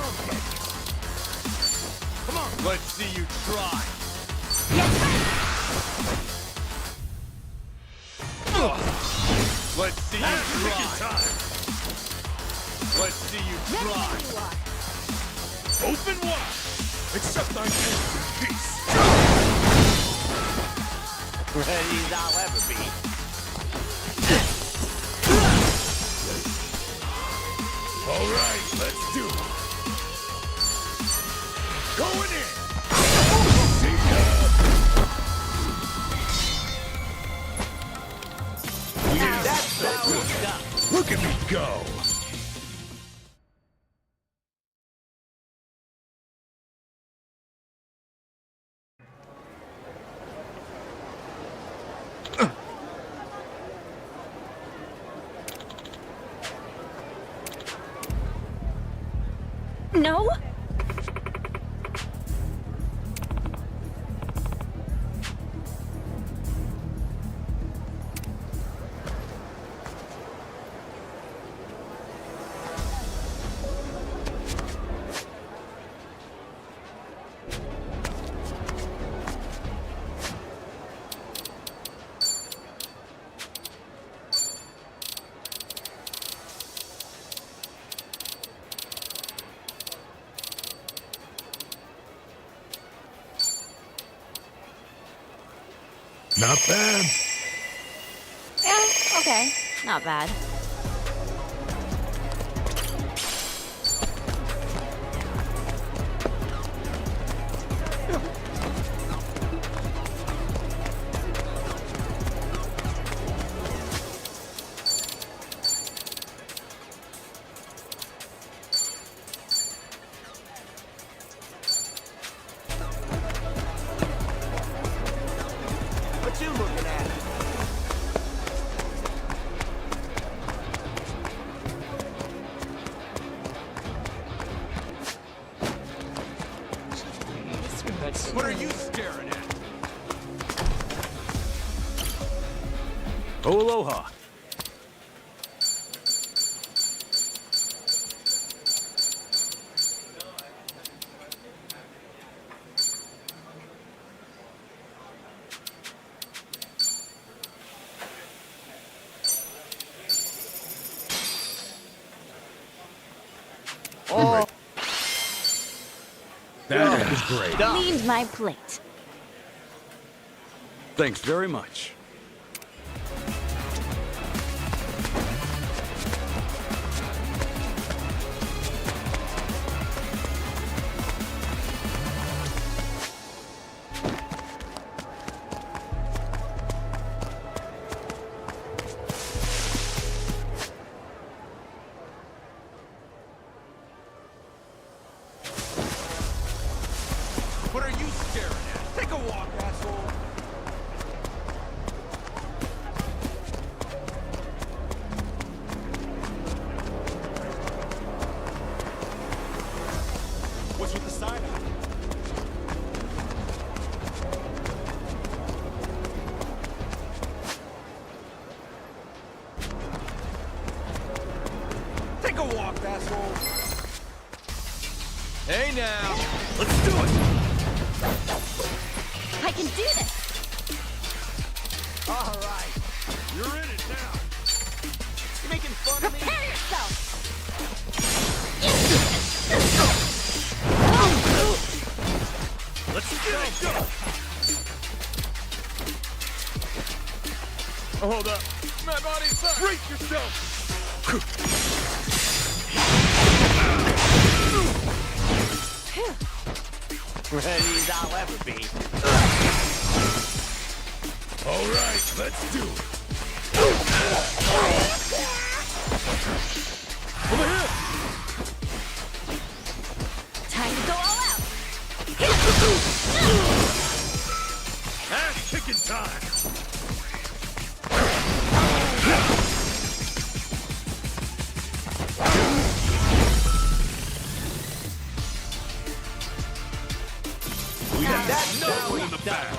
Come on. Let's see you try. Let's see you try. Let's see you try. Open wide. Accept thy hands in peace. Ready as I'll ever be. All right, let's do it. Going in. See ya. That's so good. Look at me go. Not bad. Yeah, okay. Not bad. What you looking at? What are you staring at? Oh, aloha. Oh. That was great. Cleaned my plate. Thanks very much. What are you staring at? Take a walk, asshole. What's with the side eye? Take a walk, asshole. Hey now, let's do it. I can do this! All right. You're in it now. You making fun of me? Prepare yourself! Let's get it. Go. Oh, hold up. My body's up. Brace yourself. Ready as I'll ever be. All right, let's do it. Over here. Time to go all out! Ass kicking time. We have that no in the back.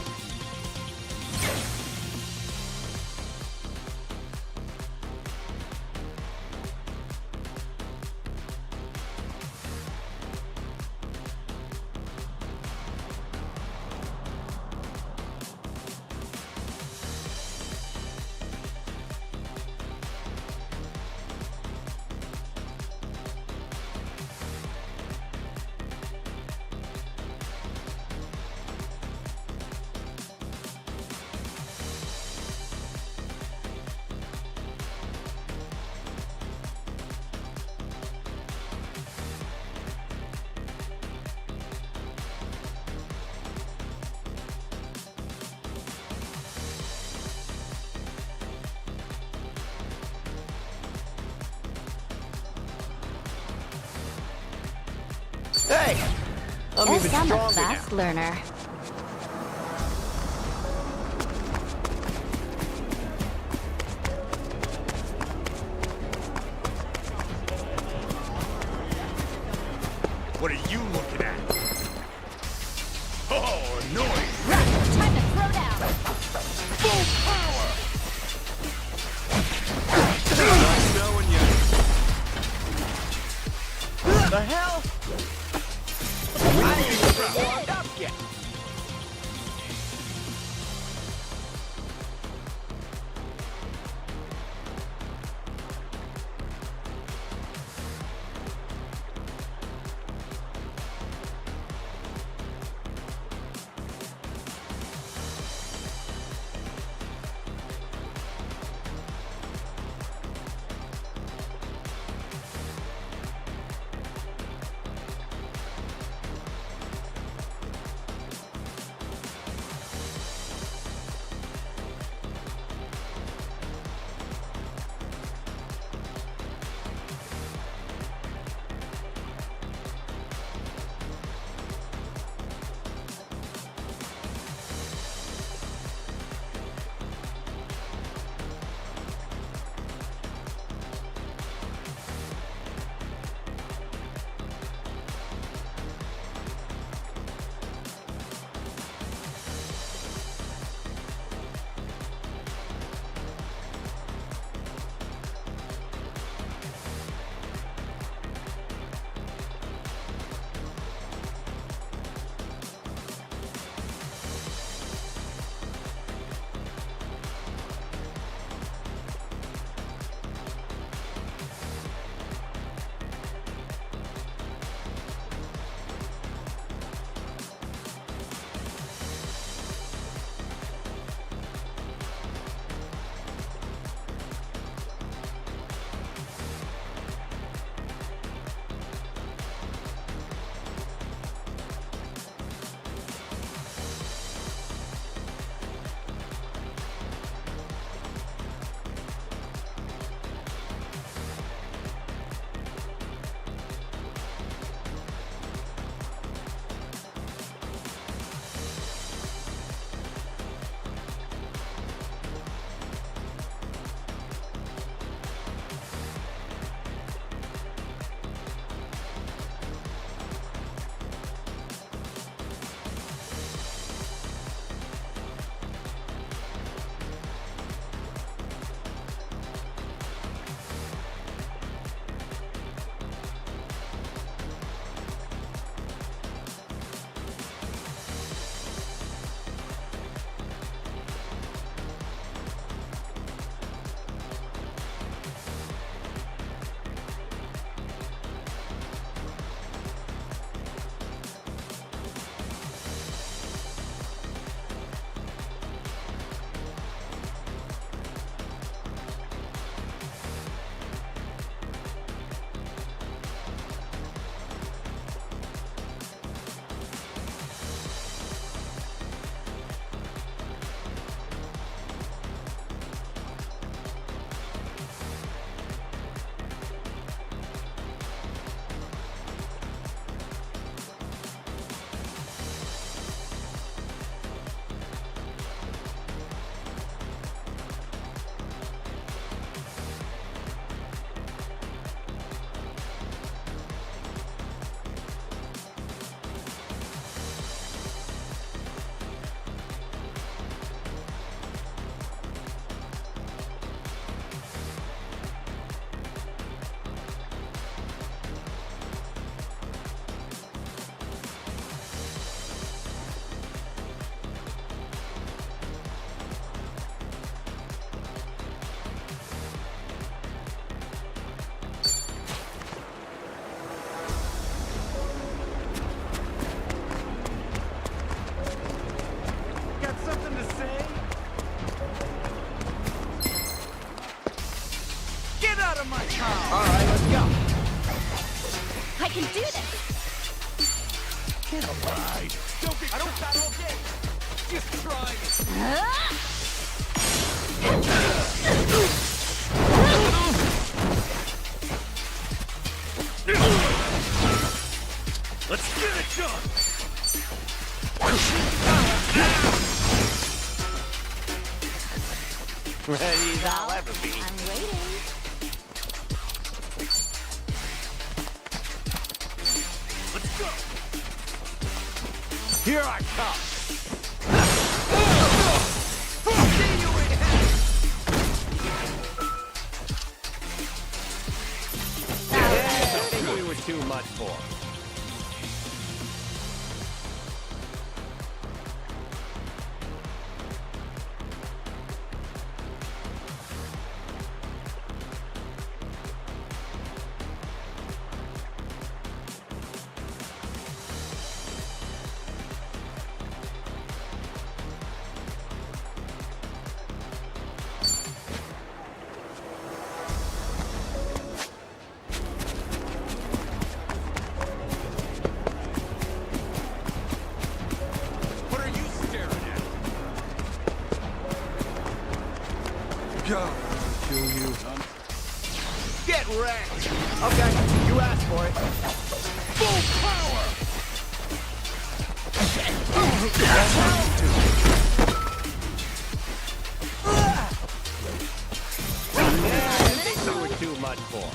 Hey, I'm Guess even I'm a stronger now. fast learner. What are you looking at? Oh, annoying. Time to throw down! Full power. Nice knowing you. The hell? I didn't even warmed up yet. All right, let's go. I can do this! Get a ride. I don't got all day. Just try it. Let's get it done! Ready as I'll ever be. I'm waiting. Let's go! Here I come. Something we were too much for. What are you staring at? God, I'll kill you. Get wrecked. Okay, you asked for it. Full power! Yeah, something we were too much for.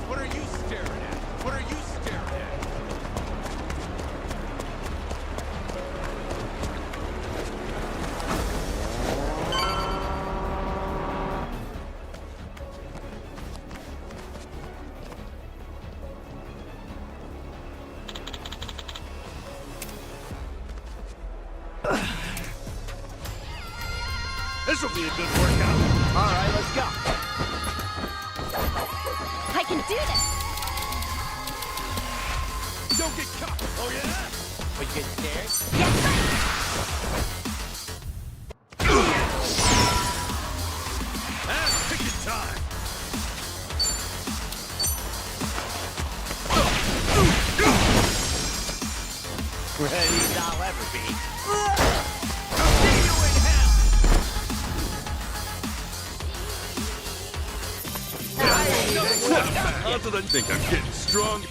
What are you staring at? What are you staring at? This'll be a good workout. All right, let's go. I can do this! Don't get caught. Oh, yeah? But you get scared? Picket time. Ready as I'll ever be. Other than think I'm getting strong.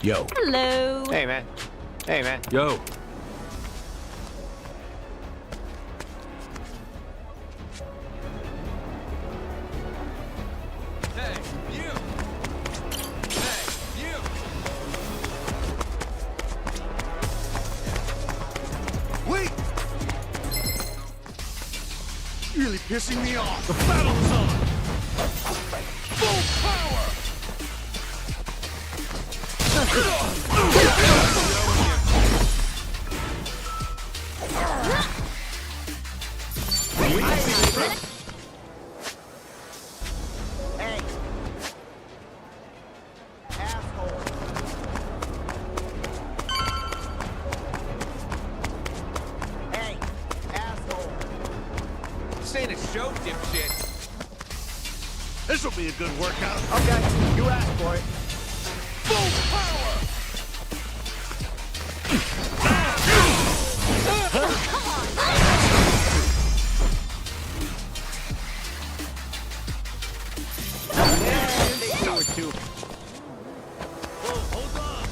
Yo. Hello. Hey, man. Hey, man. Yo. Hey, you. Hey, you. Wait! Really pissing me off. The battle's on. Full power. Hey. Asshole. Hey. Asshole. This ain't a show, dipshit. This'll be a good workout. Okay, you asked for it. Full power! They were too. Whoa, hold on.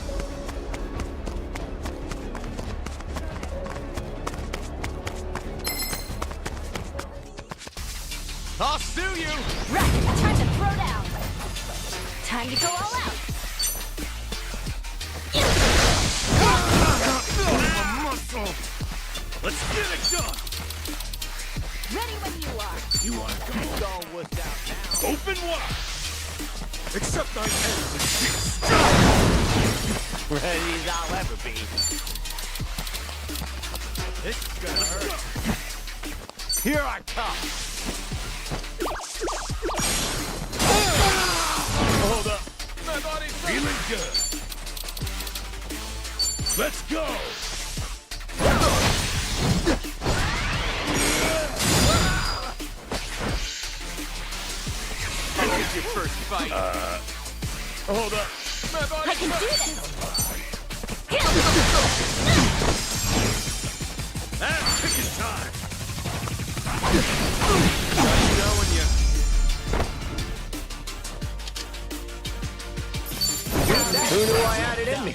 Let's get it done! Ready when you are. You want to go? Don't wuss out now. Open wide! Accept thine end in peace! Ready as I'll ever be. This is gonna hurt. Here I come. Hold up. My body's feeling good. Let's go! This is your first fight. Hold up. My body's I can do this. That's kicking time! Nice knowing you. Who knew I had it in me?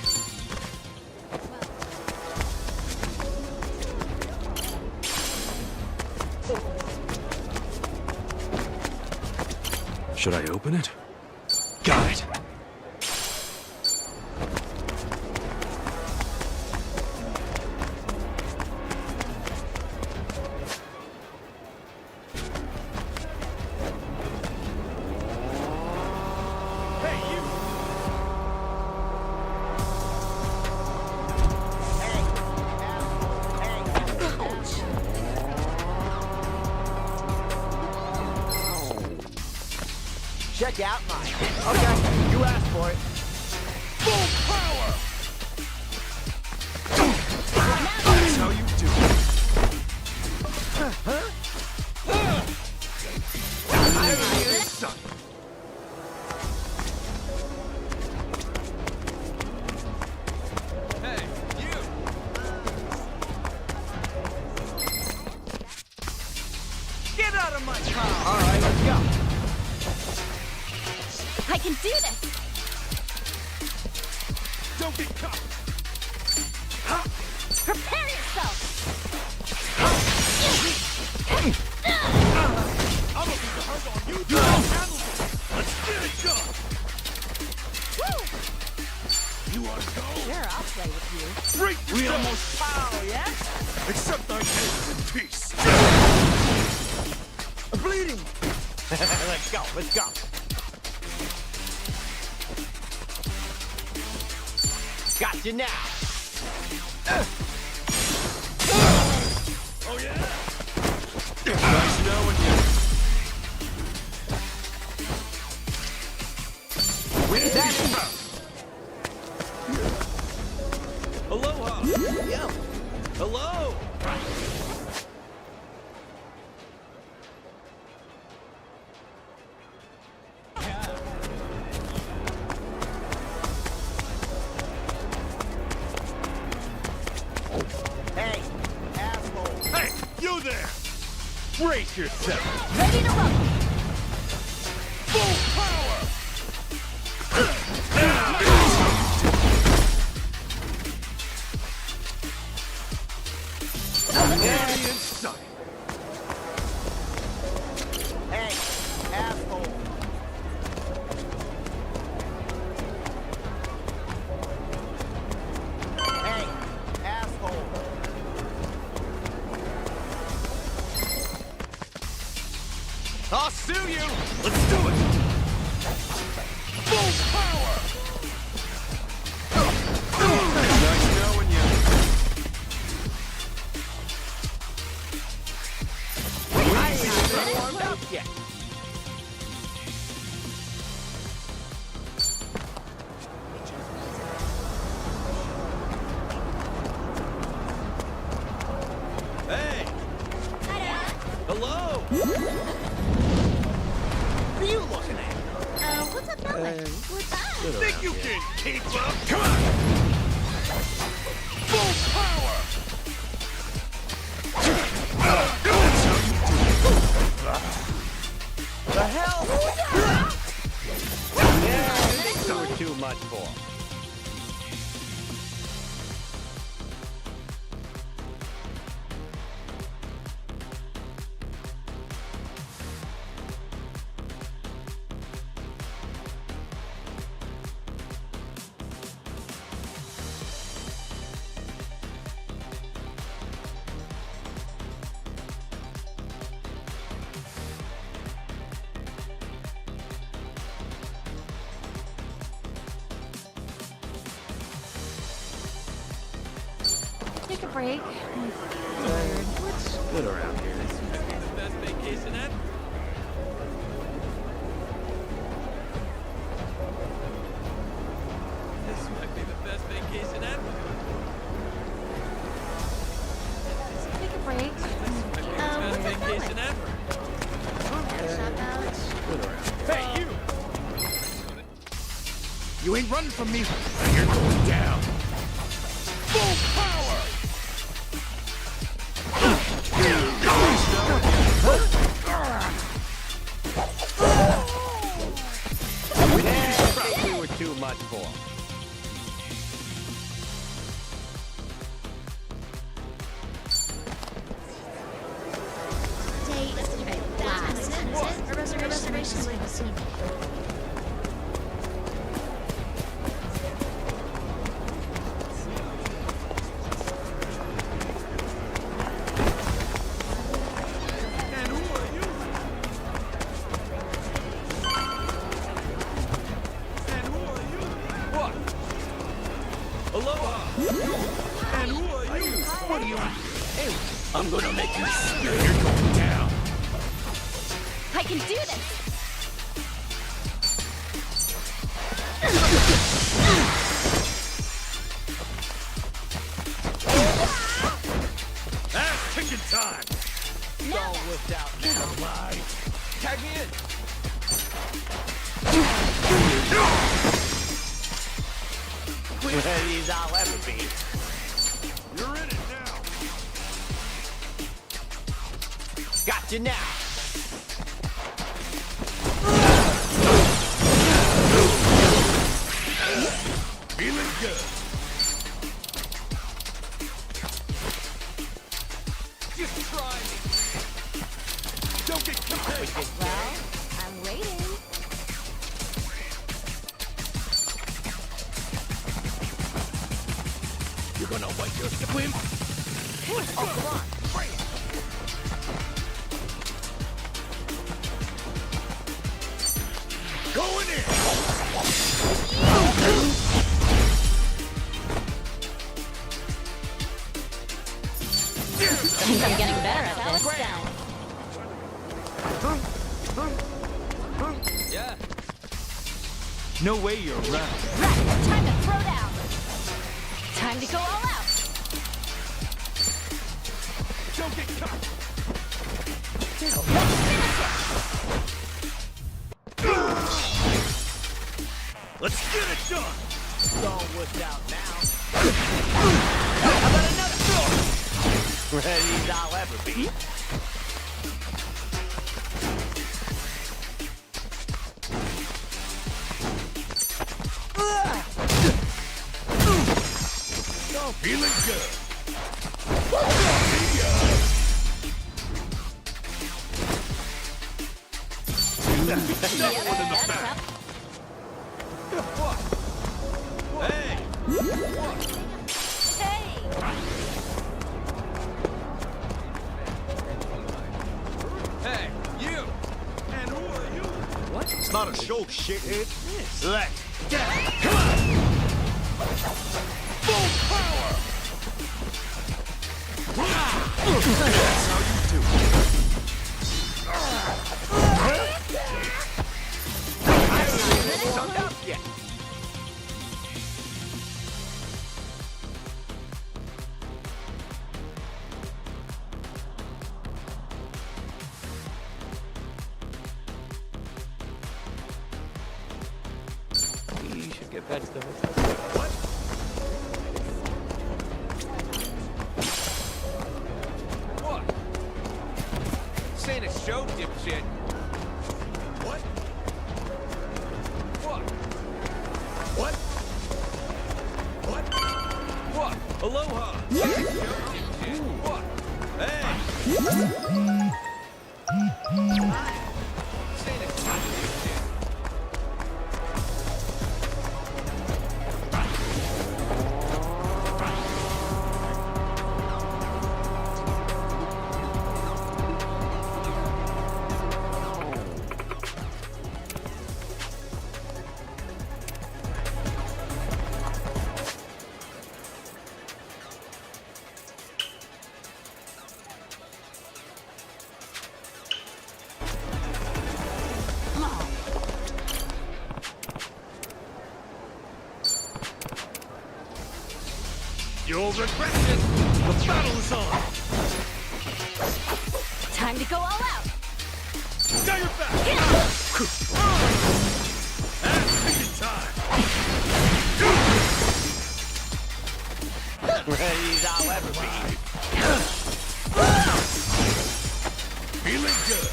Should I open it? Got it. Check out mine. Okay, you asked for it. Full power! That's how you do it. Son. Hey, you! Get out of my car! All right, let's go. I can do this! Don't get caught! Prepare yourself! I'm gonna be the hurt on you. Handle it. Let's get it done. Woo! You want to go? Sure, I'll play with you. Break We almost pow, yeah? Accept thy end in peace. I'm bleeding. Let's go, let's go. Got you now. Oh yeah. Nice knowing you. With that. Aloha! Yeah. Hello! Hey, asshole. Hey, you there! Brace yourself. Ready to rumble! Full power! Enemy in sight. Hey, asshole. Hey, asshole. I'll sue you! Let's do it! Full power! Nice knowing you. I ain't even warmed up yet. Hey! Hello! What are you looking at? What's up, Melvin? What's up? Think you can keep up? Come on! Full power! The hell? Yeah, this you were too much for. break. What's good around here? This might be the best vacation ever. This might be the best vacation ever. Take a break. Best vacation ever. Hey, you! You ain't running from me. You're going down. Full power! I think we were too much for him. I'm gonna make you spit. You're going down. I can do this! Ass kicking time. It's all whipped out now. Lie. Tag me in. Ready as I'll ever be. You're in it now. Gotcha now. Feeling good. Just try me. Don't get killed. Well, I'm waiting. You're gonna wipe your swim. Oh, come on. Going in. I think I'm getting better at this. Yeah. No way you're around. Right, time to throw down. Time to go all out. Don't get caught. Let's get it done. It's all whipped out now. How about another? Ready as I'll ever be. Feeling good. Hey! Hey, you! And who are you? What? It's not a show, shithead. This? Let's get it. Come on! Full power! That's how you do it. I haven't even sucked up yet. We should get back to the What? What? This ain't a show, dipshit. What? What? What? What? What? Aloha! This ain't a show, dipshit. What? Hey! This ain't a show, dipshit. You'll regret this! The battle is on! Time to go all out! Got your back! And picking time! Ready as I'll ever be. Feeling good.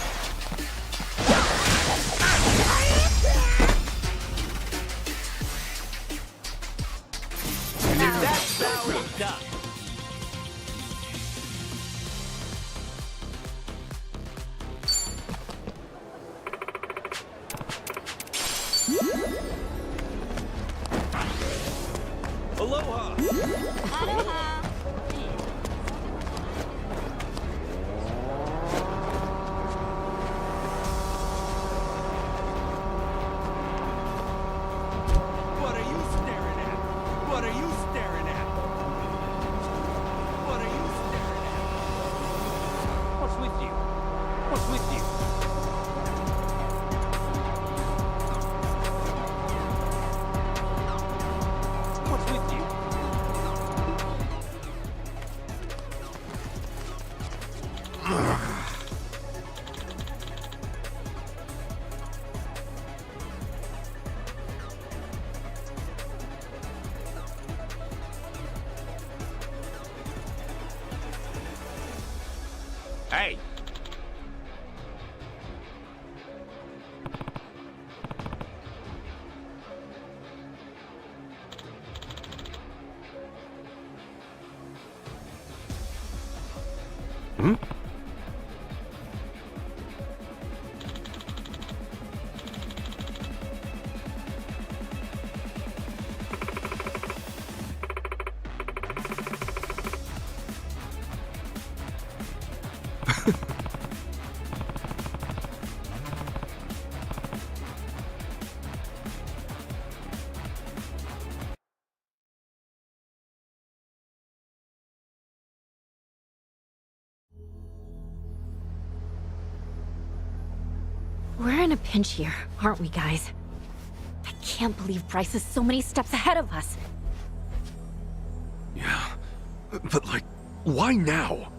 That's how it's done. Aloha! Aloha! What are you staring at? What are you staring at? What are you staring at? What's with you? What's with you? What's with you? Hey! Hmm? We're in a pinch here, aren't we, guys? I can't believe Bryce is so many steps ahead of us. Yeah. But, like, why now?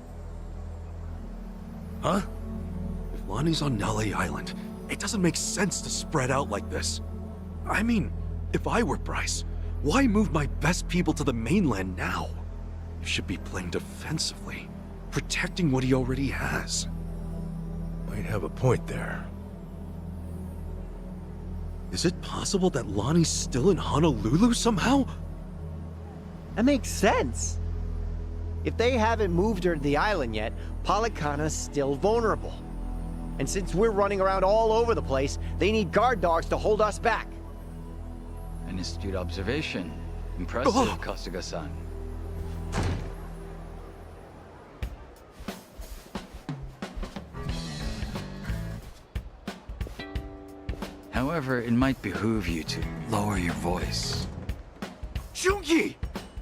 Huh? If Lonnie's on Nale Island, it doesn't make sense to spread out like this. I mean, if I were Bryce, why move my best people to the mainland now? You should be playing defensively, protecting what he already has. Might have a point there. Is it possible that Lonnie's still in Honolulu somehow? That makes sense. If they haven't moved her to the island yet, Polycana's still vulnerable. And since we're running around all over the place, they need guard dogs to hold us back. An astute observation. Impressive, Kasuga-san. However, it might behoove you to lower your voice. Jungi!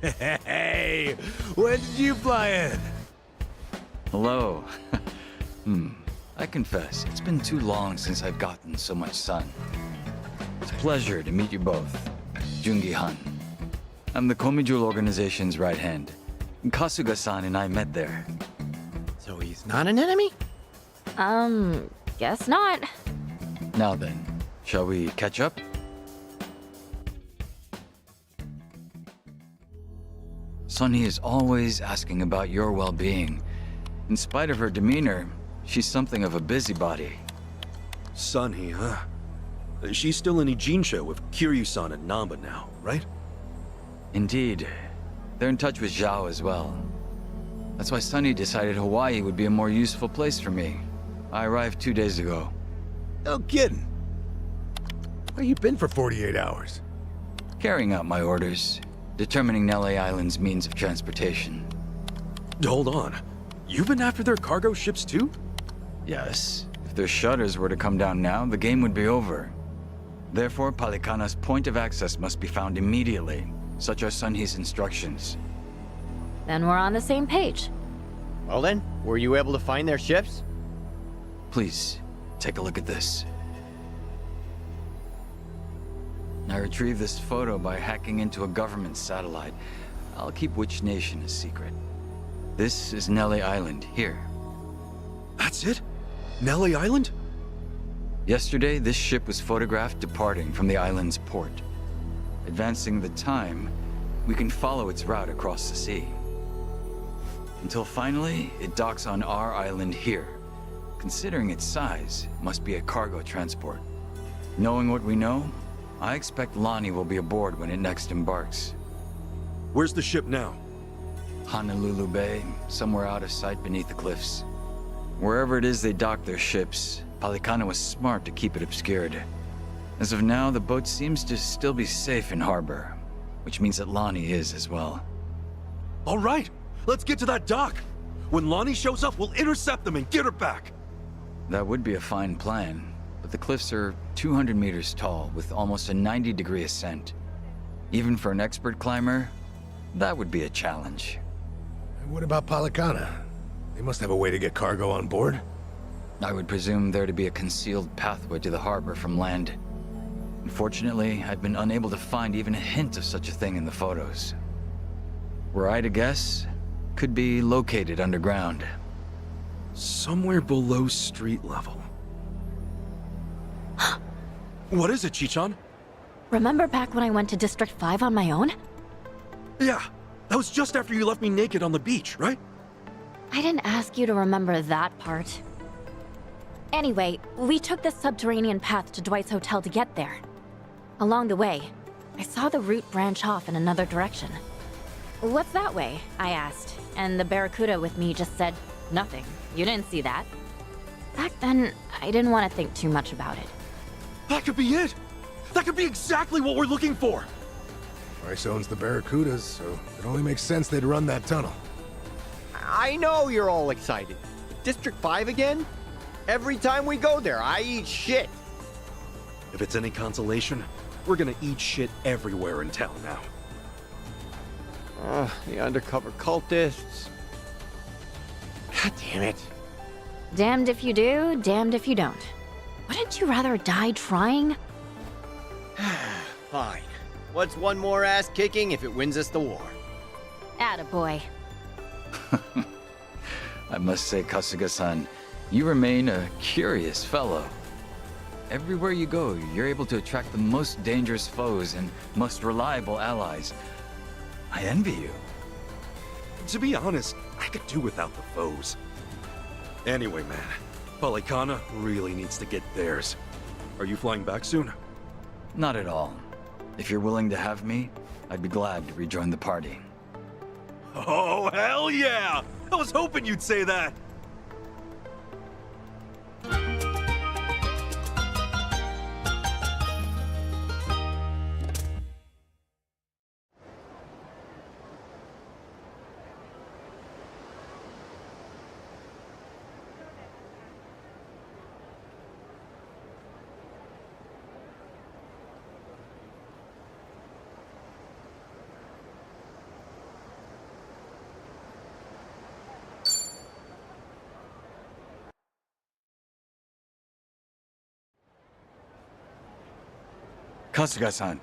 Hey, when did you fly in? Hello. I confess, it's been too long since I've gotten so much sun. It's a pleasure to meet you both. Jungi Han. I'm the Komijul organization's right hand. Kasuga-san and I met there. So he's not an enemy? Guess not. Now then, shall we catch up? Sunny is always asking about your well-being. In spite of her demeanor, she's something of a busybody. Sunny, huh? She's still in Ijinsha with Kiryu-san and Namba now, right? Indeed. They're in touch with Zhao as well. That's why Sunny decided Hawaii would be a more useful place for me. I arrived 2 days ago. No kidding. Where you been for 48 hours? Carrying out my orders. Determining Nele Island's means of transportation. Hold on. You've been after their cargo ships too? Yes. If their shutters were to come down now, the game would be over. Therefore, Polycana's point of access must be found immediately. Such are Sunhee's instructions. Then we're on the same page. Well then, were you able to find their ships? Please, take a look at this. I retrieved this photo by hacking into a government satellite. I'll keep which nation a secret. This is Nelly Island, here. That's it? Nelly Island? Yesterday, this ship was photographed departing from the island's port. Advancing the time, we can follow its route across the sea. Until finally, it docks on our island here. Considering its size, it must be a cargo transport. Knowing what we know, I expect Lonnie will be aboard when it next embarks. Where's the ship now? Honolulu Bay, somewhere out of sight beneath the cliffs. Wherever it is they dock their ships, Palicana was smart to keep it obscured. As of now, the boat seems to still be safe in harbor, which means that Lonnie is as well. All right, let's get to that dock. When Lonnie shows up, we'll intercept them and get her back. That would be a fine plan, but the cliffs are 200 meters tall with almost a 90-degree ascent. Even for an expert climber, that would be a challenge. And what about Palicana? They must have a way to get cargo on board. I would presume there to be a concealed pathway to the harbor from land. Unfortunately, I've been unable to find even a hint of such a thing in the photos. Were I to guess, could be located underground. Somewhere below street level. What is it, Chichan? Remember back when I went to District 5 on my own? Yeah, that was just after you left me naked on the beach, right? I didn't ask you to remember that part. Anyway, we took this subterranean path to Dwight's hotel to get there. Along the way, I saw the route branch off in another direction. "What's that way?" I asked, and the Barracuda with me just said, "Nothing. You didn't see that." Back then, I didn't want to think too much about it. That could be it! That could be exactly what we're looking for! Bryce owns the Barracudas, so it only makes sense they'd run that tunnel. I know you're all excited. District 5 again? Every time we go there, I eat shit. If it's any consolation, we're gonna eat shit everywhere in town now. The undercover cultists. God damn it. Damned if you do, damned if you don't. Wouldn't you rather die trying? Fine. What's one more ass kicking if it wins us the war? Attaboy. I must say, Kasuga-san, you remain a curious fellow. Everywhere you go, you're able to attract the most dangerous foes and most reliable allies. I envy you. To be honest, I could do without the foes. Anyway, man, Palicana really needs to get theirs. Are you flying back soon? Not at all. If you're willing to have me, I'd be glad to rejoin the party. Oh, hell yeah! I was hoping you'd say that! Kasuga-san.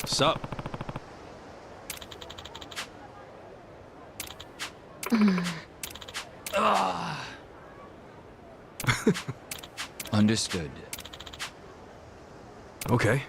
Sup? Understood. Okay.